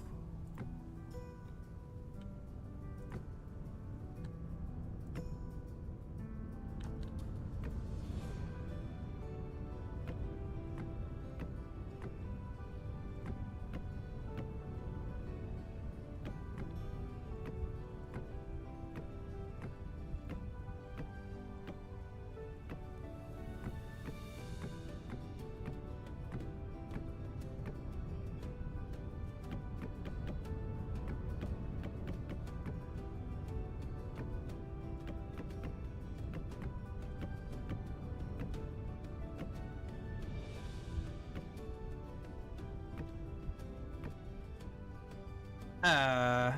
Uh...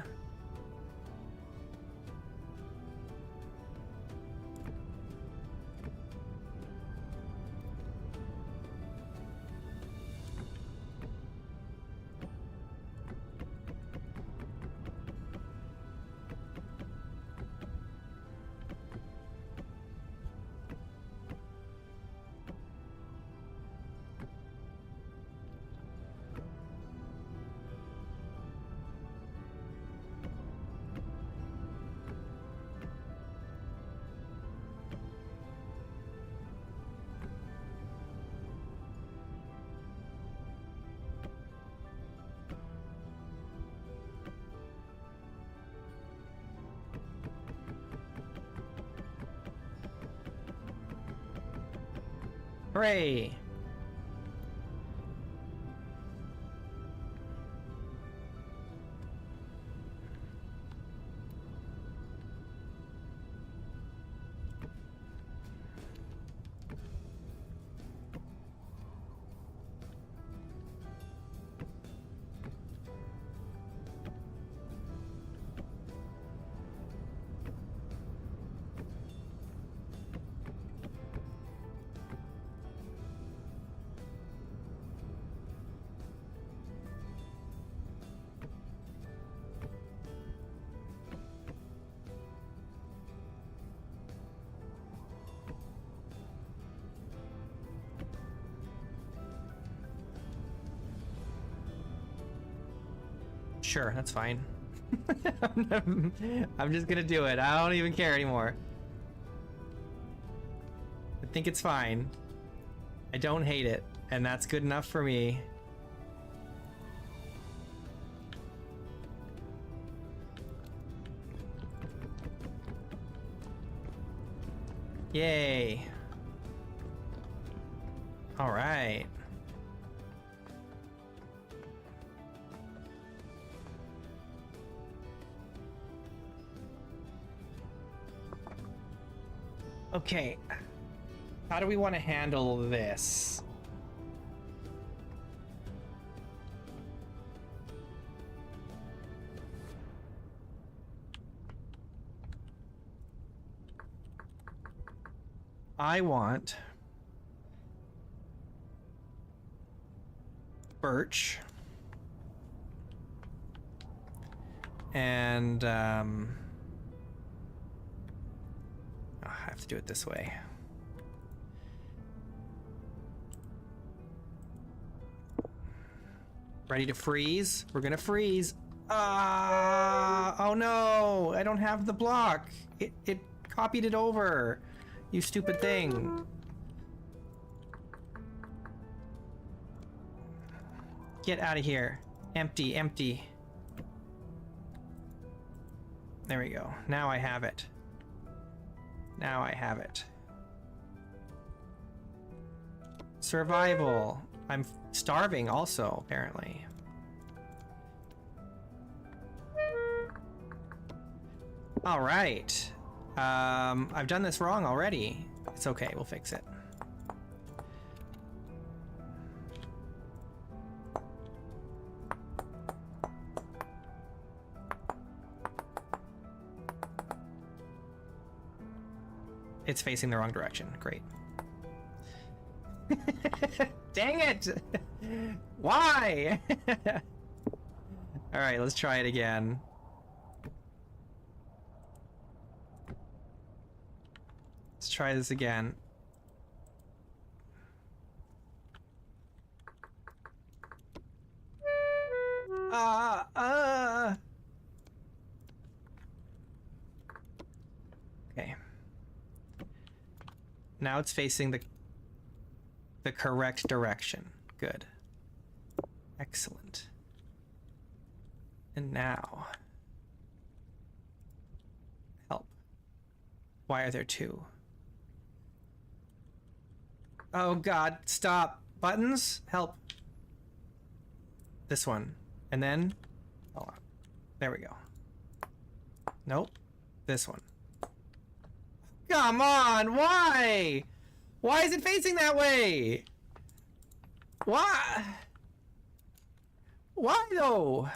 Hooray! Sure, that's fine. I'm just gonna do it. I don't even care anymore. I think it's fine. I don't hate it, and that's good enough for me. Yay. All right. Okay, how do we want to handle this? I want birch and I have to do it this way. Ready to freeze? We're gonna freeze. Oh no, I don't have the block. It copied it over. You stupid thing. Get out of here. Empty, empty. There we go. Now I have it. Now I have it. Survival. I'm starving also, apparently. All right. I've done this wrong already. It's okay, we'll fix it. It's facing the wrong direction. Great. Dang it! Why? All right, let's try it again. Let's try this again. Okay. Now it's facing the correct direction. Good. Excellent. And now... help. Why are there two? Oh god, stop. Buttons? Help. This one. And then... hold on. There we go. Nope. This one. Come on, why? Why is it facing that way? Why? Why though?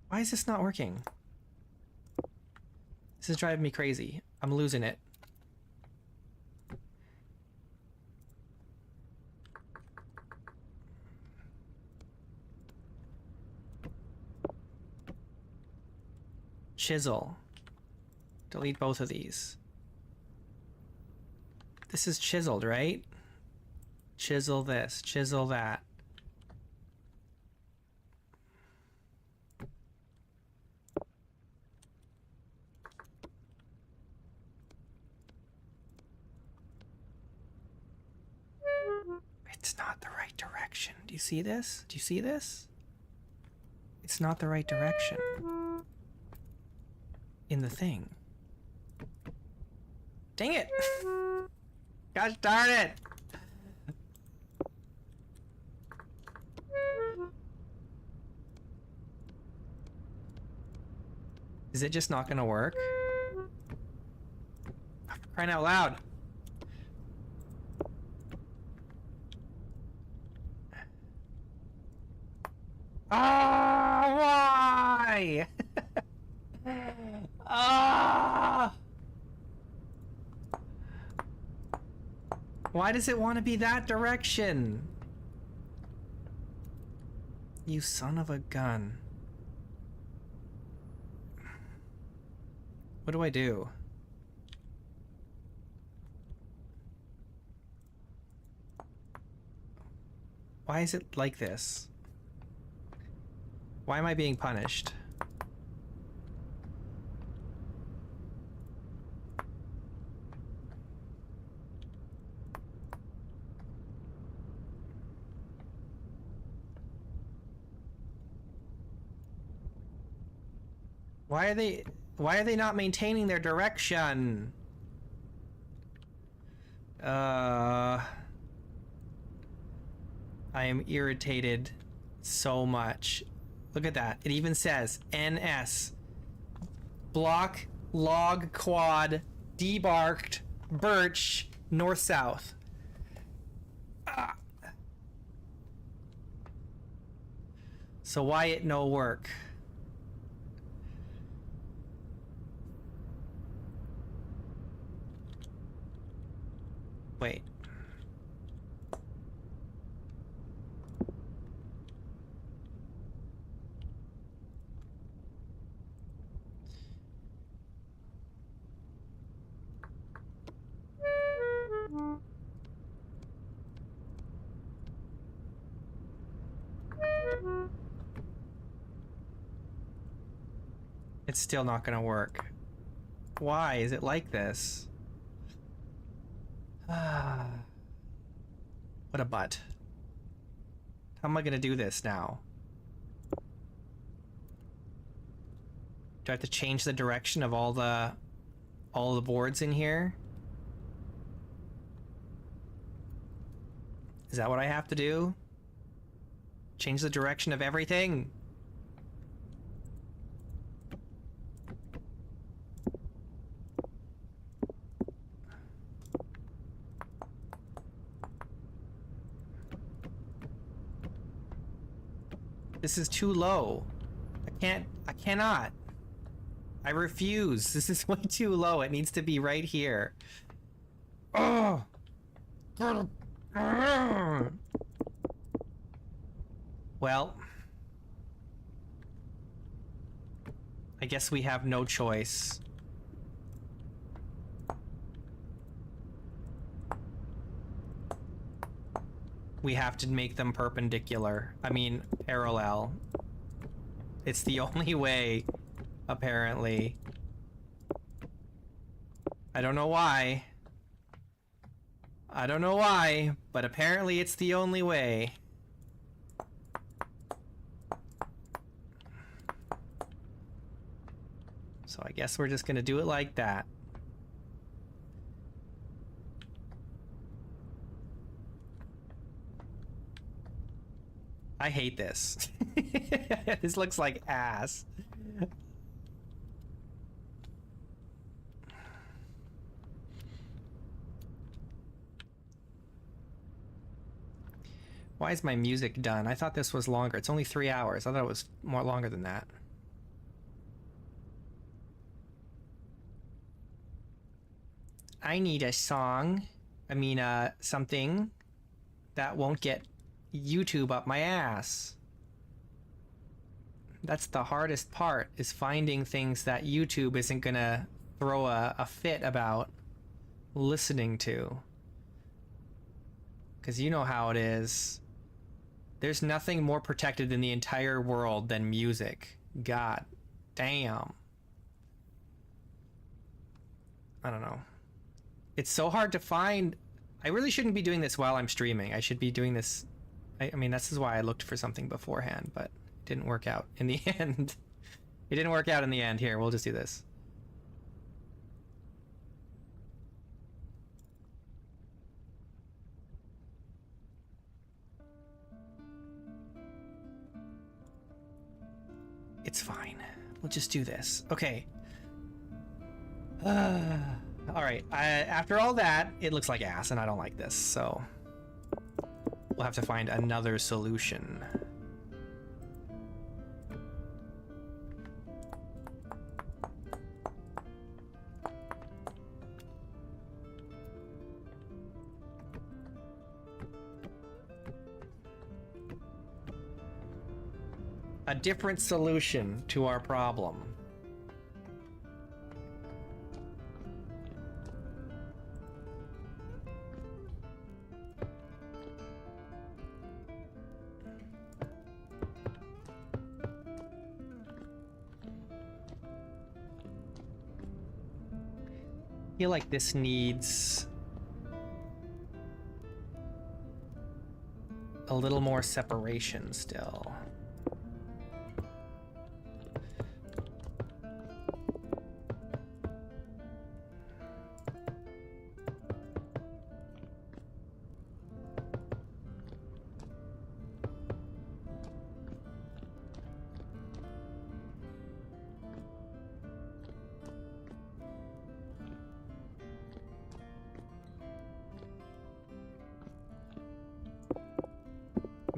Why is this not working? This is driving me crazy. I'm losing it. Chisel. Delete both of these. This is chiseled, right? Chisel this, chisel that. It's not the right direction. Do you see this? Do you see this? It's not the right direction. In the thing. Dang it! Gosh darn it! Is it just not gonna work? For crying out loud! Ah, why? Ah! Why does it want to be that direction? You son of a gun. What do I do? Why is it like this? Why am I being punished? Why are they not maintaining their direction? I am irritated so much. Look at that. It even says NS block log quad debarked birch north-south. Ah. So why it no work? Wait. It's still not gonna work. Why is it like this? Ah. What a butt. How am I gonna do this now? Do I have to change the direction of all the boards in here? Is that what I have to do? Change the direction of everything? This is too low. I cannot. I refuse. This is way too low. It needs to be right here. Oh. Well, I guess we have no choice. We have to make them perpendicular. I mean, parallel. It's the only way, apparently. I don't know why. I don't know why, but apparently it's the only way. So I guess we're just gonna do it like that. I hate this. This looks like ass. Why is my music done? I thought this was longer. It's only 3 hours. I thought it was more longer than that. I need a song. I mean, something that won't get YouTube up my ass. That's the hardest part, is finding things that YouTube isn't gonna throw a fit about listening to. Because you know how it is. There's nothing more protected in the entire world than music. God damn. I don't know. It's so hard to find. I really shouldn't be doing this while I'm streaming. I should be doing this. I mean, this is why I looked for something beforehand, but it didn't work out in the end. It didn't work out in the end. Here, we'll just do this. It's fine. We'll just do this. Okay. All right. After all that, it looks like ass, and I don't like this, so we'll have to find another solution. A different solution to our problem. I feel like this needs a little more separation still.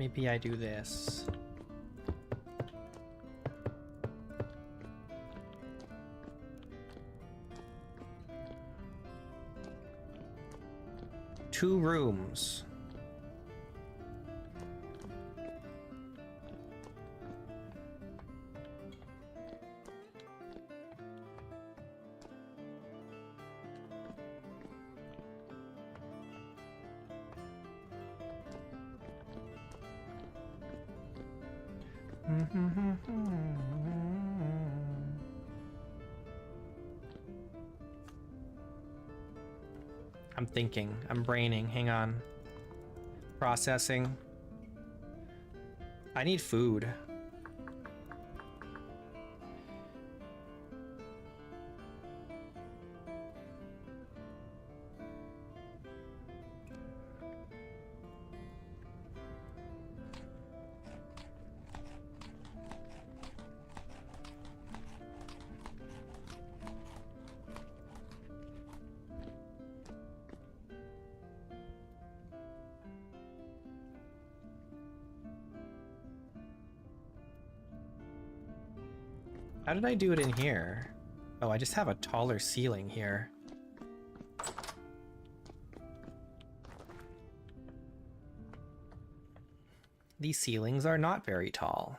Maybe I do this. Two rooms. I'm thinking. I'm braining. Hang on. Processing. I need food. How did I do it in here? Oh, I just have a taller ceiling here. These ceilings are not very tall.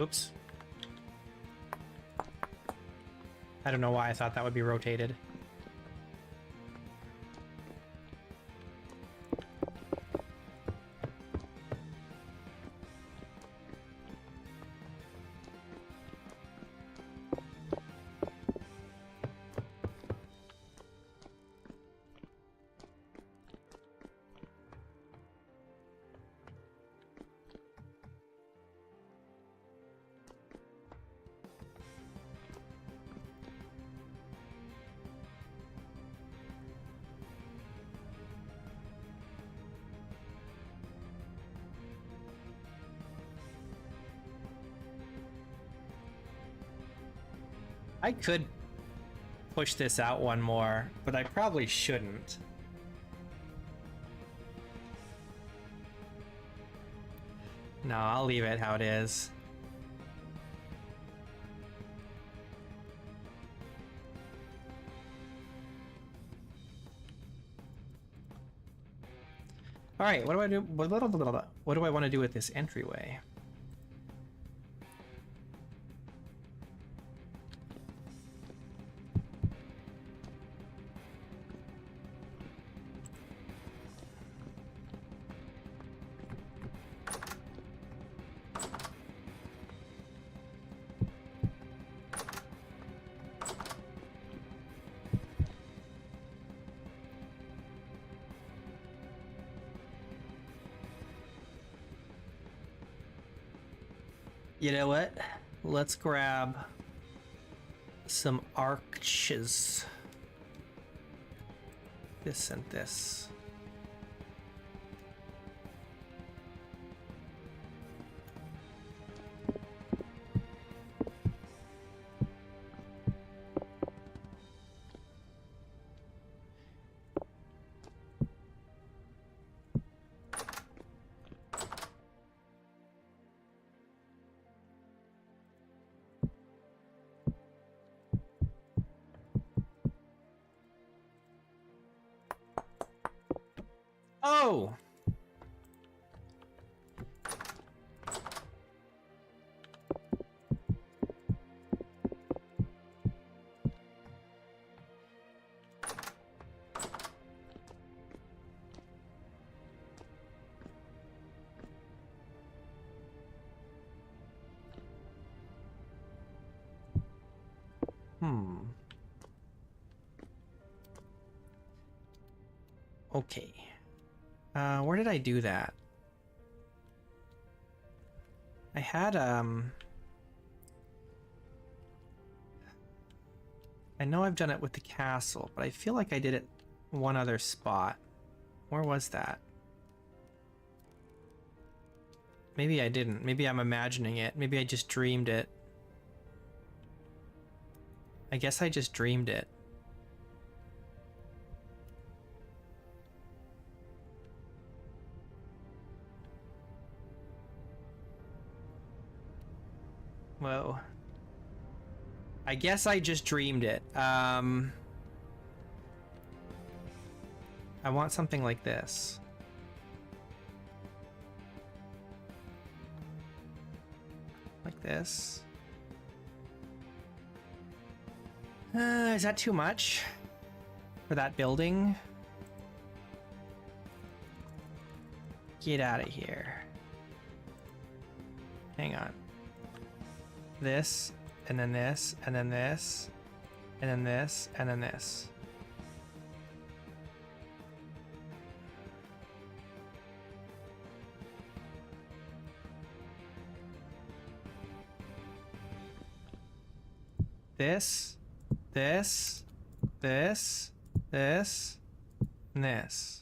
Oops. I don't know why I thought that would be rotated. I could push this out one more, but I probably shouldn't. No, I'll leave it how it is. All right, what do I do? What do I want to do with this entryway? You know what? Let's grab some arches. This and this. go! Okay. Where did I do that? I had, I know I've done it with the castle, but I feel like I did it one other spot. Where was that? Maybe I didn't. Maybe I'm imagining it. Maybe I just dreamed it. I guess I just dreamed it. Whoa. I guess I just dreamed it. I want something like this. Like this. Is that too much for that building? Get out of here. Hang on. This, and then this, and then this, and then this, and then this. This, this, this, this, and this.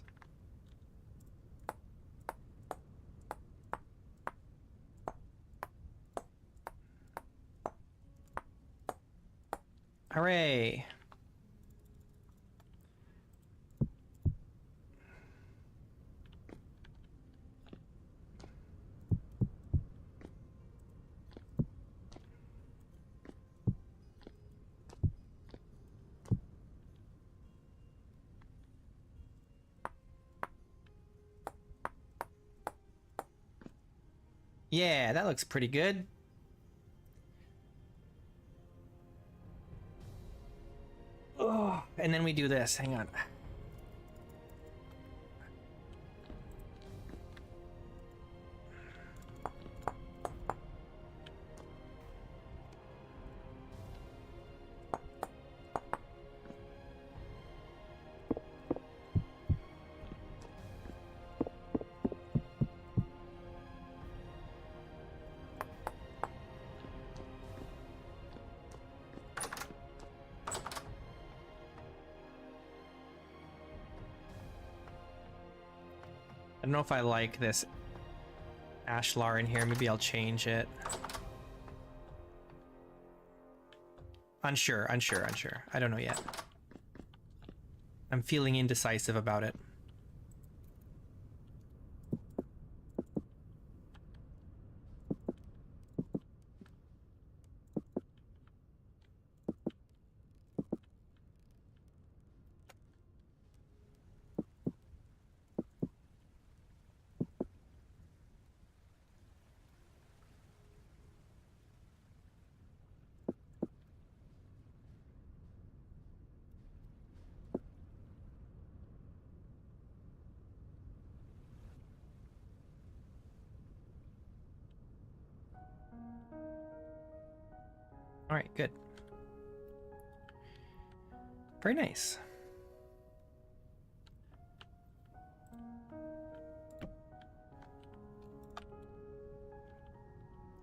Hooray! Yeah, that looks pretty good. Oh, and then we do this. Hang on. I don't know if I like this ashlar in here. Maybe I'll change it. Unsure. I don't know yet. I'm feeling indecisive about it. All right, good. Very nice.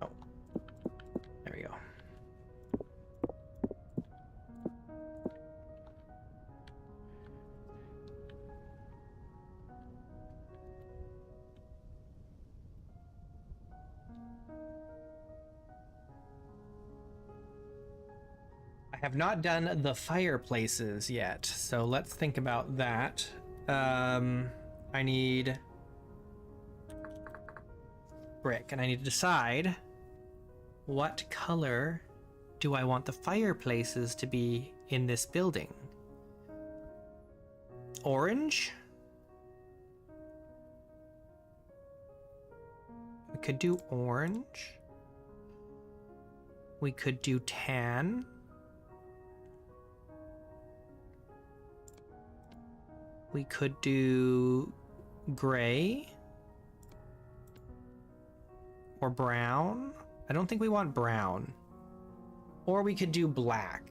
Oh, there we go. I have not done the fireplaces yet, so let's think about that. I need brick, and I need to decide what color do I want the fireplaces to be in this building. Orange? We could do orange. We could do tan. We could do gray. Or brown. I don't think we want brown. Or we could do black.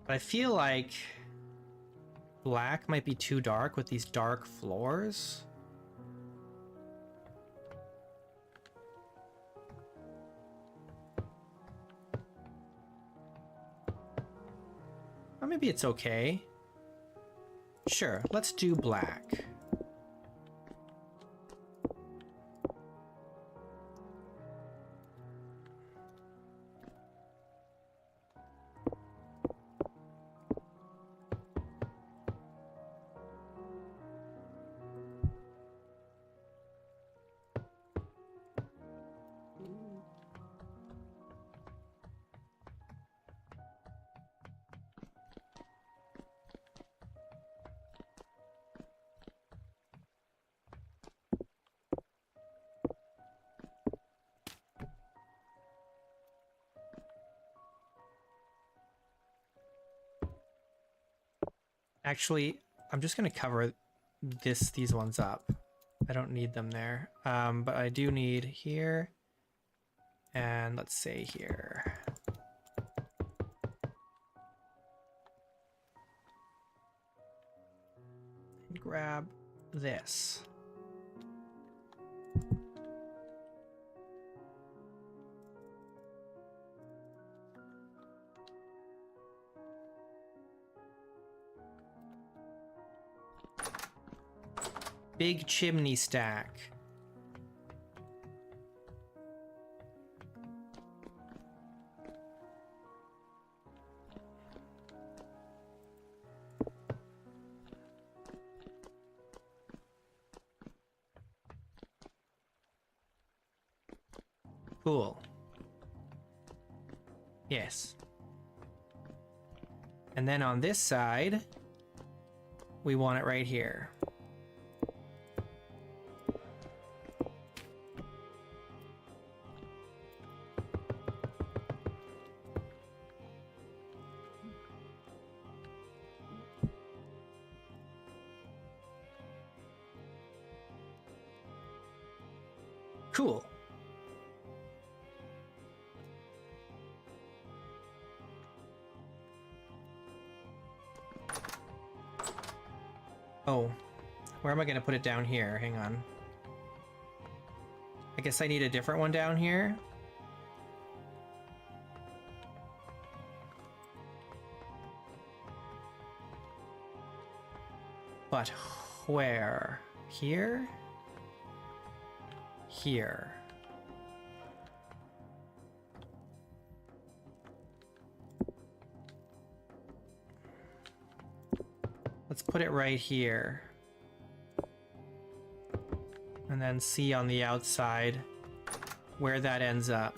But I feel like black might be too dark with these dark floors. Or maybe it's okay. Sure, let's do black. Actually, I'm just gonna cover these ones up. I don't need them there. But I do need here. And let's say here. And grab this. Big chimney stack. Cool. Yes. And then on this side, we want it right here. Cool. Oh, where am I going to put it down here? Hang on. I guess I need a different one down here. But where? Here? Here. Let's put it right here. And then see on the outside where that ends up.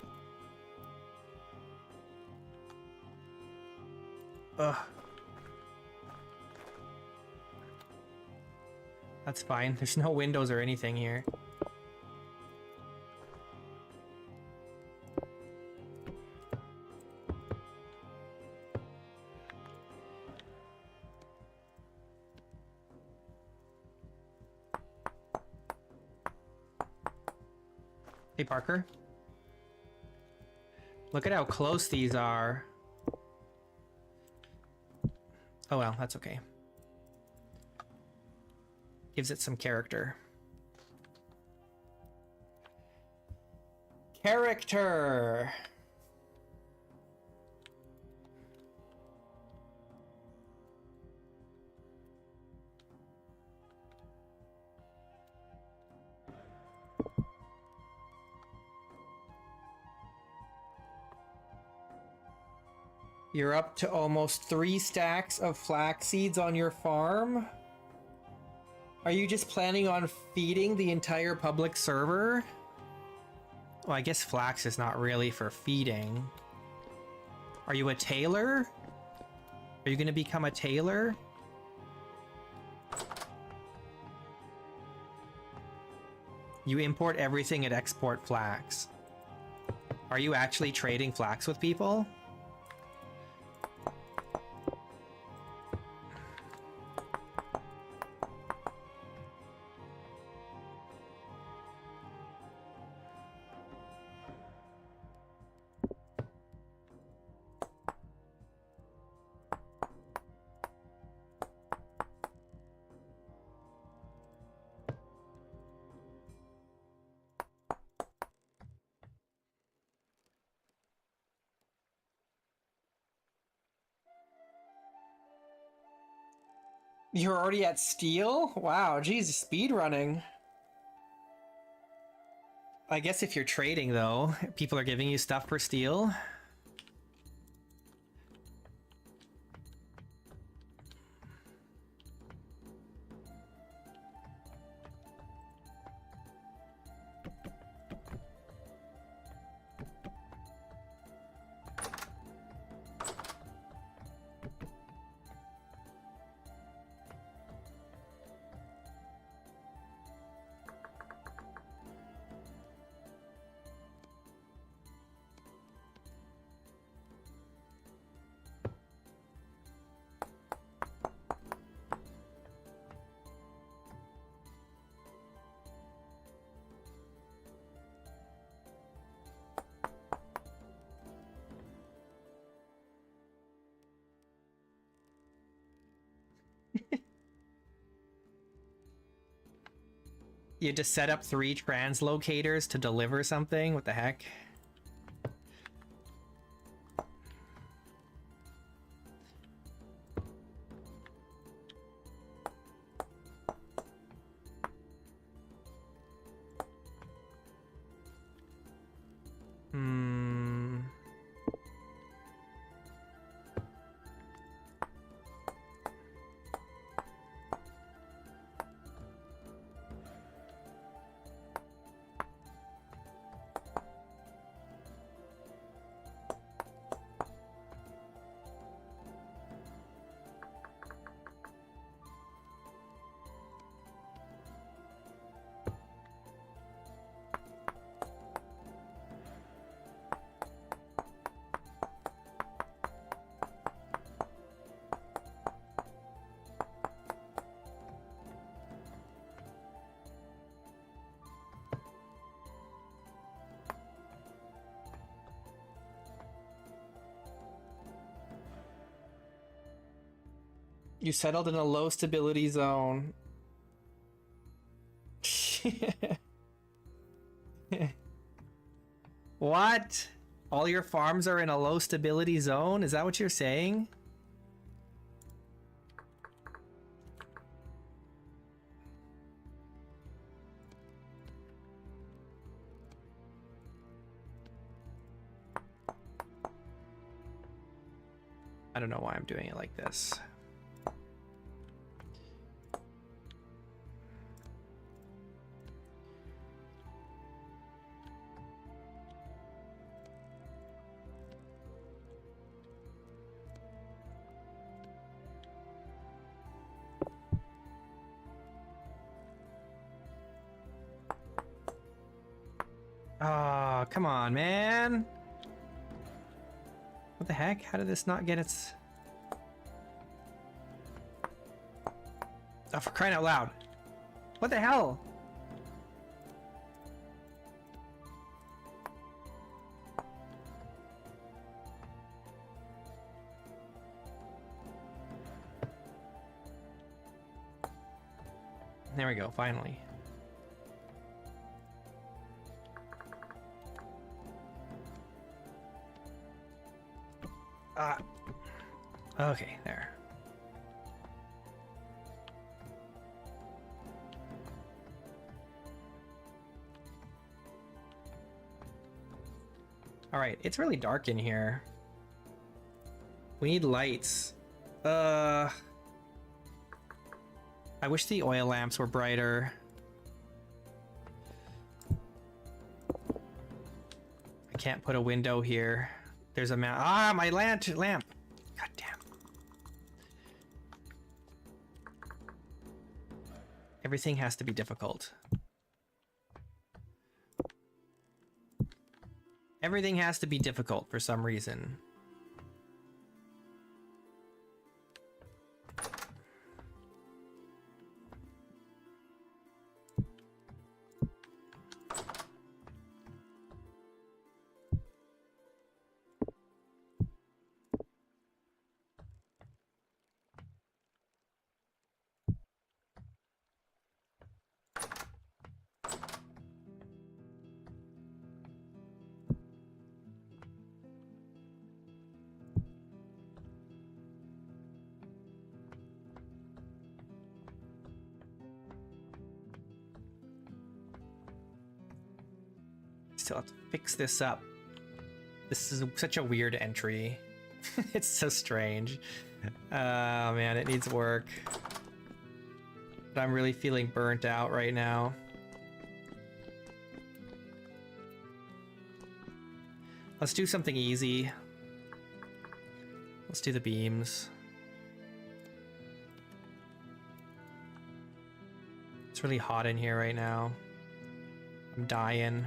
Ugh. That's fine. There's no windows or anything here. Hey, Parker. Look at how close these are. Oh well, that's okay. Gives it some character. Character! You're up to almost 3 stacks of flax seeds on your farm? Are you just planning on feeding the entire public server? Well, I guess flax is not really for feeding. Are you a tailor? Are you gonna become a tailor? You import everything and export flax. Are you actually trading flax with people? You're already at steel? Wow, geez, speed running. I guess if you're trading, though, people are giving you stuff for steel. You just set up 3 translocators to deliver something? What the heck? Hmm. You settled in a low stability zone. What? All your farms are in a low stability zone? Is that what you're saying? I don't know why I'm doing it like this. Oh, come on, man. What the heck? How did this not get its... Oh, for crying out loud. What the hell? There we go, finally. Okay, there. All right, it's really dark in here. We need lights. I wish the oil lamps were brighter. I can't put a window here. There's a map. Ah, my lamp. God damn. Everything has to be difficult. Everything has to be difficult for some reason. Still have to fix this up. This is such a weird entry. It's so strange. Oh man, it needs work. But I'm really feeling burnt out right now. Let's do something easy. Let's do the beams. It's really hot in here right now. I'm dying.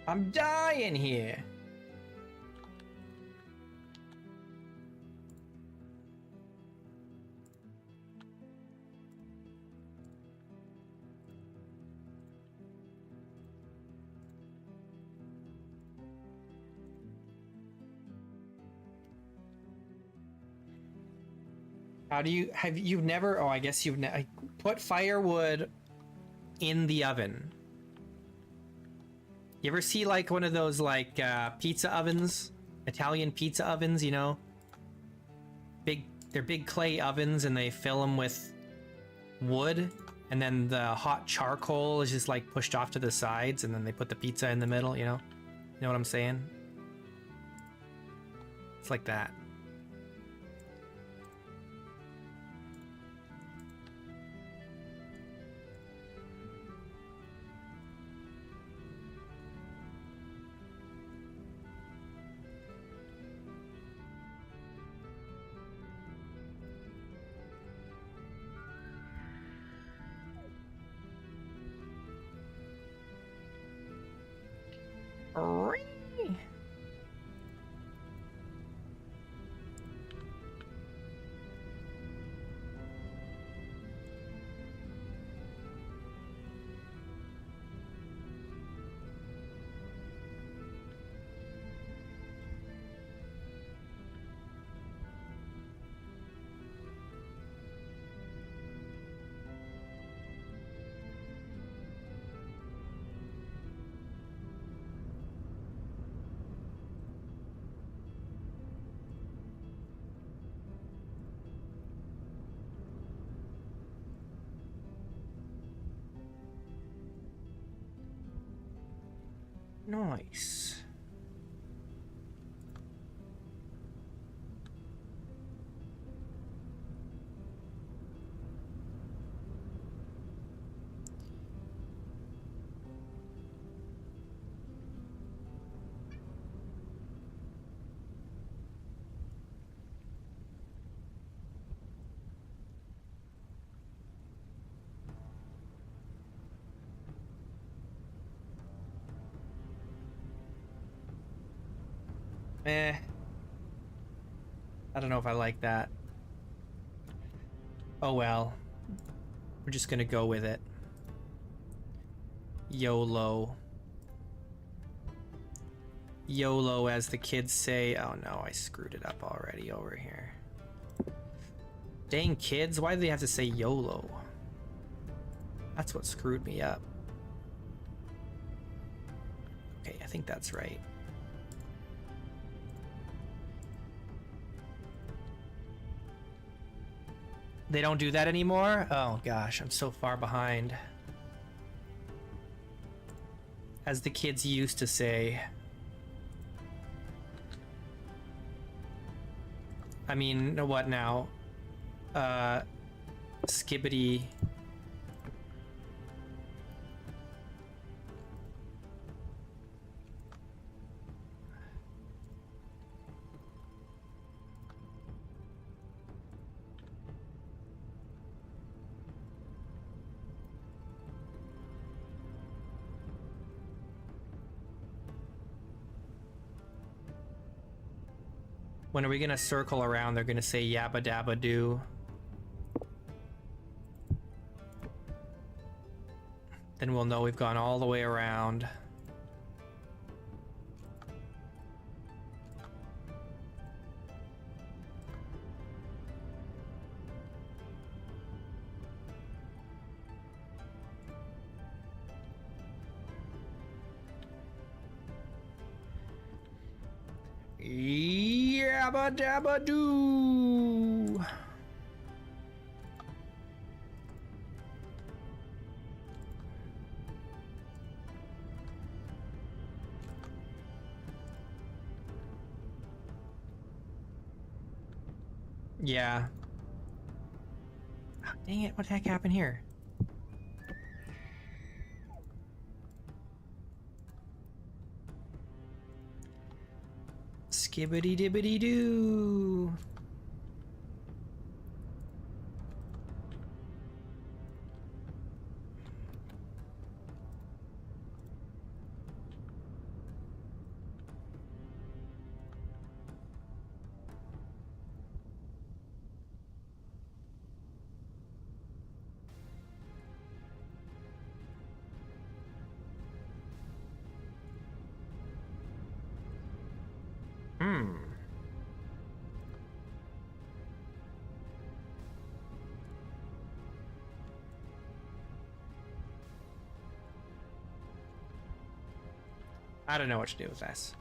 I'm dying here. How do you you've never? Oh, I guess you've put firewood in the oven. You ever see like one of those like pizza ovens, Italian pizza ovens? You know, they're big clay ovens, and they fill them with wood, and then the hot charcoal is just like pushed off to the sides, and then they put the pizza in the middle. You know what I'm saying? It's like that. Nice. I don't know if I like that. Oh well. We're just gonna go with it. YOLO. YOLO, as the kids say. Oh no, I screwed it up already over here. Dang kids, why do they have to say YOLO? That's what screwed me up. Okay, I think that's right. They don't do that anymore? Oh gosh, I'm so far behind. As the kids used to say. I mean, what now? Skibbity. When are we gonna circle around? They're gonna say yabba dabba doo. Then we'll know we've gone all the way around. Yabba dabba doo. Yeah. Oh, dang it, what the heck happened here? Skibbity dibbity doo. I don't know what to do with this.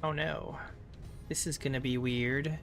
Oh no. This is gonna be weird.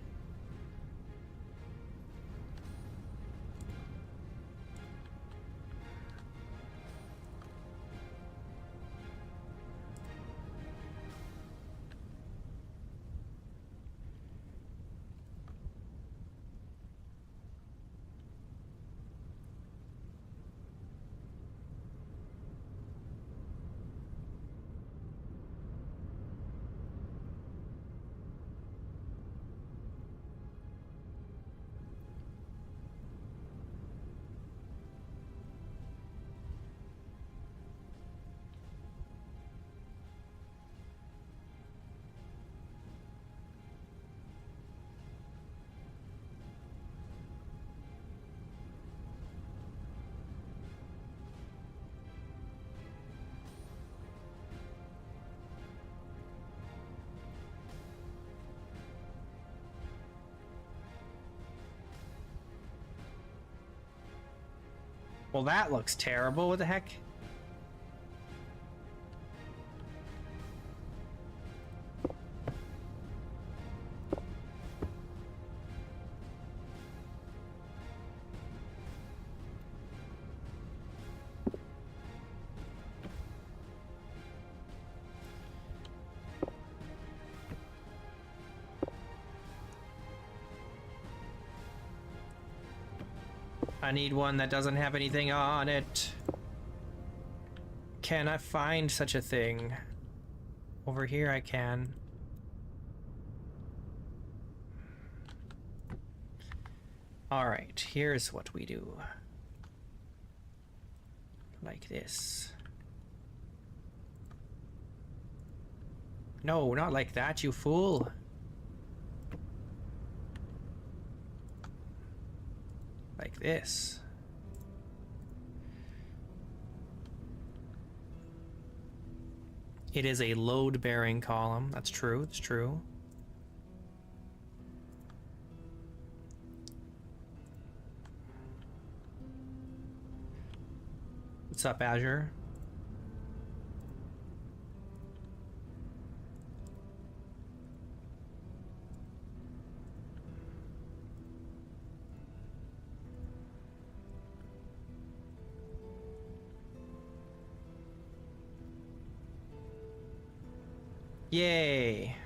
Well, that looks terrible. What the heck? I need one that doesn't have anything on it. cannot find such a thing. Over here I can. Alright, here's what we do. Like this. No, not like that, you fool. Like this. It is a load-bearing column. That's true, it's true. What's up, Azure? Yay!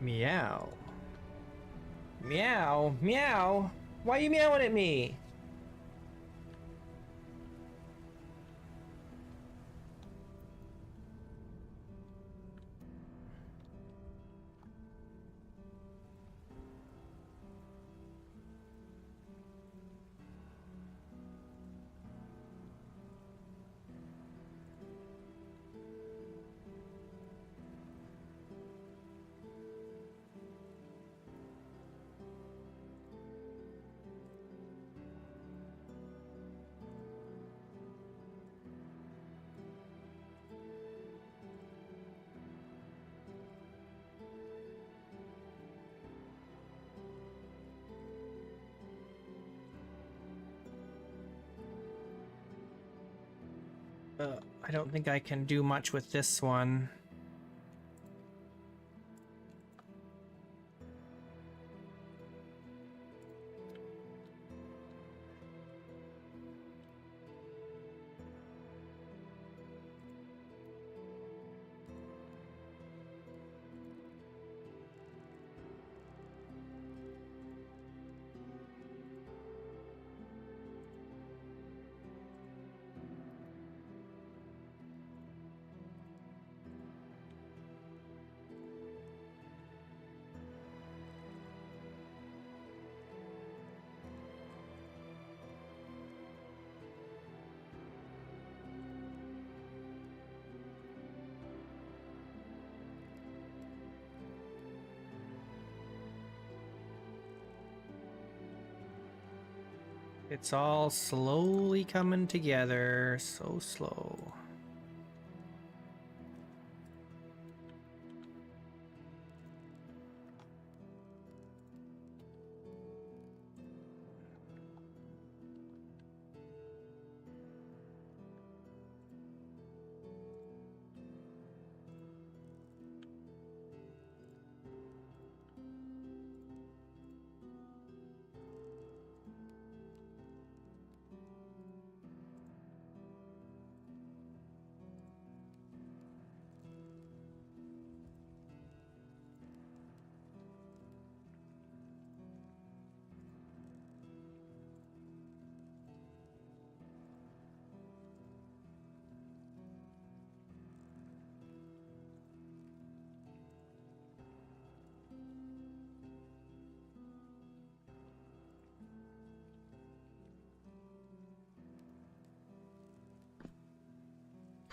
Meow. Meow, meow. Why are you meowing at me? I don't think I can do much with this one. It's all slowly coming together, so slow.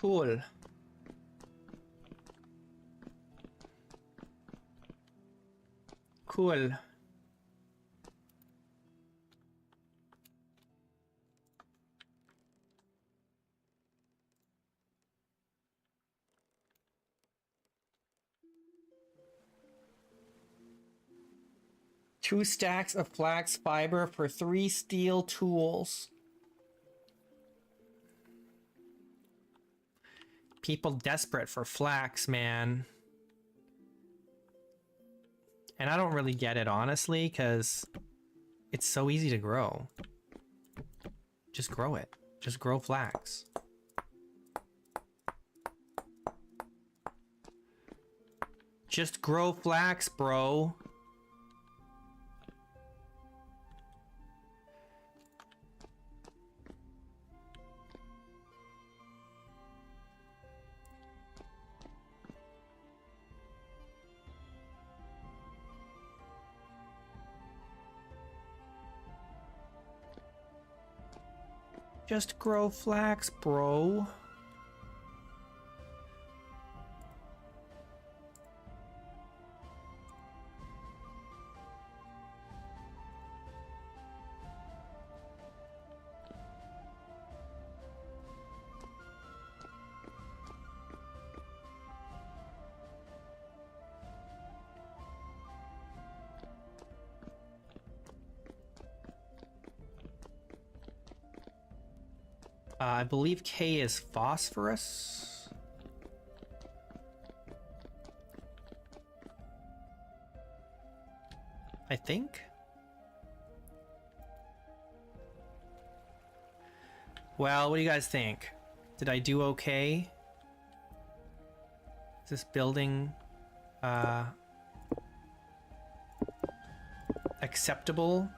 Cool. Cool. Two stacks of flax fiber for 3 steel tools. People desperate for flax, man. And I don't really get it, honestly, because it's so easy to grow. Just grow it. Just grow flax. Just grow flax, bro. Just grow flax, bro. I believe K is phosphorus. I think. Well, what do you guys think? Did I do okay? Is this building acceptable?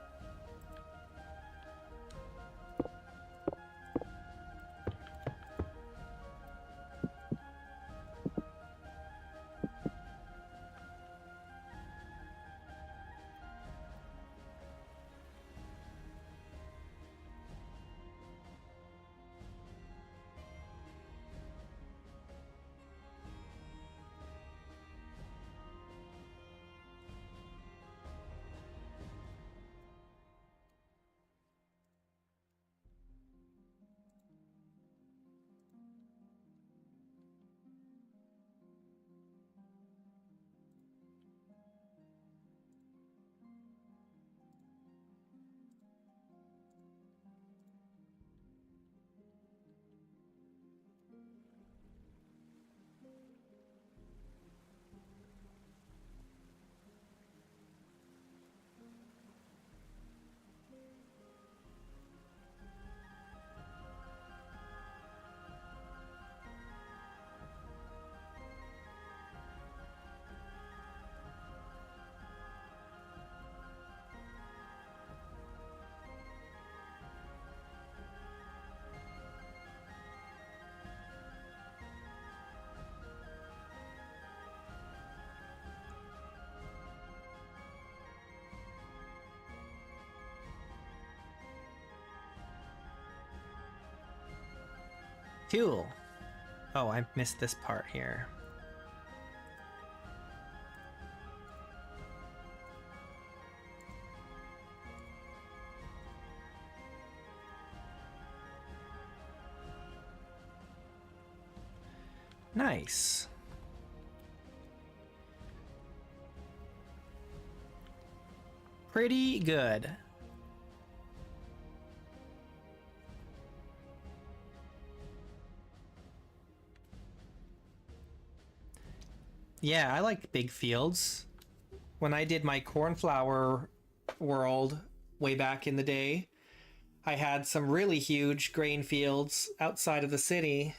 Cool. Oh, I missed this part here. Nice. Pretty good. Yeah, I like big fields. When I did my cornflower world way back in the day, I had some really huge grain fields outside of the city.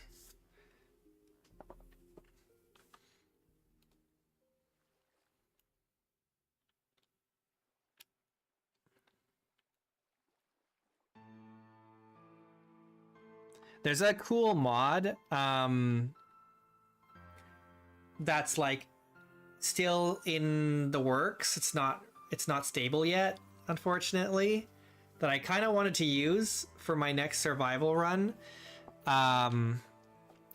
There's a cool mod that's like still in the works. It's not stable yet, unfortunately, that I kind of wanted to use for my next survival run.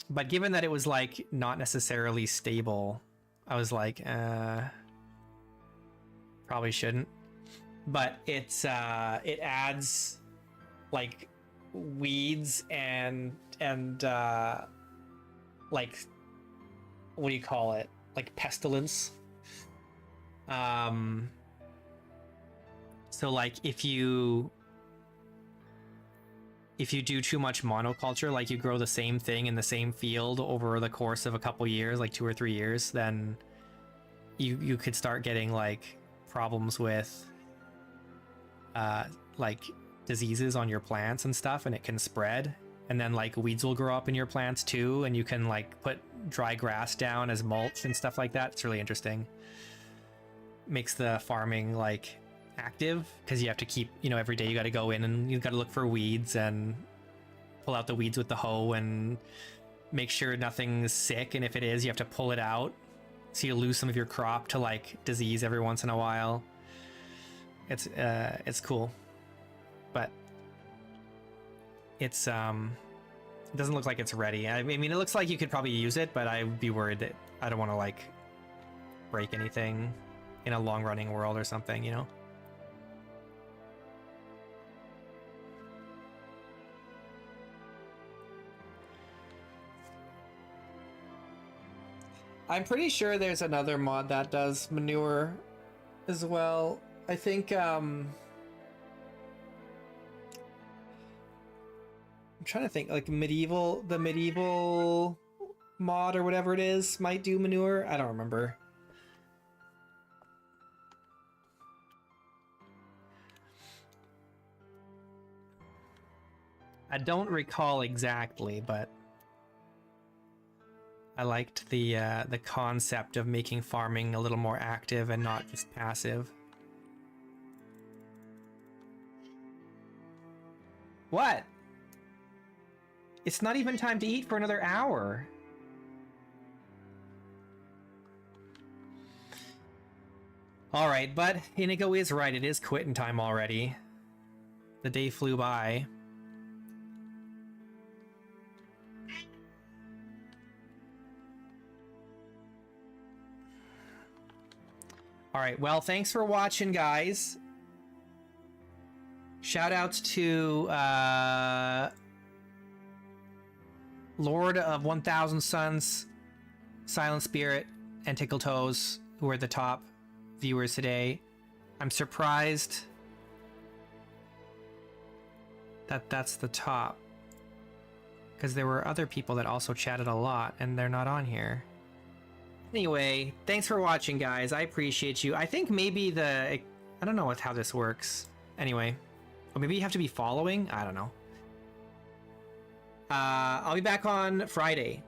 But given that it was like not necessarily stable, I was like, probably shouldn't. But it's it adds like weeds and like, what do you call it? Like pestilence. So like if you do too much monoculture, like you grow the same thing in the same field over the course of a couple years, like 2 or 3 years, then you could start getting like problems with like diseases on your plants and stuff, and it can spread. And then like weeds will grow up in your plants too, and you can like put dry grass down as mulch and stuff like that. It's really interesting. Makes the farming like active, because you have to keep, you know, every day you got to go in and you got to look for weeds and pull out the weeds with the hoe and make sure nothing's sick, and if it is, you have to pull it out, so you lose some of your crop to like disease every once in a while. It's cool, but it's it doesn't look like it's ready. I mean, it looks like you could probably use it, but I would be worried that I don't want to like break anything in a long running world or something, you know. I'm pretty sure there's another mod that does manure as well. I think I'm trying to think, like the medieval mod or whatever it is might do manure. I don't remember. I don't recall exactly, but I liked the concept of making farming a little more active and not just passive. What? It's not even time to eat for another hour. Alright, but Inigo is right. It is quitting time already. The day flew by. Alright, well, thanks for watching, guys. Shoutouts to Lord of 1000 Suns, Silent Spirit, and Tickle Toes, who are the top viewers today. I'm surprised that that's the top, because there were other people that also chatted a lot, and they're not on here. Anyway, thanks for watching, guys. I appreciate you. I think maybe I don't know how this works. Anyway, or maybe you have to be following? I don't know. I'll be back on Friday.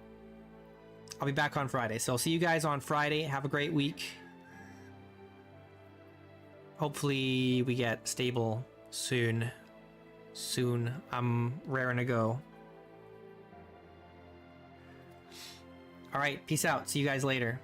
So I'll see you guys on Friday. Have a great week. Hopefully we get stable soon. I'm raring to go. All right, peace out. See you guys later.